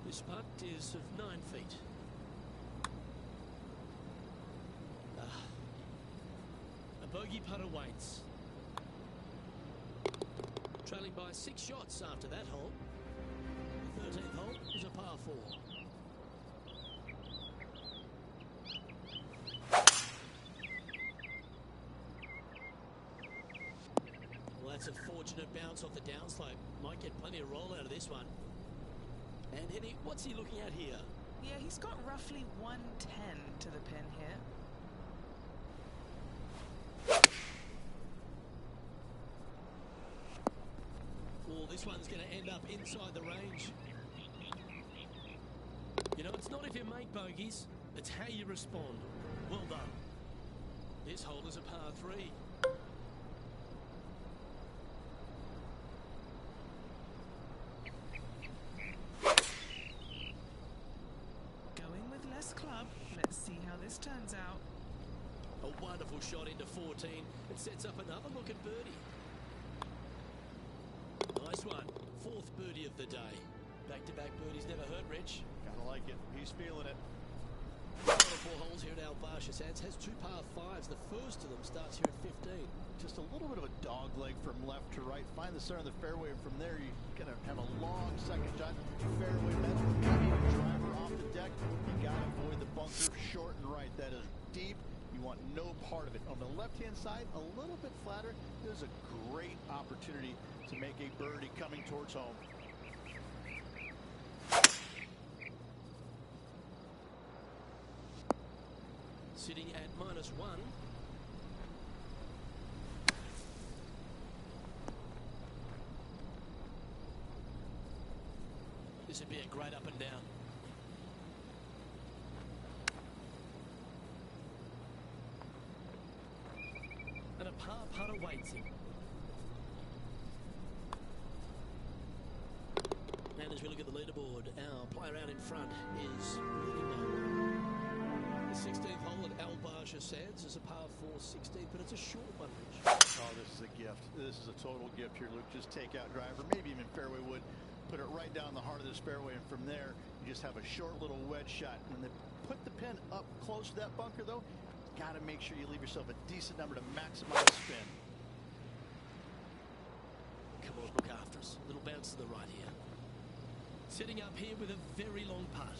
This putt is of 9 feet. A bogey putt awaits. Trailing by 6 shots after that hole. The 13th hole is a par 4. Well, that's a fortunate bounce off the downslope. Might get plenty of roll out of this one. And Henny, what's he looking at here? Yeah, he's got roughly 110 to the pin here. Oh, this one's going to end up inside the range. You know, it's not if you make bogeys, it's how you respond. Well done. This hole is a par 3. Going with less club. Let's see how this turns out. A wonderful shot into 14. It sets up another look at birdie. Nice one. 4th birdie of the day. Back-to-back birdies never hurt, Rich. Kind of like it. He's feeling it. Final 4 holes here at Al Barshasan has 2 par 5s. The first of them starts here at 15. Just a little bit of a dog leg from left to right. Find the center of the fairway, and from there you're going to have a long second shot. Fairway middle, maybe a driver off the deck. You got to avoid the bunker short and right. That is deep. You want no part of it. On the left-hand side, a little bit flatter. There's a great opportunity to make a birdie coming towards home. Sitting at -1. This would be a great up and down. And a par putt awaits him. And as we look at the leaderboard, our player out in front is really well. The 16th hole at Al Barsha Sands is a par 4 16th, but it's a short one, Rich. Oh, this is a gift. This is a total gift here, Luke. Just take out driver, maybe even fairway wood, put it right down the heart of this fairway, and from there, you just have a short little wedge shot. When they put the pin up close to that bunker, though, got to make sure you leave yourself a decent number to maximize the spin. Come on, look after us. Little bounce to the right here. Setting up here with a very long putt.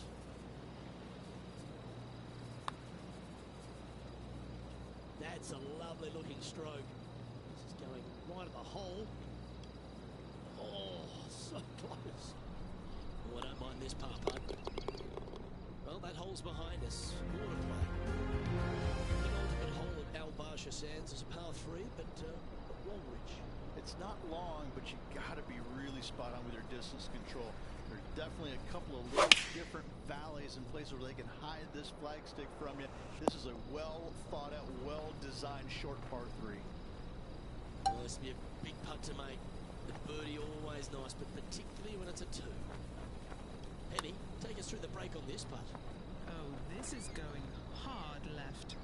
That's a lovely looking stroke. This is going right at the hole. Oh, so close. Oh, I don't mind this par putt. Well, that hole's behind us. Water play. The ultimate hole at Al Barsha Sands is a par 3, but long, Rich. It's not long, but you got to be really spot on with your distance control. There's definitely a couple of little different valleys and places where they can hide this flagstick from you. This is a well thought out, well designed short par 3. Well, this will be a big putt to make. The birdie always nice, but particularly when it's a 2. Penny, take us through the break on this putt. Oh, this is going hard left.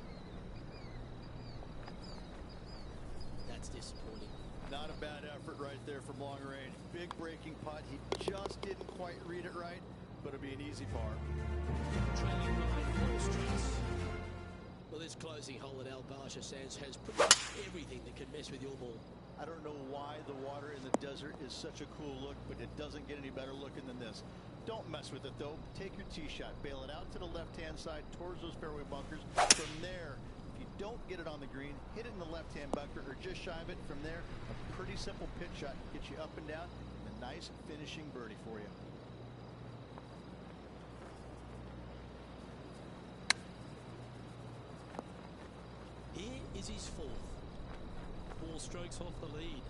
That's disappointing. Not a bad effort right there from long range. Big breaking putt. He just didn't quite read it right, but it'll be an easy par. Trailing by 4 strokes. Well, this closing hole at Al Barsha Sands has pretty much everything that can mess with your ball. I don't know why the water in the desert is such a cool look, but it doesn't get any better looking than this. Don't mess with it, though. Take your tee shot. Bail it out to the left-hand side towards those fairway bunkers. From there, if you don't get it on the green, hit it in the left-hand bunker or just shy of it. From there, a pretty simple pitch shot gets you up and down, and a nice finishing birdie for you. Here is his 4th. 4 strokes off the lead.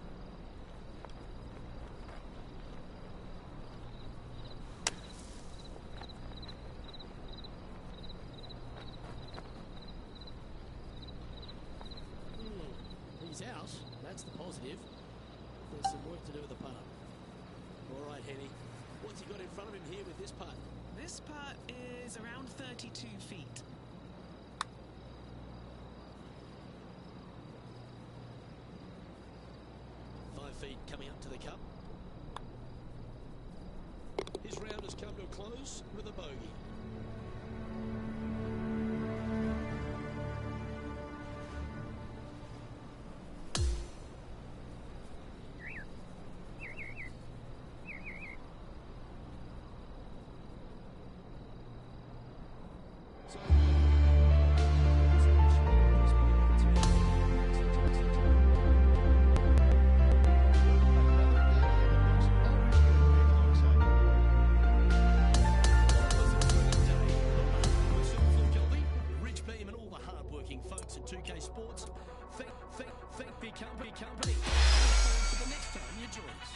He's out. That's the positive. There's some work to do with the putt. All right, Henny. What's he got in front of him here with this putt? This putt is around 32 feet. Feet coming up to the cup. His round has come to a close with a bogey. Folks at 2K Sports, thank the company. For the next time you join us.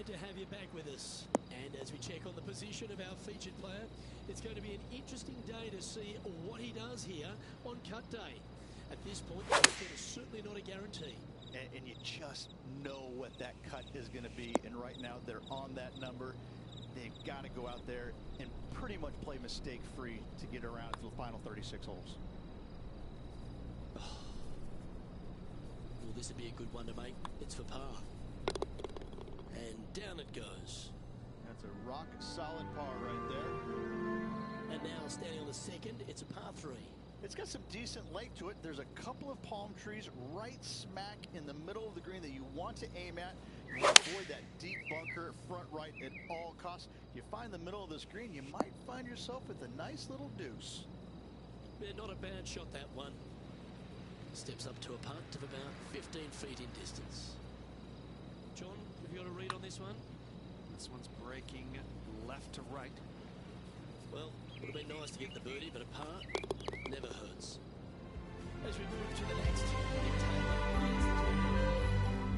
To have you back with us. And as we check on the position of our featured player, it's going to be an interesting day to see what he does here on cut day. At this point, it's certainly not a guarantee. And you just know what that cut is going to be. And right now, they're on that number. They've got to go out there and pretty much play mistake-free to get around to the final 36 holes. Well, this would be a good one to make. It's for par. And down it goes. That's a rock-solid par right there. And now standing on the second, it's a par 3. It's got some decent length to it. There's a couple of palm trees right smack in the middle of the green that you want to aim at. You want to avoid that deep bunker front right at all costs. You find the middle of this green, you might find yourself with a nice little deuce. Yeah, not a bad shot, that one. Steps up to a putt of about 15 feet in distance. John, have you got a read on this one? This one's breaking left to right. Well, would have been nice to get the birdie, but a par never hurts. As we move to the next,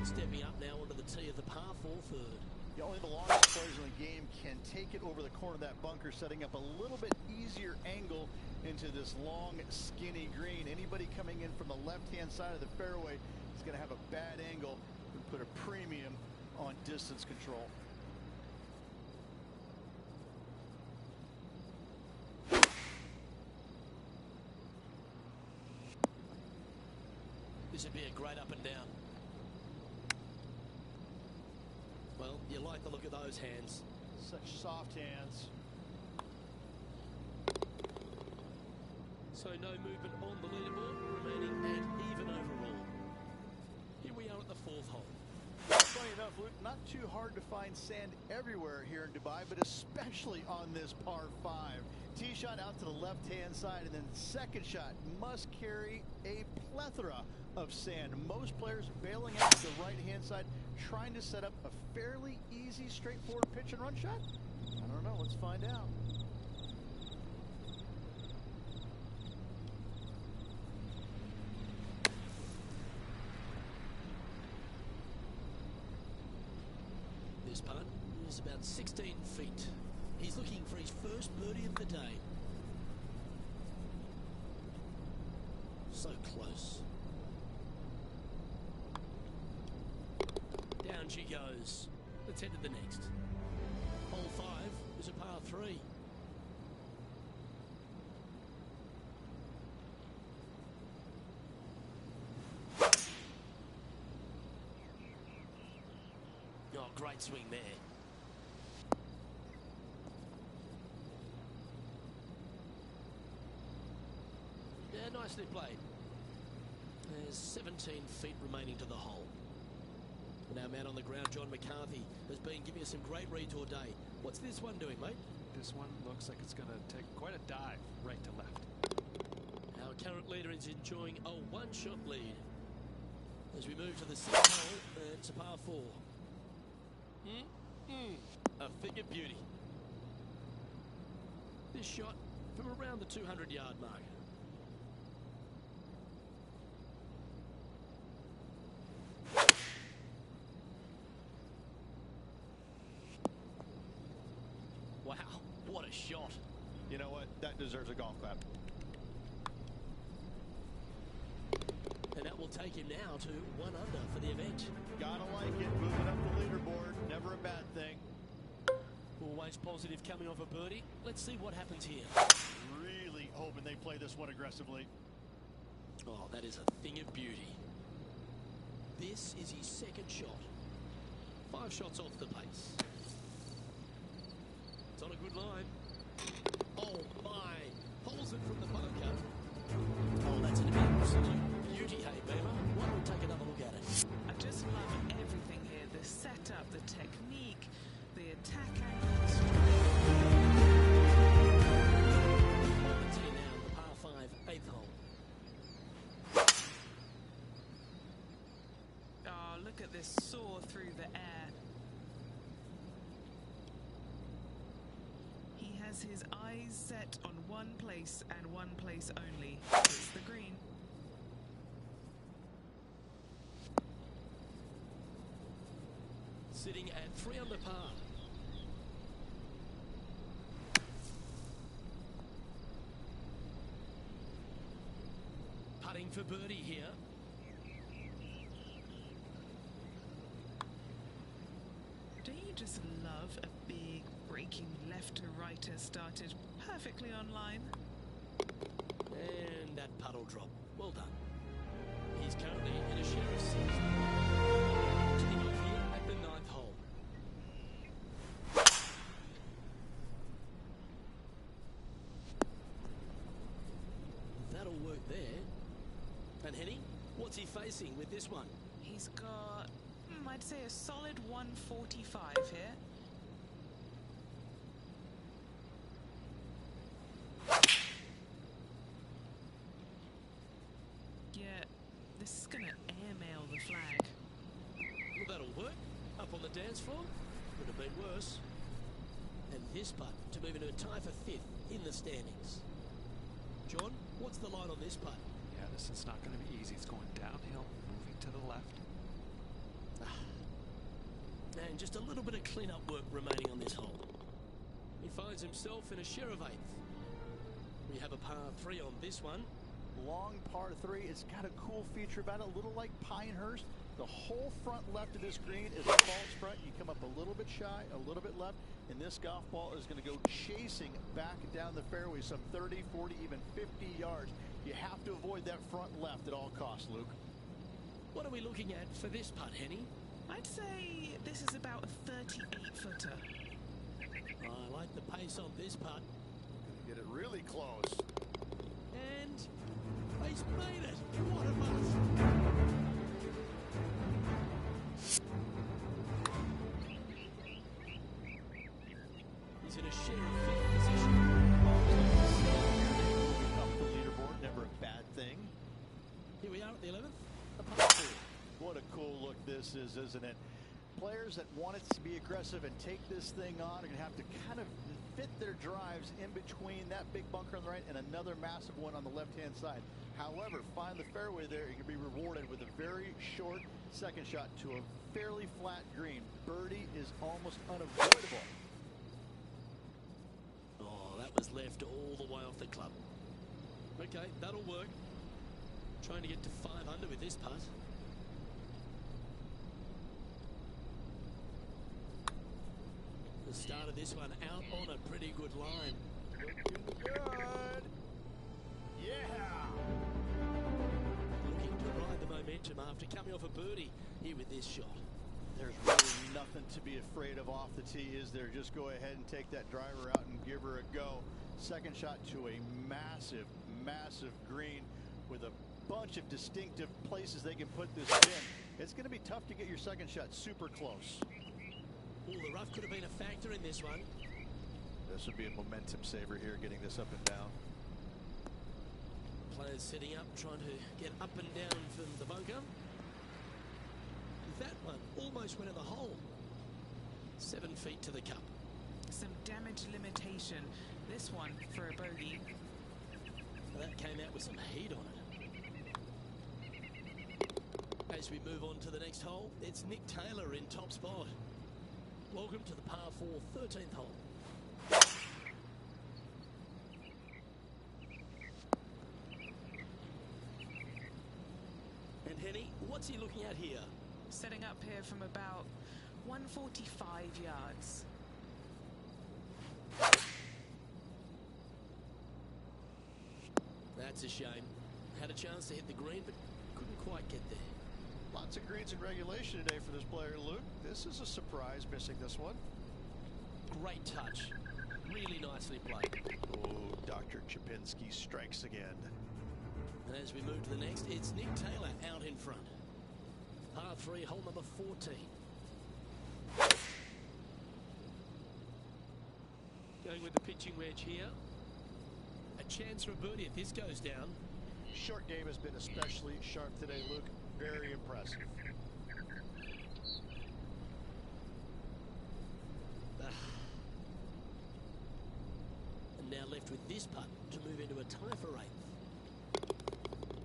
stepping up now onto the tee of the par 4 third. Only the longest players in the game can take it over the corner of that bunker, setting up a little bit easier angle into this long, skinny green. Anybody coming in from the left-hand side of the fairway is going to have a bad angle and put a premium on distance control. This would be a great up and down. Well, you like the look of those hands. Such soft hands. So no movement on the leaderboard, remaining at even overall. Here we are at the 4th hole. Funny enough, Luke, not too hard to find sand everywhere here in Dubai, but especially on this par 5. Tee shot out to the left-hand side, and then second shot must carry a plethora of sand. Most players bailing out to the right-hand side, trying to set up a fairly easy, straightforward pitch and run shot. I don't know. Let's find out. This putt is about 16 feet. He's looking for his first birdie of the day. So close. Down she goes. Let's head to the next. Hole 5 is a par 3. Oh, great swing there. Yeah, nicely played. There's 17 feet remaining to the hole. And our man on the ground, John McCarthy, has been giving us some great reads all day. What's this one doing, mate? This one looks like it's going to take quite a dive right to left. Our current leader is enjoying a one-shot lead. As we move to the 6th hole, it's a par 4. A thing of beauty. This shot from around the 200-yard mark. Wow, what a shot. You know what? That deserves a golf clap. And that will take him now to 1 under for the event. Gotta like it. Moving up the leaderboard. Never a bad thing. Always positive coming off a birdie. Let's see what happens here. Really hoping they play this one aggressively. Oh, that is a thing of beauty. This is his second shot. 5 shots off the pace. It's on a good line. Oh my! Pulls it from the bunker. Oh, that's an absolute beauty, hey, Beamer. Why don't we take another look at it? I just love everything here. The setup, the technique, the attack angles. On the tee now, the par 5, 8th hole. Oh, look at this soar through the air. He has his eyes set on one place and one place only. It's the green. Sitting at 3 under par. Putting for birdie here. Don't you just love a big breaking left to righter started perfectly on line? And that puddle drop. Well done. He's currently in a share of 6. Teeing off here at the 9th hole. That'll What's he facing with this one? He's got, I'd say, a solid 145 here. Yeah, this is going to airmail the flag. Well, that'll work. Up on the dance floor. Could have been worse. And this putt to move into a tie for 5th in the standings. John, what's the line on this putt? Yeah, this is not going to be easy. It's going downhill, moving to the left. And just a little bit of clean-up work remaining on this hole. He finds himself in a share of 8th. We have a par 3 on this one. Long par 3. It's got a cool feature about it, a little like Pinehurst. The whole front left of this green is a false front. You come up a little bit shy, a little bit left, and this golf ball is going to go chasing back down the fairway some 30, 40, even 50 yards. You have to avoid that front left at all costs, Luke. What are we looking at for this putt, Henny? I'd say this is about a 38-footer. I like the pace on this putt. Gonna get it really close. And he's made it. What a putt. He's in a share of 5th position. Up the leaderboard, never a bad thing. Here we are at the 11th. A par 4. What a cool look this is, isn't it? Players that want it to be aggressive and take this thing on are going to have to kind of fit their drives in between that big bunker on the right and another massive one on the left-hand side. However, find the fairway there, you can be rewarded with a very short second shot to a fairly flat green. Birdie is almost unavoidable. Oh, that was left all the way off the club. Okay, that'll work. Trying to get to 5 under with this putt. The start of this one out on a pretty good line. Looking good. Yeah. Looking to ride the momentum after coming off a birdie here with this shot. There's really nothing to be afraid of off the tee, is there? Just go ahead and take that driver out and give her a go. Second shot to a massive, massive green with a bunch of distinctive places they can put this in. It's going to be tough to get your second shot super close. Oh, the rough could have been a factor in this one. This would be a momentum saver here, getting this up and down. Players setting up, trying to get up and down from the bunker. That one almost went in the hole. 7 feet to the cup. Some damage limitation. This one for a bogey. That came out with some heat on it. As we move on to the next hole, it's Nick Taylor in top spot. Welcome to the par 4 13th hole. And Henny, what's he looking at here? Setting up here from about 145 yards. That's a shame. Had a chance to hit the green, but couldn't quite get there. Lots of greens in regulation today for this player, Luke. This is a surprise, missing this one. Great touch. Really nicely played. Oh, Dr. Chapinski strikes again. And as we move to the next, it's Nick Taylor out in front. Par 3, hole number 14. Going with the pitching wedge here. A chance for a birdie if this goes down. Short game has been especially sharp today, Luke. Very impressive. And now left with this putt to move into a tie for 8th.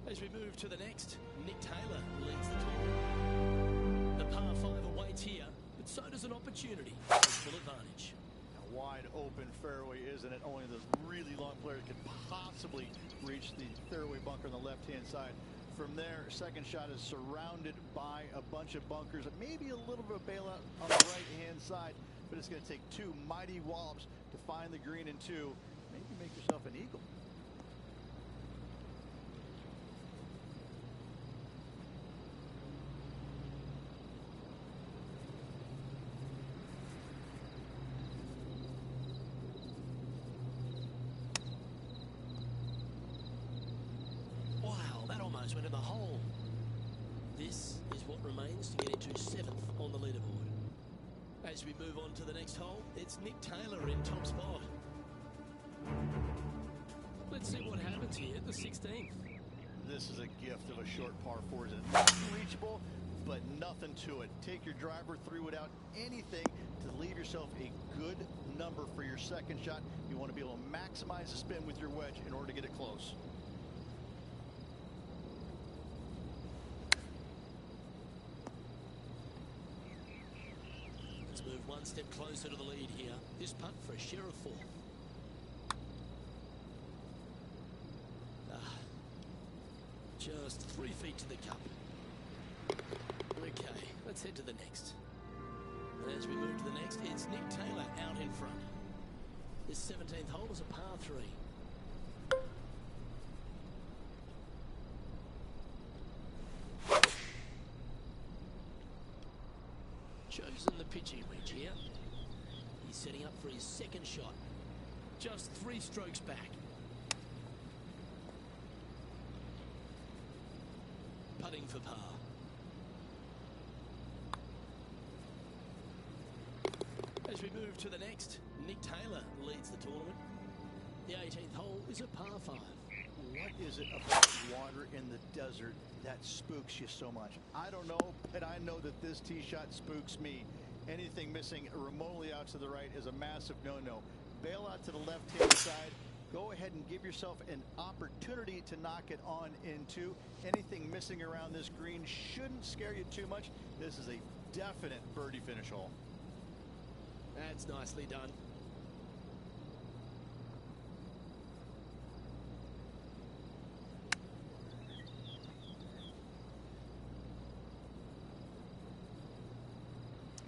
As we move to the next, Nick Taylor leads the tournament. The par 5 awaits here, but so does an opportunity for full advantage. A wide open fairway, isn't it? Only the really long player could possibly reach the fairway bunker on the left-hand side. From there, second shot is surrounded by a bunch of bunkers, maybe a little bit of bailout on the right-hand side, but it's going to take 2 mighty wallops to find the green in 2. Maybe make yourself an eagle. Wow, that almost went in the hole. what remains to get into 7th on the leaderboard. As we move on to the next hole, it's Nick Taylor in top spot. Let's see what happens here at the 16th. This is a gift of a short par 4. It's not reachable, but nothing to it. Take your driver through without anything to leave yourself a good number for your second shot. You want to be able to maximize the spin with your wedge in order to get it close. Let's move one step closer to the lead here. This putt for a share of 4. Just 3 feet to the cup. Okay, let's head to the next. And as we move to the next, it's Nick Taylor out in front. This 17th hole is a par 3. Chosen the pitching wedge here. He's setting up for his second shot. Just 3 strokes back. Putting for par. As we move to the next, Nick Taylor leads the tournament. The 18th hole is a par 5. What is it about water in the desert that spooks you so much? I don't know, but I know that this tee shot spooks me. Anything missing remotely out to the right is a massive no-no. Bail out to the left-hand side. Go ahead and give yourself an opportunity to knock it on into. Anything missing around this green shouldn't scare you too much. This is a definite birdie finish hole. That's nicely done.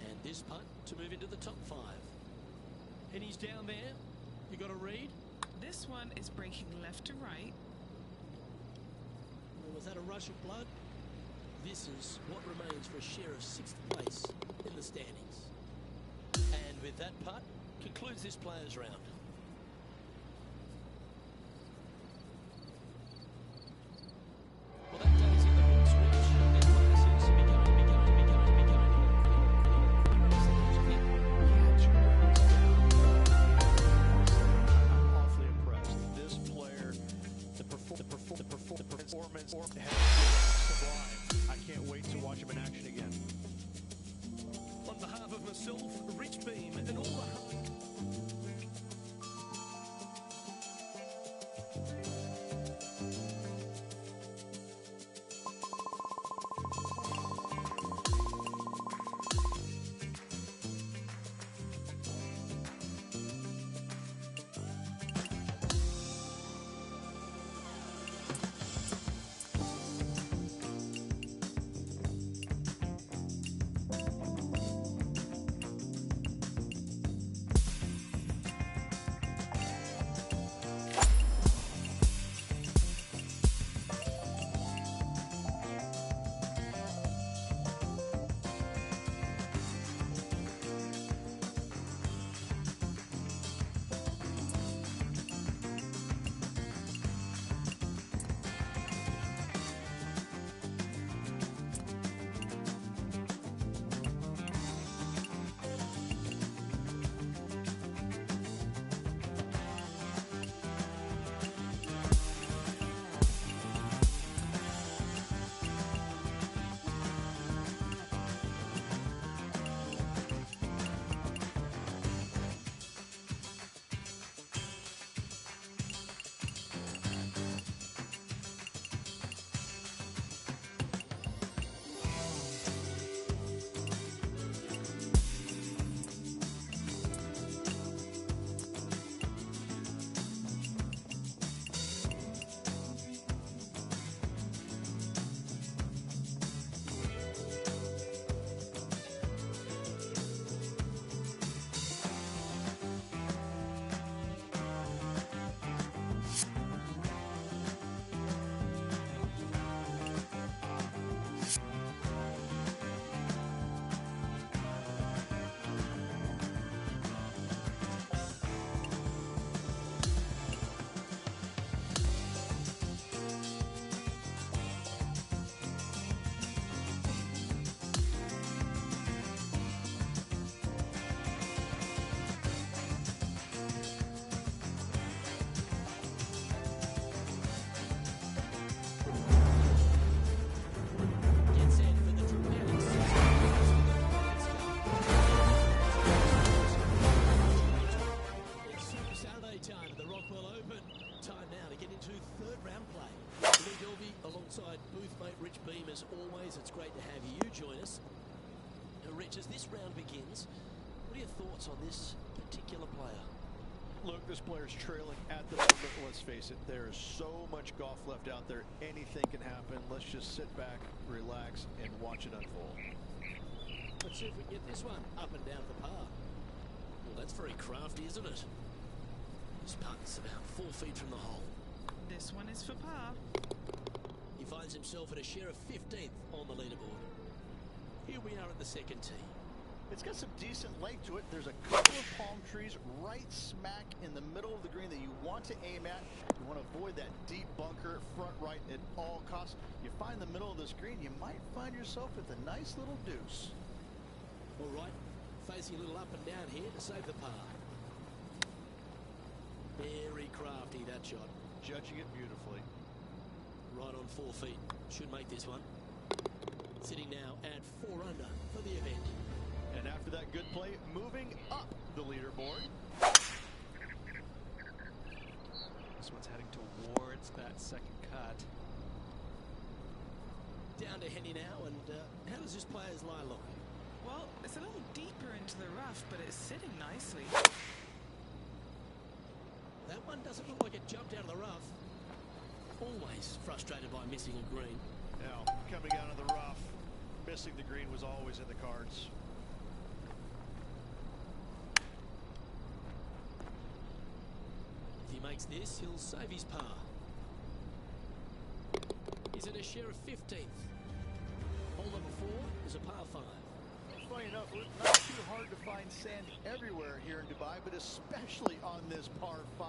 And this putt to move into the top 5. And he's down there. You got a read? This one is breaking left to right. Was that a rush of blood? This is what remains for a share of 6th place in the standings. And with that putt, concludes this players' round. Well, that day's in the books, Rich. And play seems to be going. I'm awfully impressed. This player, the performance has been sublime. I can't wait to watch him in action again. On behalf of myself, Rich Beam, and all the round play. Lee Delvey alongside boothmate Rich Beam as always. It's great to have you join us. Now, Rich, as this round begins, what are your thoughts on this particular player? Look, this player's trailing at the moment. Let's face it, there is so much golf left out there. Anything can happen. Let's just sit back, relax, and watch it unfold. Let's see if we can get this one up and down for par. Well, that's very crafty, isn't it? This putt's about 4 feet from the hole. This one is for par. He finds himself at a share of 15th on the leaderboard. Here we are at the second tee. It's got some decent length to it. There's a couple of palm trees right smack in the middle of the green that you want to aim at. You want to avoid that deep bunker front right at all costs. You find the middle of this green, you might find yourself with a nice little deuce. All right, facing a little up and down here to save the par. Very crafty, that shot. Judging it beautifully. Right on 4 feet. Should make this one. Sitting now at 4 under for the event. And after that good play, moving up the leaderboard. This one's heading towards that second cut. Down to Henny now, and how does this player's lie look? Well, it's a little deeper into the rough, but it's sitting nicely. That one doesn't look like it jumped out of the rough. Always frustrated by missing a green. Now, coming out of the rough, missing the green was always in the cards. If he makes this, he'll save his par. He's at a share of 15th. Hole number 4 is a par 5. Funny enough, it's not too hard to find sand everywhere here in Dubai, but especially on this par 5.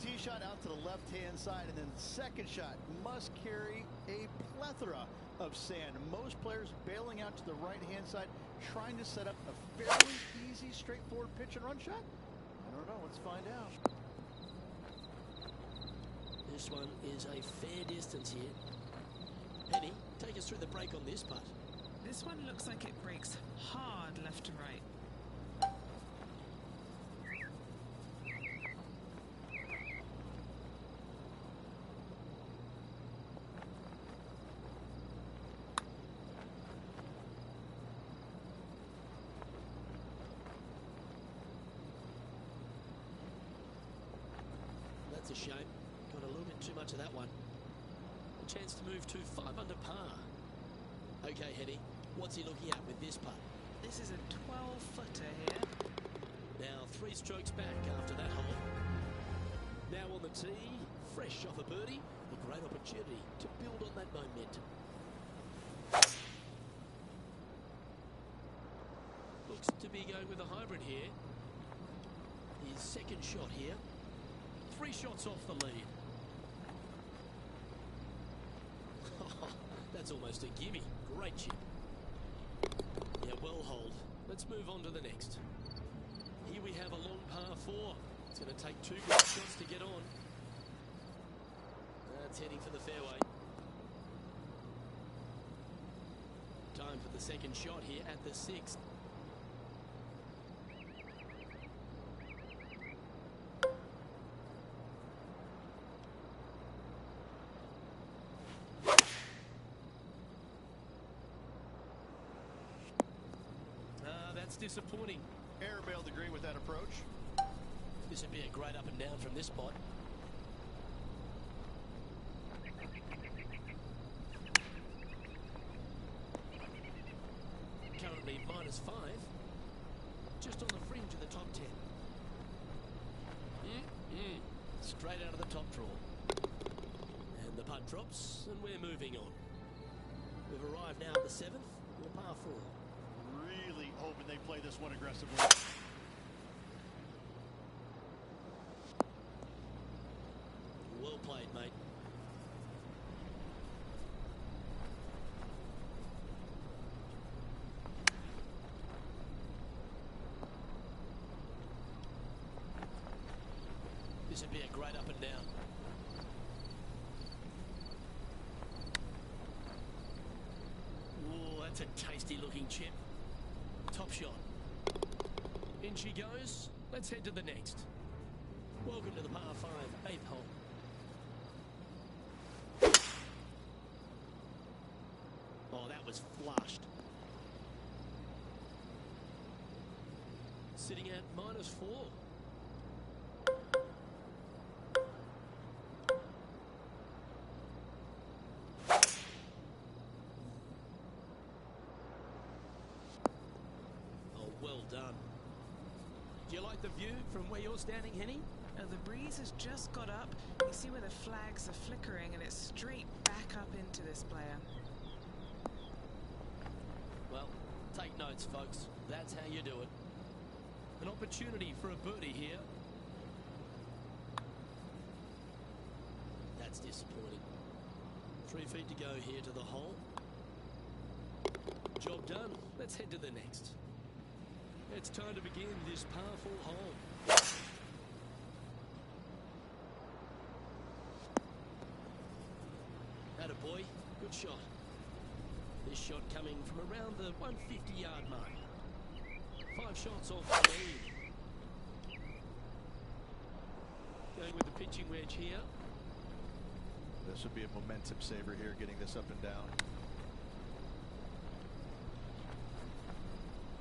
Tee shot out to the left-hand side, and then second shot must carry a plethora of sand. Most players bailing out to the right-hand side, trying to set up a fairly easy, straightforward pitch and run shot. I don't know. Let's find out. This one is a fair distance here. Penny, take us through the break on this putt. This one looks like it breaks hard left to right. That's a shame. Got a little bit too much of that one. A chance to move to 5 under par. Okay, Henny, what's he looking at with this putt? This is a 12-footer here. Now 3 strokes back after that hole. Now on the tee, fresh off a birdie, a great opportunity to build on that momentum. Looks to be going with a hybrid here. His second shot here. 3 shots off the lead. That's almost a gimme. Great chip. Yeah, well holed. Let's move on to the next. Here we have a long par 4. It's going to take 2 good shots to get on. That's heading for the fairway. Time for the second shot here at the 6th. That's disappointing. Air bailed the green with that approach. This would be a great up and down from this spot. Currently -5. Just on the fringe of the top 10. Straight out of the top draw. And the putt drops, and we're moving on. We've arrived now at the 7th, or par 4. Really hoping they play this one aggressively. Well played, mate. This would be a great up and down. Oh, that's a tasty looking chip. Top shot. In she goes. Let's head to the next. Welcome to the par 5, 8th hole. was flushed. Sitting at -4. Oh, well done. Do you like the view from where you're standing, Henny? The breeze has just got up. You see where the flags are flickering, and it's straight back up into this player. Well, take notes, folks. That's how you do it. An opportunity for a birdie here. That's disappointing. 3 feet to go here to the hole. Job done. Let's head to the next. It's time to begin this powerful hole. Attaboy, good shot. This shot coming from around the 150-yard mark. 5 shots off the lead. Going with the pitching wedge here. This would be a momentum saver here, getting this up and down.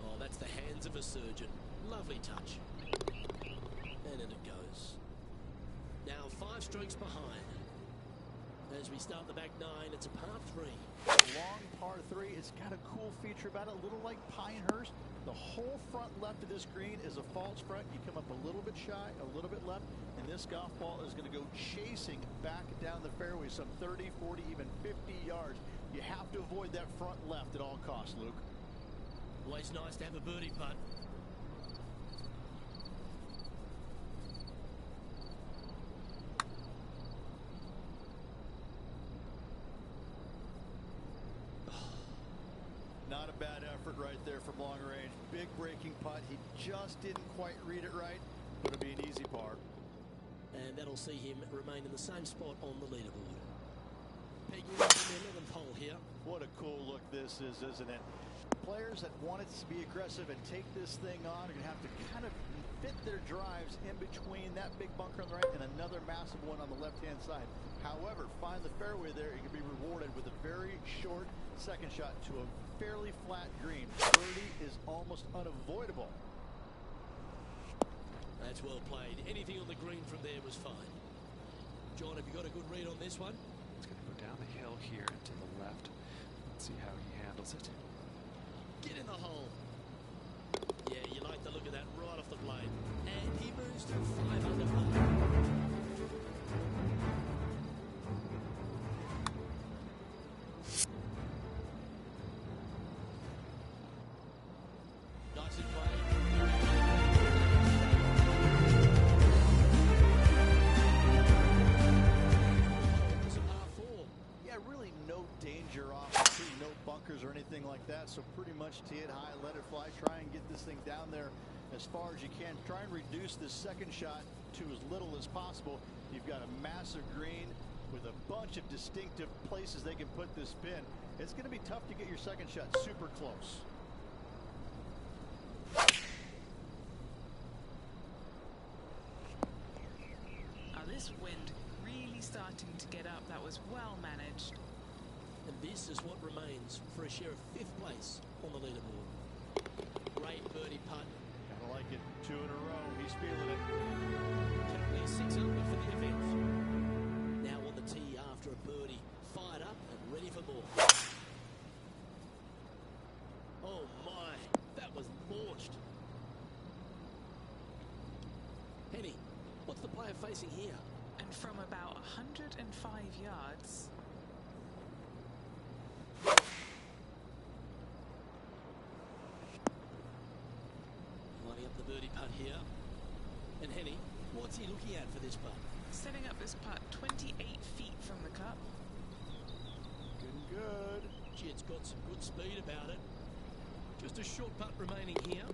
Oh, that's the hands of a surgeon. Lovely touch. And in it goes. Now 5 strokes behind. As we start the back 9, it's a par 3. Long par 3. It's got a cool feature about it, a little like Pinehurst. The whole front left of this green is a false front. You come up a little bit shy, a little bit left, and this golf ball is going to go chasing back down the fairway some 30, 40, even 50 yards. You have to avoid that front left at all costs, Luke. Always nice to have a birdie putt. Not a bad effort right there from long range. Big breaking putt. He just didn't quite read it right. Going to be an easy par. And that'll see him remain in the same spot on the leaderboard. Pegging up in the 11th hole here. What a cool look this is, isn't it? Players that want it to be aggressive and take this thing on are going to have to kind of fit their drives in between that big bunker on the right and another massive one on the left-hand side. However, find the fairway there, you can be rewarded with a very short second shot to a fairly flat green. Birdie is almost unavoidable. That's well played. Anything on the green from there was fine. John, have you got a good read on this one? It's going to go down the hill here and to the left. Let's see how he handles it. Get in the hole. Yeah, you like the look of that right off the blade. And he moves to 5 under par. Nicely played. It's a par 4. Yeah, really no danger off the tee, no bunkers or anything like that. So pretty much tee it high, let it fly, try and get this thing down there as far as you can. Try and reduce this second shot to as little as possible. You've got a massive green with a bunch of distinctive places they can put this pin. It's going to be tough to get your second shot super close. This wind really starting to get up. That was well managed. And this is what remains for a share of 5th place on the leaderboard. Great birdie putt. Kinda like it. 2 in a row. He's feeling it. Currently 6 under for the event. Now on the tee after a birdie. Fired up and ready for more. Oh my, that was launched. Henny, what's the player facing here? And from about 105 yards. Lining up the birdie putt here. And Henny, what's he looking at for this putt? Setting up this putt 28 feet from the cup. Good. Gee, it's got some good speed about it. Just a short putt remaining here.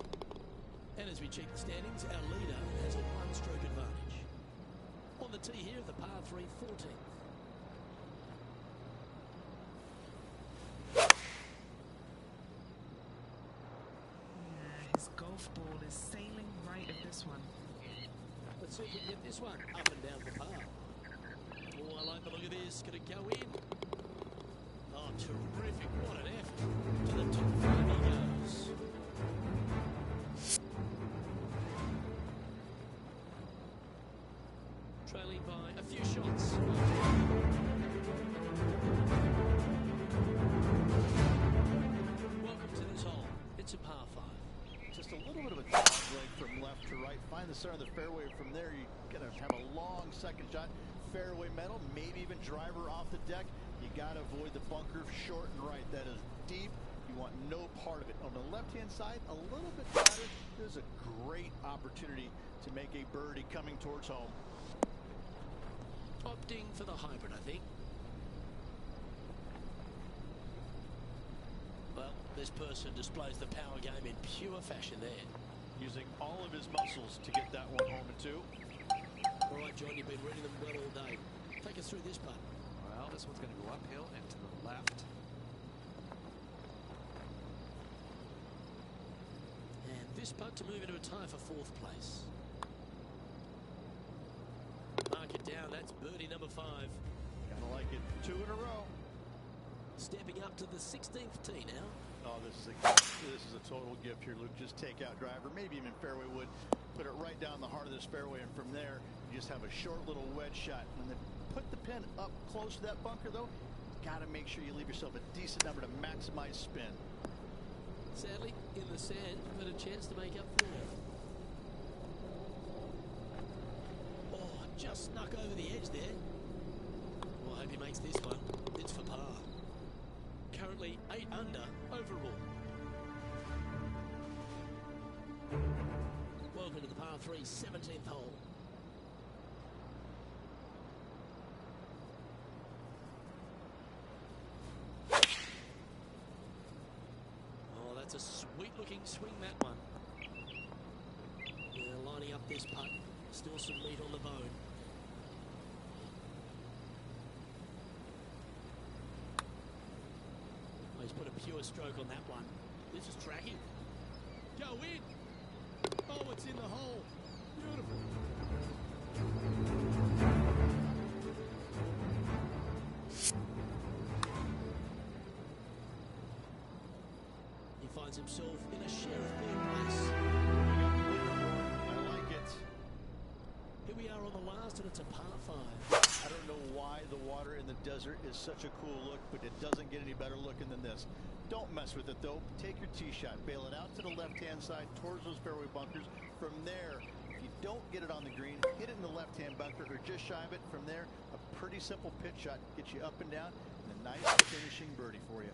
And as we check the standings, our leader has a 1-stroke advantage. On the tee here, the par 3 14th. His golf ball is sailing right at this one. Let's see if we can get this one up and down the par. Oh, I like the look of this. Going to go in. Oh, terrific. What an effort. To the top 5 he goes. Trailing by a few shots. Welcome to this hole. It's a par 5. Just a little bit of a drag from left to right. Find the center of the fairway. From there, you're going to have a long second shot. Fairway metal, maybe even driver off the deck. You got to avoid the bunker short and right. That is deep. You want no part of it. On the left-hand side, a little bit flatter. There's a great opportunity to make a birdie coming towards home. Opting for the hybrid, I think. Well, this person displays the power game in pure fashion there. Using all of his muscles to get that one home in 2. All right, John, you've been reading them well all day. Take us through this putt. Well, this one's going to go uphill and to the left. And this putt to move into a tie for 4th place. Mark it down. That's birdie number 5. Gotta like it. 2 in a row. Stepping up to the 16th tee now. Oh, this is a total gift here, Luke. Just take out driver, maybe even fairway wood. Put it right down the heart of this fairway, and from there, you just have a short little wedge shot. When they put the pin up close to that bunker, though, got to make sure you leave yourself a decent number to maximize spin. Sadly, in the sand, but a chance to make up for it. Oh, just snuck over the edge there. Well, I hope he makes this one. It's for par. Currently 8 under overall. Welcome to the par 3 17th hole. Oh, that's a sweet looking swing, that one. Yeah, lining up this putt. Still some meat on the bone. He's put a pure stroke on that one. This is tracking. Go in. Oh, it's in the hole. Beautiful. He finds himself in a share of 3rd place. I like it. Here we are on the last, and it's a par 5. I don't know why the water in the desert is such a cool look, but it doesn't get any better looking than this. Don't mess with it, though. Take your tee shot. Bail it out to the left-hand side towards those fairway bunkers. From there, if you don't get it on the green, hit it in the left-hand bunker or just shy of it. From there, a pretty simple pitch shot gets you up and down, and a nice finishing birdie for you.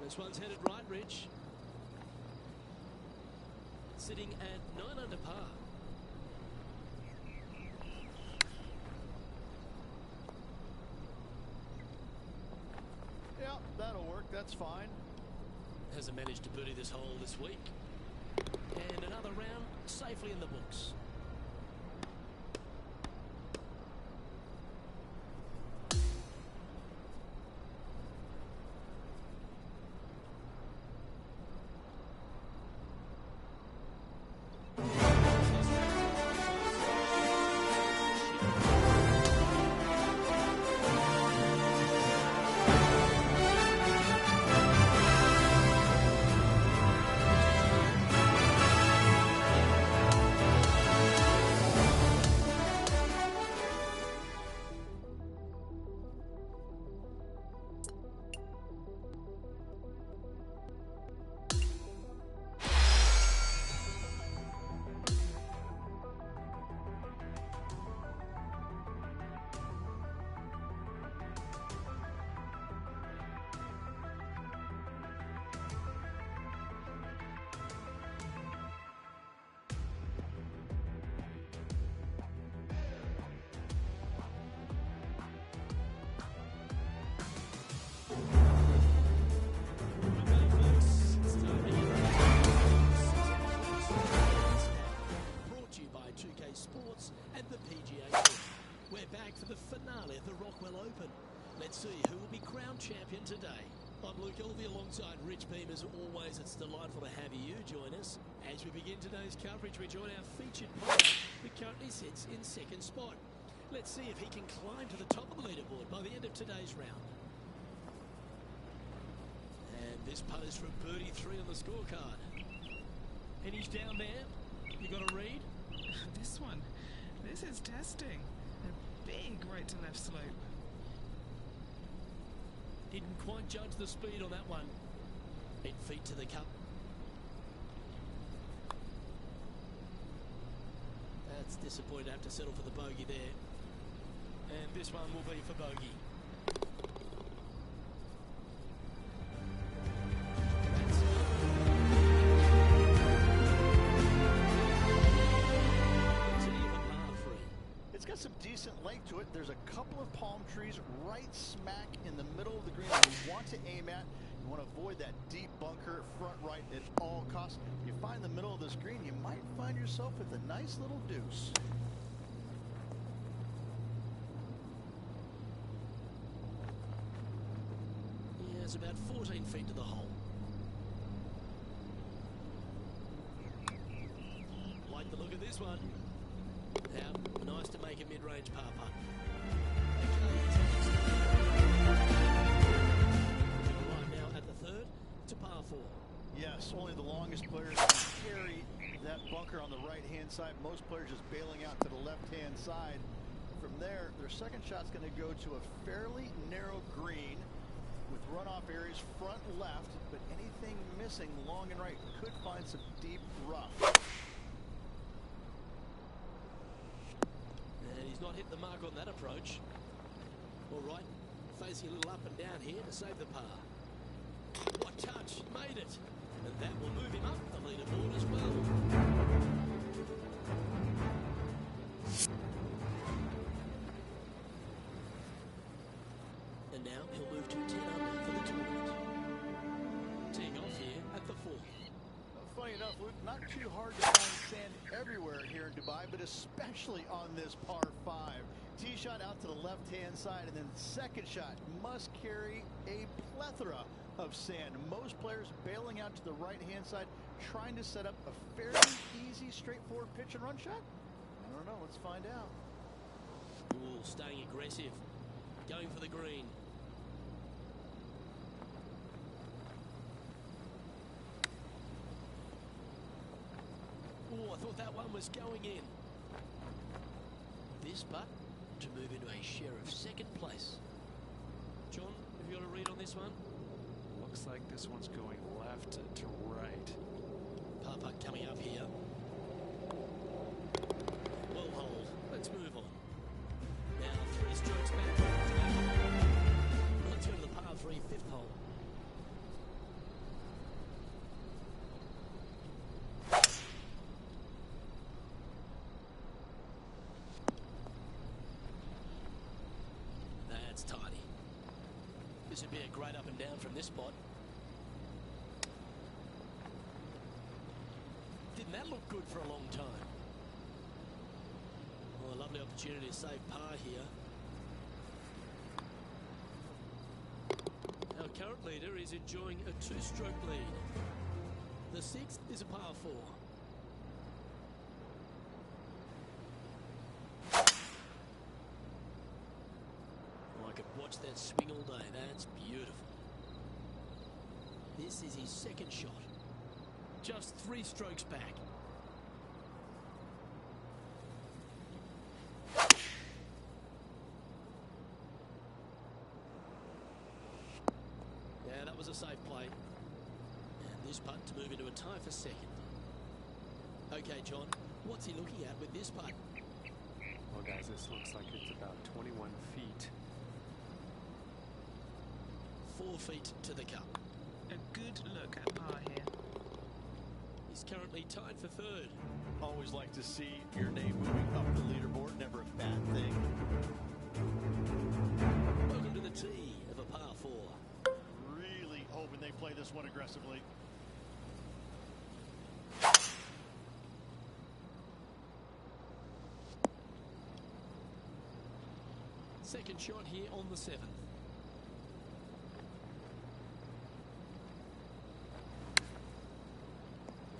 This one's headed right, Rich. Sitting at 9 under par. Yeah, that'll work. That's fine. Hasn't managed to birdie this hole this week. And another round safely in the books. Let's see who will be crowned champion today. I'm Luke Elvey alongside Rich Beam. As always, it's delightful to have you join us. As we begin today's coverage, we join our featured player who currently sits in 2nd spot. Let's see if he can climb to the top of the leaderboard by the end of today's round. And this putt is from birdie 3 on the scorecard. And he's down there. You got a read? This is testing. A big right to left slope. Didn't quite judge the speed on that one. 8 feet to the cup. That's disappointing to have to settle for the bogey there. And this one will be for bogey. It's got some decent length to it. There's a couple of palm trees right smack in the middle of the green that you want to aim at. You want to avoid that deep bunker front right at all costs. You find the middle of this green, you might find yourself with a nice little deuce. Yeah, it's about 14 feet to the hole. Like the look of this one. Now, nice to make a mid-range par putt. Right now at the third, it's a par 4. Yes, only the longest players can carry that bunker on the right-hand side. Most players just bailing out to the left-hand side. From there, their second shot's going to go to a fairly narrow green with runoff areas front left, but anything missing long and right could find some deep rough. And he's not hit the mark on that approach. All right, facing a little up and down here to save the par. What touch, made it. And that will move him up the leaderboard as well. And now he'll move to 10 under for the tournament. Teeing off here at the 4th. Funny enough, Luke, not too hard to find sand everywhere here in Dubai, but especially on this par 5. Tee shot out to the left-hand side, and then second shot must carry a plethora of sand. Most players bailing out to the right-hand side, trying to set up a fairly easy, straightforward pitch and run shot. I don't know. Let's find out. Ooh, staying aggressive. Going for the green. Oh, I thought that one was going in. This putt to move into a share of second place. John, have you got a read on this one? Looks like this one's going left to right. Par putt coming up here. Well hold. Let's move on. Now 3 strokes back. Let's go to the par 3 5th hole. That's tidy. This would be a great up and down from this spot. Didn't that look good for a long time? Well, a lovely opportunity to save par here. Our current leader is enjoying a 2-stroke lead. The 6th is a par 4. I could watch that swing all day. That's beautiful. This is his second shot. Just 3 strokes back. Yeah, that was a safe play. And this putt to move into a tie for second. Okay, John, what's he looking at with this putt? Well, guys, this looks like it's about 21 feet. 4 feet to the cup. A good look at par here. He's currently tied for 3rd. Always like to see your name moving up the leaderboard. Never a bad thing. Welcome to the tee of a par 4. Really hoping they play this one aggressively. Second shot here on the 7th.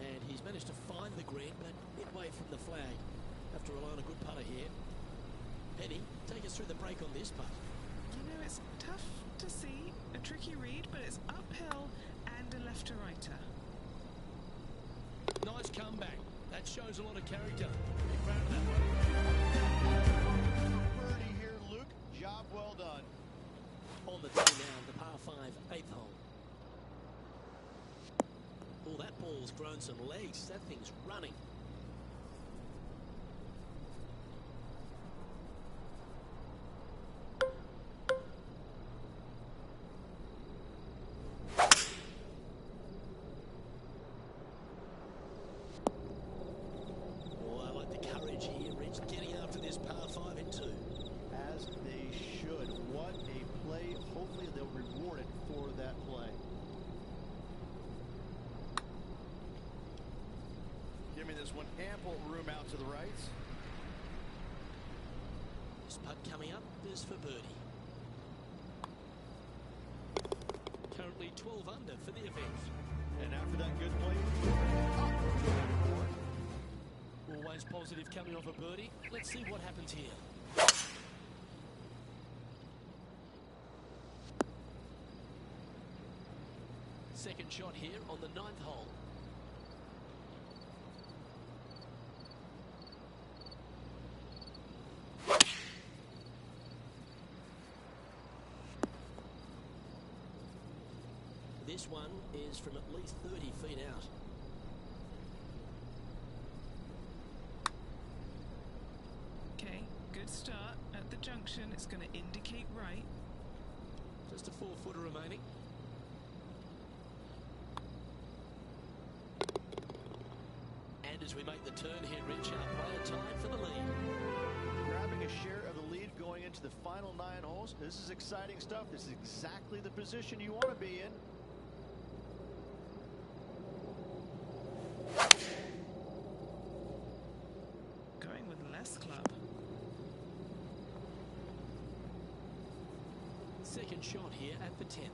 And he's managed to find the green, but midway from the flag. Have to rely on a good putter here. Penny, take us through the break on this putt. You know, it's tough to see, a tricky read, but it's uphill and a left to righter. Nice comeback. That shows a lot of character. Be proud of that one. Birdie here, Luke. Job well done. On the tee now, the par 5, 8th hole. Oh, that ball's grown some legs. That thing's running. This one ample room out to the right. This putt coming up is for birdie. Currently 12 under for the event. And after that good play, always positive coming off a birdie. Let's see what happens here. Second shot here on the 9th hole. This one is from at least 30 feet out. Okay, good start. At the junction, it's going to indicate right. Just a 4-footer remaining. And as we make the turn here, Rich, our player tied for the lead. Grabbing a share of the lead going into the final 9 holes. This is exciting stuff. This is exactly the position you want to be in. Going with less club. Second shot here at the 10th.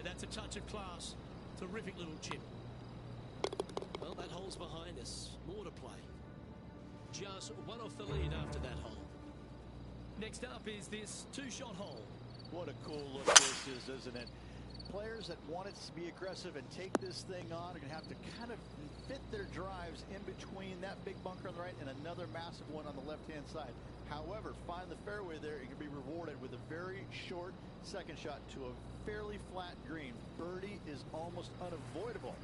That's a touch of class. Terrific little chip. Well, that hole's behind us. More to play. Just one off the lead after that hole. Next up is this 2-shot hole. What a cool look this is, isn't it? Players that want it to be aggressive and take this thing on are going to have to kind of fit their drives in between that big bunker on the right and another massive one on the left-hand side. However, find the fairway there, you can be rewarded with a very short second shot to a fairly flat green. Birdie is almost unavoidable.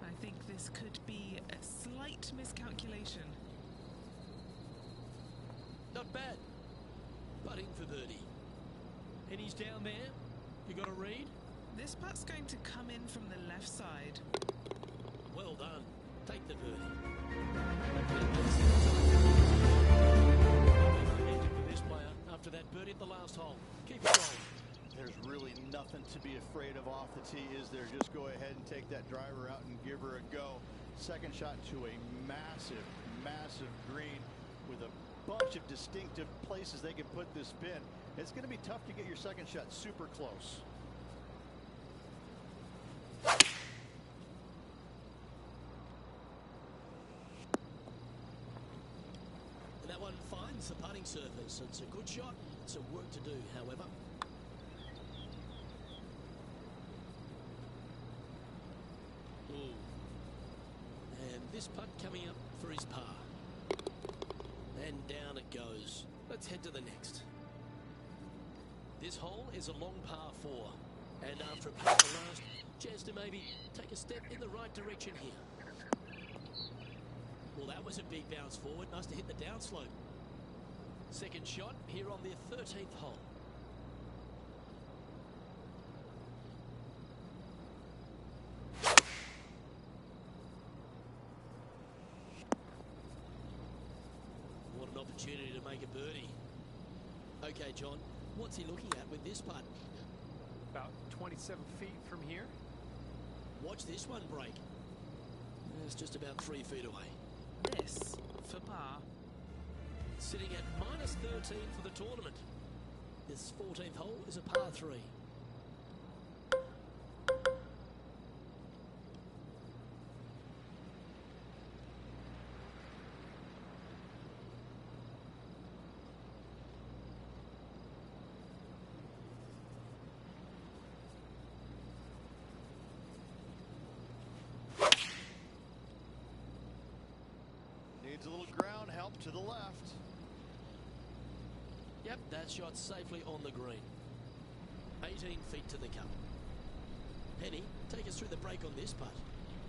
I think this could be a slight miscalculation. Not bad. Putting for birdie. And he's down there. You got a read? This putt's going to come in from the left side. Well done. Take the birdie. This player after that birdie at the last hole. Keep it rolling. There's really nothing to be afraid of off the tee, is there? Just go ahead and take that driver out and give her a go. Second shot to a massive, massive green with a bunch of distinctive places they can put this pin. It's going to be tough to get your second shot super close. And that one finds the putting surface. It's a good shot. Some work to do, however. And this putt coming up for his par. And down it goes. Let's head to the next. This hole is a long par 4. And after a putt the last, chance to maybe take a step in the right direction here. Well, that was a big bounce forward. Nice to hit the downslope. Second shot here on the 13th hole. What an opportunity to make a birdie. Okay, John, what's he looking at with this putt? About 27 feet from here. Watch this one break. It's just about 3 feet away. This for par. Sitting at minus 13 for the tournament. This 14th hole is a par 3. Needs a little ground help to the left. Yep, that shot safely on the green. 18 feet to the cup. Penny, take us through the break on this putt.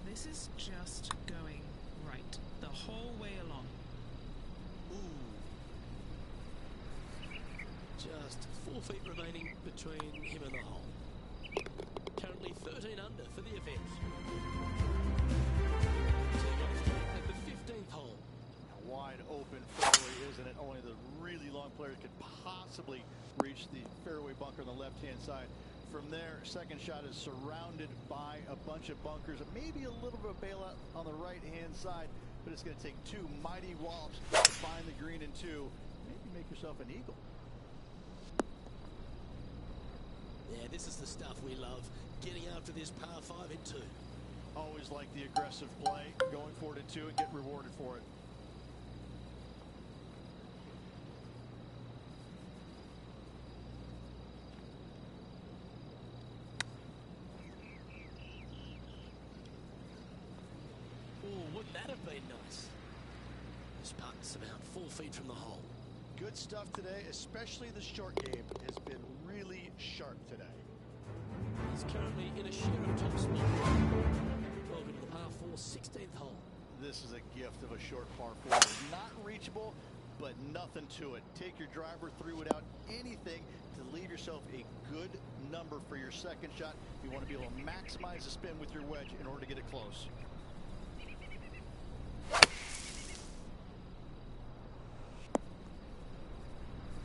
This is just going right the whole way along. Ooh. Just 4 feet remaining between him and the hole. Currently 13 under for the event. Teeing off at the 15th hole. A wide open fairway, isn't it? Only the really long players could possibly reach the fairway bunker on the left-hand side. From there, second shot is surrounded by a bunch of bunkers, maybe a little bit of bailout on the right-hand side, but it's going to take 2 mighty wallops to find the green in 2. Maybe make yourself an eagle. Yeah, this is the stuff we love. Getting after this par 5 in 2. Always like the aggressive play, going for it in 2 and get rewarded for it. Oh, wouldn't that have been nice? This putt's about 4 feet from the hole. Good stuff today, especially the short game has been really sharp today. He's currently in a share of top spot. Welcome to the par 4 16th hole. This is a gift of a short par 4. Not reachable, but nothing to it. Take your driver through without anything to leave yourself a good number for your second shot. You want to be able to maximize the spin with your wedge in order to get it close.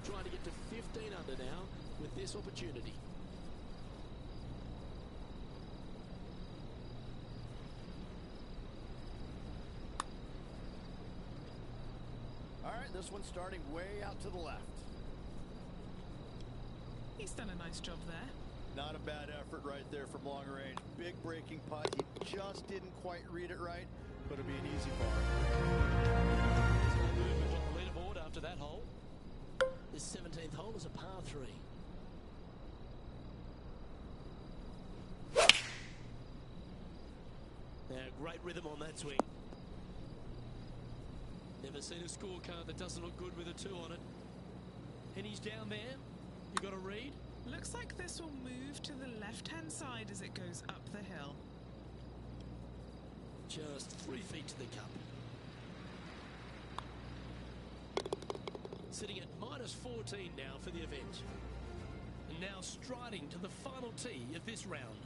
Trying to get to 15 under now with this opportunity. All right, this one's starting way out to the left. He's done a nice job there. Not a bad effort right there from long range. Big breaking putt. He just didn't quite read it right, but it'll be an easy par. There's no movement on the leaderboard after that hole. This 17th hole is a par 3. Now, great rhythm on that swing. Never seen a scorecard that doesn't look good with a 2 on it. And he's down there. You got a read? Looks like this will move to the left-hand side as it goes up the hill. Just 3 feet to the cup. Sitting at minus 14 now for the event. And now striding to the final tee of this round.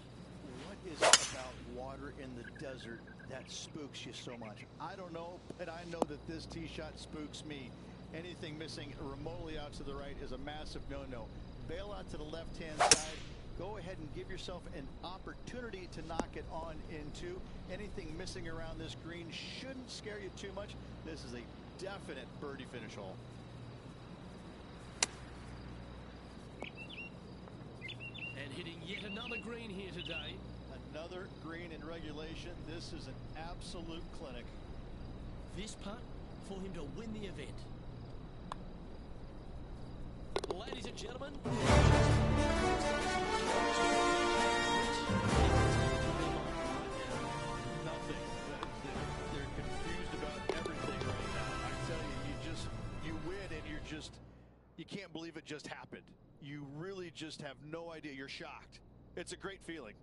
What is it about water in the desert that spooks you so much? I don't know, but I know that this tee shot spooks me. Anything missing remotely out to the right is a massive no-no. Bail out to the left-hand side. Go ahead and give yourself an opportunity to knock it on into. Anything missing around this green shouldn't scare you too much. This is a definite birdie finish hole. And hitting yet another green here today. Another green in regulation. This is an absolute clinic. This putt for him to win the event. Ladies and gentlemen, Nothing. They're confused about everything right now. I tell you, you win and you can't believe it just happened. You really just have no idea. You're shocked. It's a great feeling.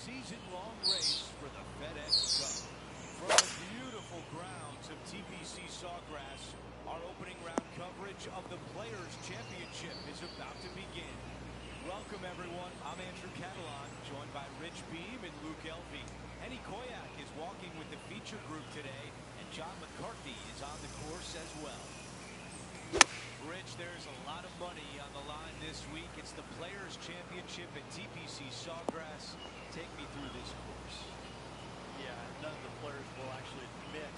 season-long race for the FedEx Cup. From the beautiful grounds of TPC Sawgrass, our opening round coverage of the Players' Championship is about to begin. Welcome, everyone. I'm Andrew Catalan, joined by Rich Beam and Luke Elvey. Henny Koyak is walking with the feature group today, and John McCartney is on the course as well. Rich, there's a lot of money on the line this week. It's the Players' Championship at TPC Sawgrass. Take me through this course. Yeah, none of the players will actually admit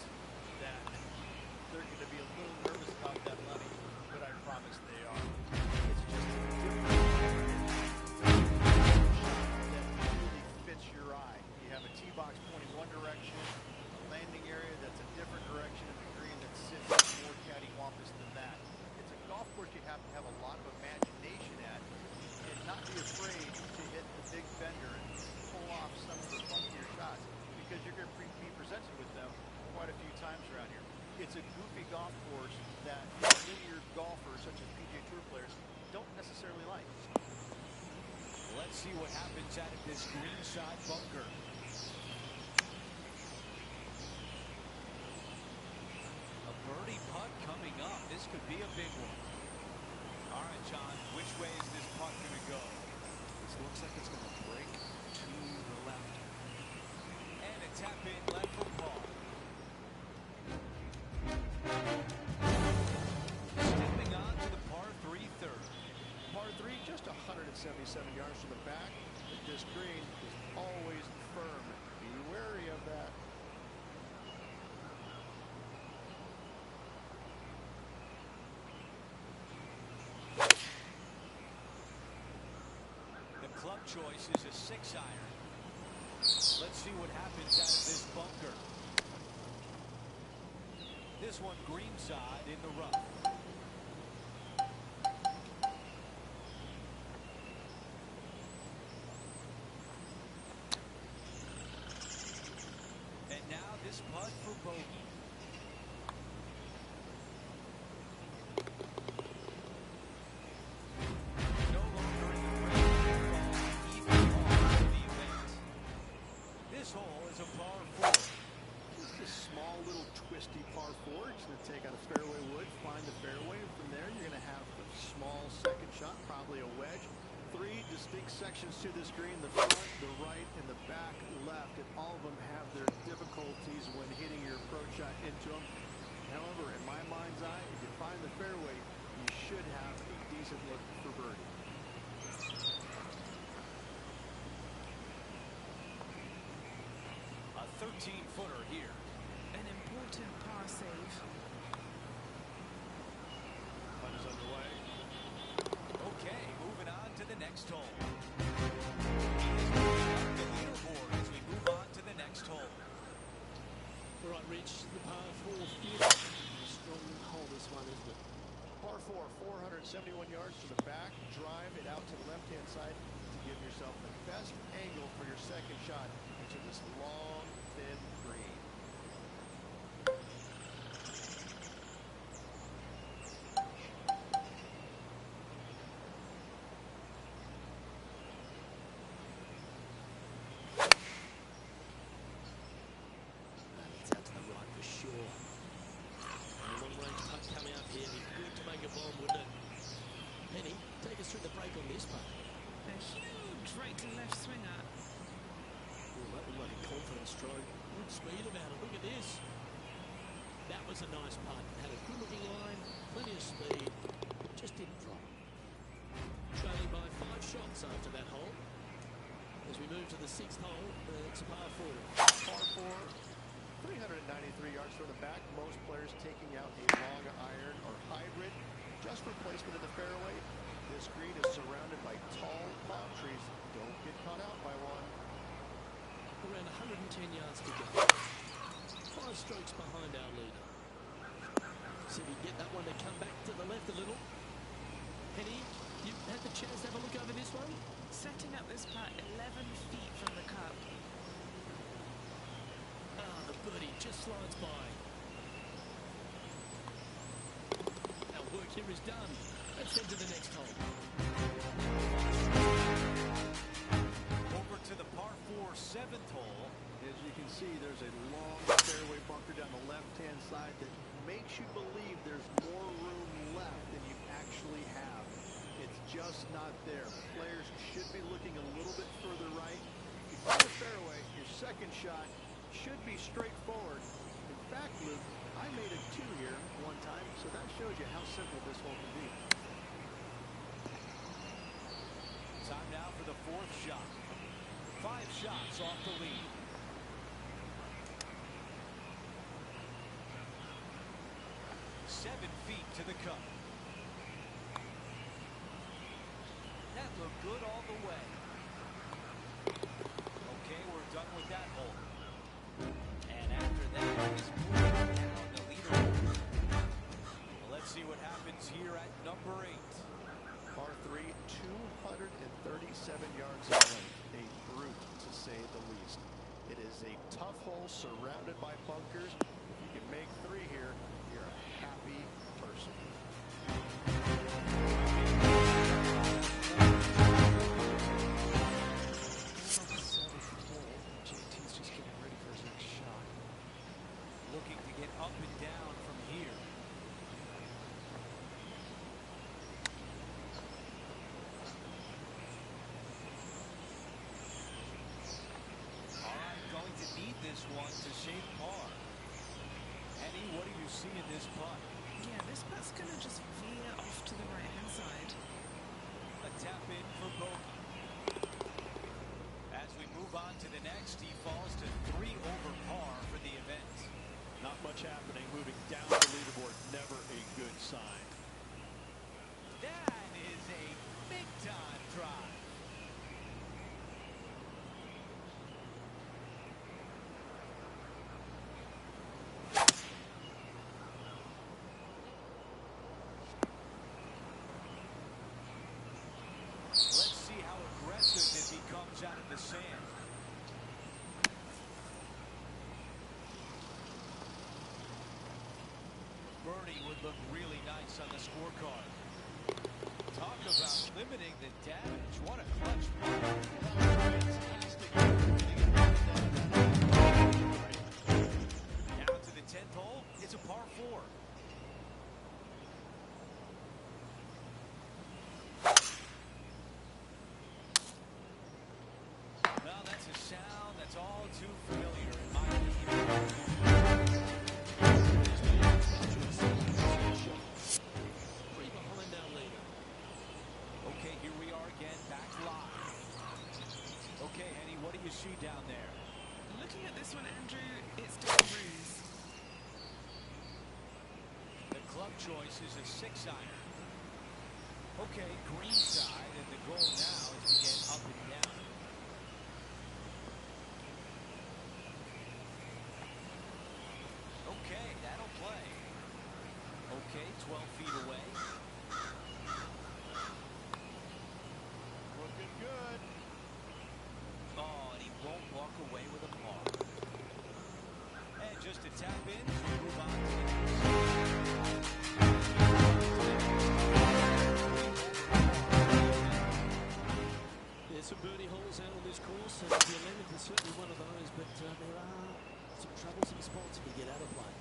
that they're going to be a little nervous about that money, but I promise they are. It's just a different that really fits your eye. You have a tee box pointing one direction, a landing area that's a different direction, and a green that sits more cattywampus than that. It's a golf course you have to have a lot of imagination at and not be afraid to hit the big bender and pull off some of the funkier shots, because you're going to be presented with them quite a few times around here. It's a goofy golf course that linear golfers, such as PGA Tour players, don't necessarily like. Let's see what happens out of this greenside bunker. A birdie putt coming up. This could be a big one. All right, John, which way is this putt going to go? This looks like it's going to break to the left. And a tap in left for par. Stepping on to the par 3 third. Par 3, just 177 yards to the back, but this green is always firm. Be wary of that. The club choice is a 6-iron. Let's see what happens out of this bunker. This one greenside in the rough. And now this putt for bogey. No longer in the race, even on the event. This hole is a par 4. Just a small little twisty par 4. It's going to take out a fairway wood, find the fairway, and from there you're going to have a small second shot, probably a wedge. 3 distinct sections to this green: the front, the right, and the back left, and all of them have their difficulties when hitting your approach shot into them. However, in my mind's eye, if you find the fairway, you should have a decent look for birdie. A 13-footer here. An important par save. Putt is underway. Okay, moving on to the next hole. The leaderboard as we move on to the next hole. All right, Rich, the par 4 fifth. Strong hole, this one, isn't it? Par 4, 471 yards to the back. Drive it out to the left-hand side to give yourself the best angle for your second shot into this long, thin green. It's out to the right for sure. A long-range putt coming up here. Be good to make a bomb, wouldn't it? Henny, take us through the break on this putt. A huge right to left swinger. Oh, that looked like a confident stroke. Good speed about it. Look at this. That was a nice putt. Had a good-looking line, plenty of speed. Just didn't drop. Trailing by 5 shots after that hole. As we move to the 6th hole, it's a par 4. Par 4, 393 yards from the back. Most players taking out a long iron or hybrid just for placement in the fairway. This green is surrounded by tall palm trees. Don't get caught out by one. Around 110 yards to go. 5 strokes behind our leader. See if we get that one to come back to the left a little. Henny, you had the chance to have a look over this one? Setting up this putt 11 feet from the cup. Ah, the birdie just slides by. Our work here is done. Let's head to the next hole. Over to the par 4 our 7th hole. As you can see, there's a long fairway bunker down the left-hand side that makes you believe there's more room left than you actually have. It's just not there. Players should be looking a little bit further right. You find the fairway, your second shot should be straightforward. In fact, Luke, I made a 2 here one time, so that shows you how simple this hole can be. Time now for the 4th shot. 5 shots off the lead. Seven feet to the cup. That looked good all the way. Okay, we're done with that hole. And after that, he's moving down the leaderboard. Well, let's see what happens here at number 8. Par 3, 237 yards in length. A brute, to say the least. It is a tough hole surrounded by bunkers. If you can make 3 here, you're a happy person. JT's just getting ready for his next shot. Looking to get up and down from here. All right, going to need this one to shave par. Henny, what do you see in this putt? Yeah, this putt's going to just veer off to the right-hand side. A tap in for bogey. As we move on to the next, he falls to 3 over par for the event. Not much happening. Moving down the leaderboard, never a good sign. That is a big-time drive. Let's see how aggressive it becomes out of the sand. Birdie would look really nice on the scorecard. Talk about limiting the damage. What a clutch putt. Down to the 10th hole. It's a par 4. Well, that's a sound that's all too familiar in my opinion. Okay, here we are again, back live. Okay, Henny, what do you see down there? Looking at this one, Andrew, it's Dunkaroos. The club choice is a 6-iron. Okay, green side, and the goal now is to get up and down. Okay, that'll play. Okay, 12 feet away. Looking good. Oh, and he won't walk away with a par. And just to tap in, we move on to the next. There's some birdie holes out on this course, and the 11th is certainly one of those, but there are some troublesome spots if you get out of play.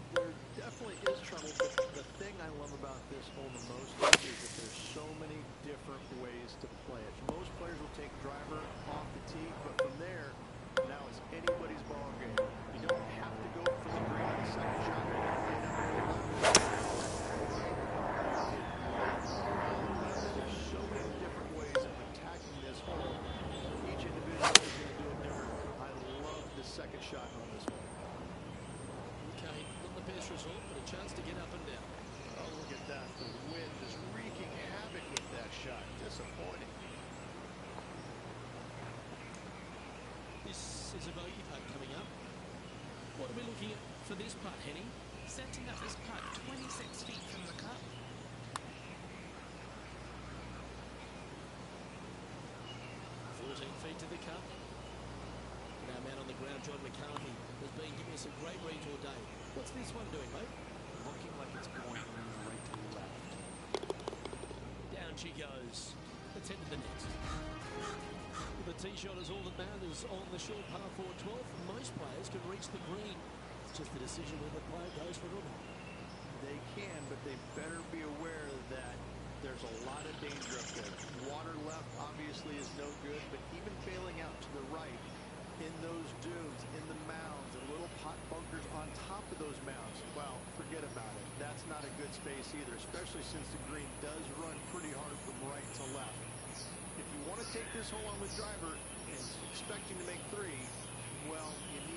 There definitely is trouble, but the thing I love about this hole the most is that there's so many different ways to play it. Most players will take driver off the tee, but from there, now it's anybody's ball game. You don't have to go for the green on the second shot. There's so many different ways of attacking this hole. Each individual is going to do it different. I love the second shot on this one. Okay, not the best result, but a chance to get up and down. Oh, look at that. The wind is wreaking havoc with that shot. Disappointing. This is a bogey putt coming up. What are we looking at for this putt, Henny? Setting up this putt 26 feet from the cup. 14 feet to the cup. Now man on the ground, John McCarthy, has been giving us a great read all day. What's this one doing, mate? Looking like it's going right to left. Down she goes. Let's head to the next. The tee shot is all that matters on the short par 4 12. Most players can reach the green. It's just the decision whether the player goes for it or not. They can, but they better be aware that there's a lot of danger up there. Water left obviously is no good, but even bailing out to the right in those dunes, in the mounds, and little pot bunkers on top of those mounds, well, forget about it. That's not a good space either, especially since the green does run pretty hard from right to left. If you want to take this hole on with driver and expecting to make 3, well, you need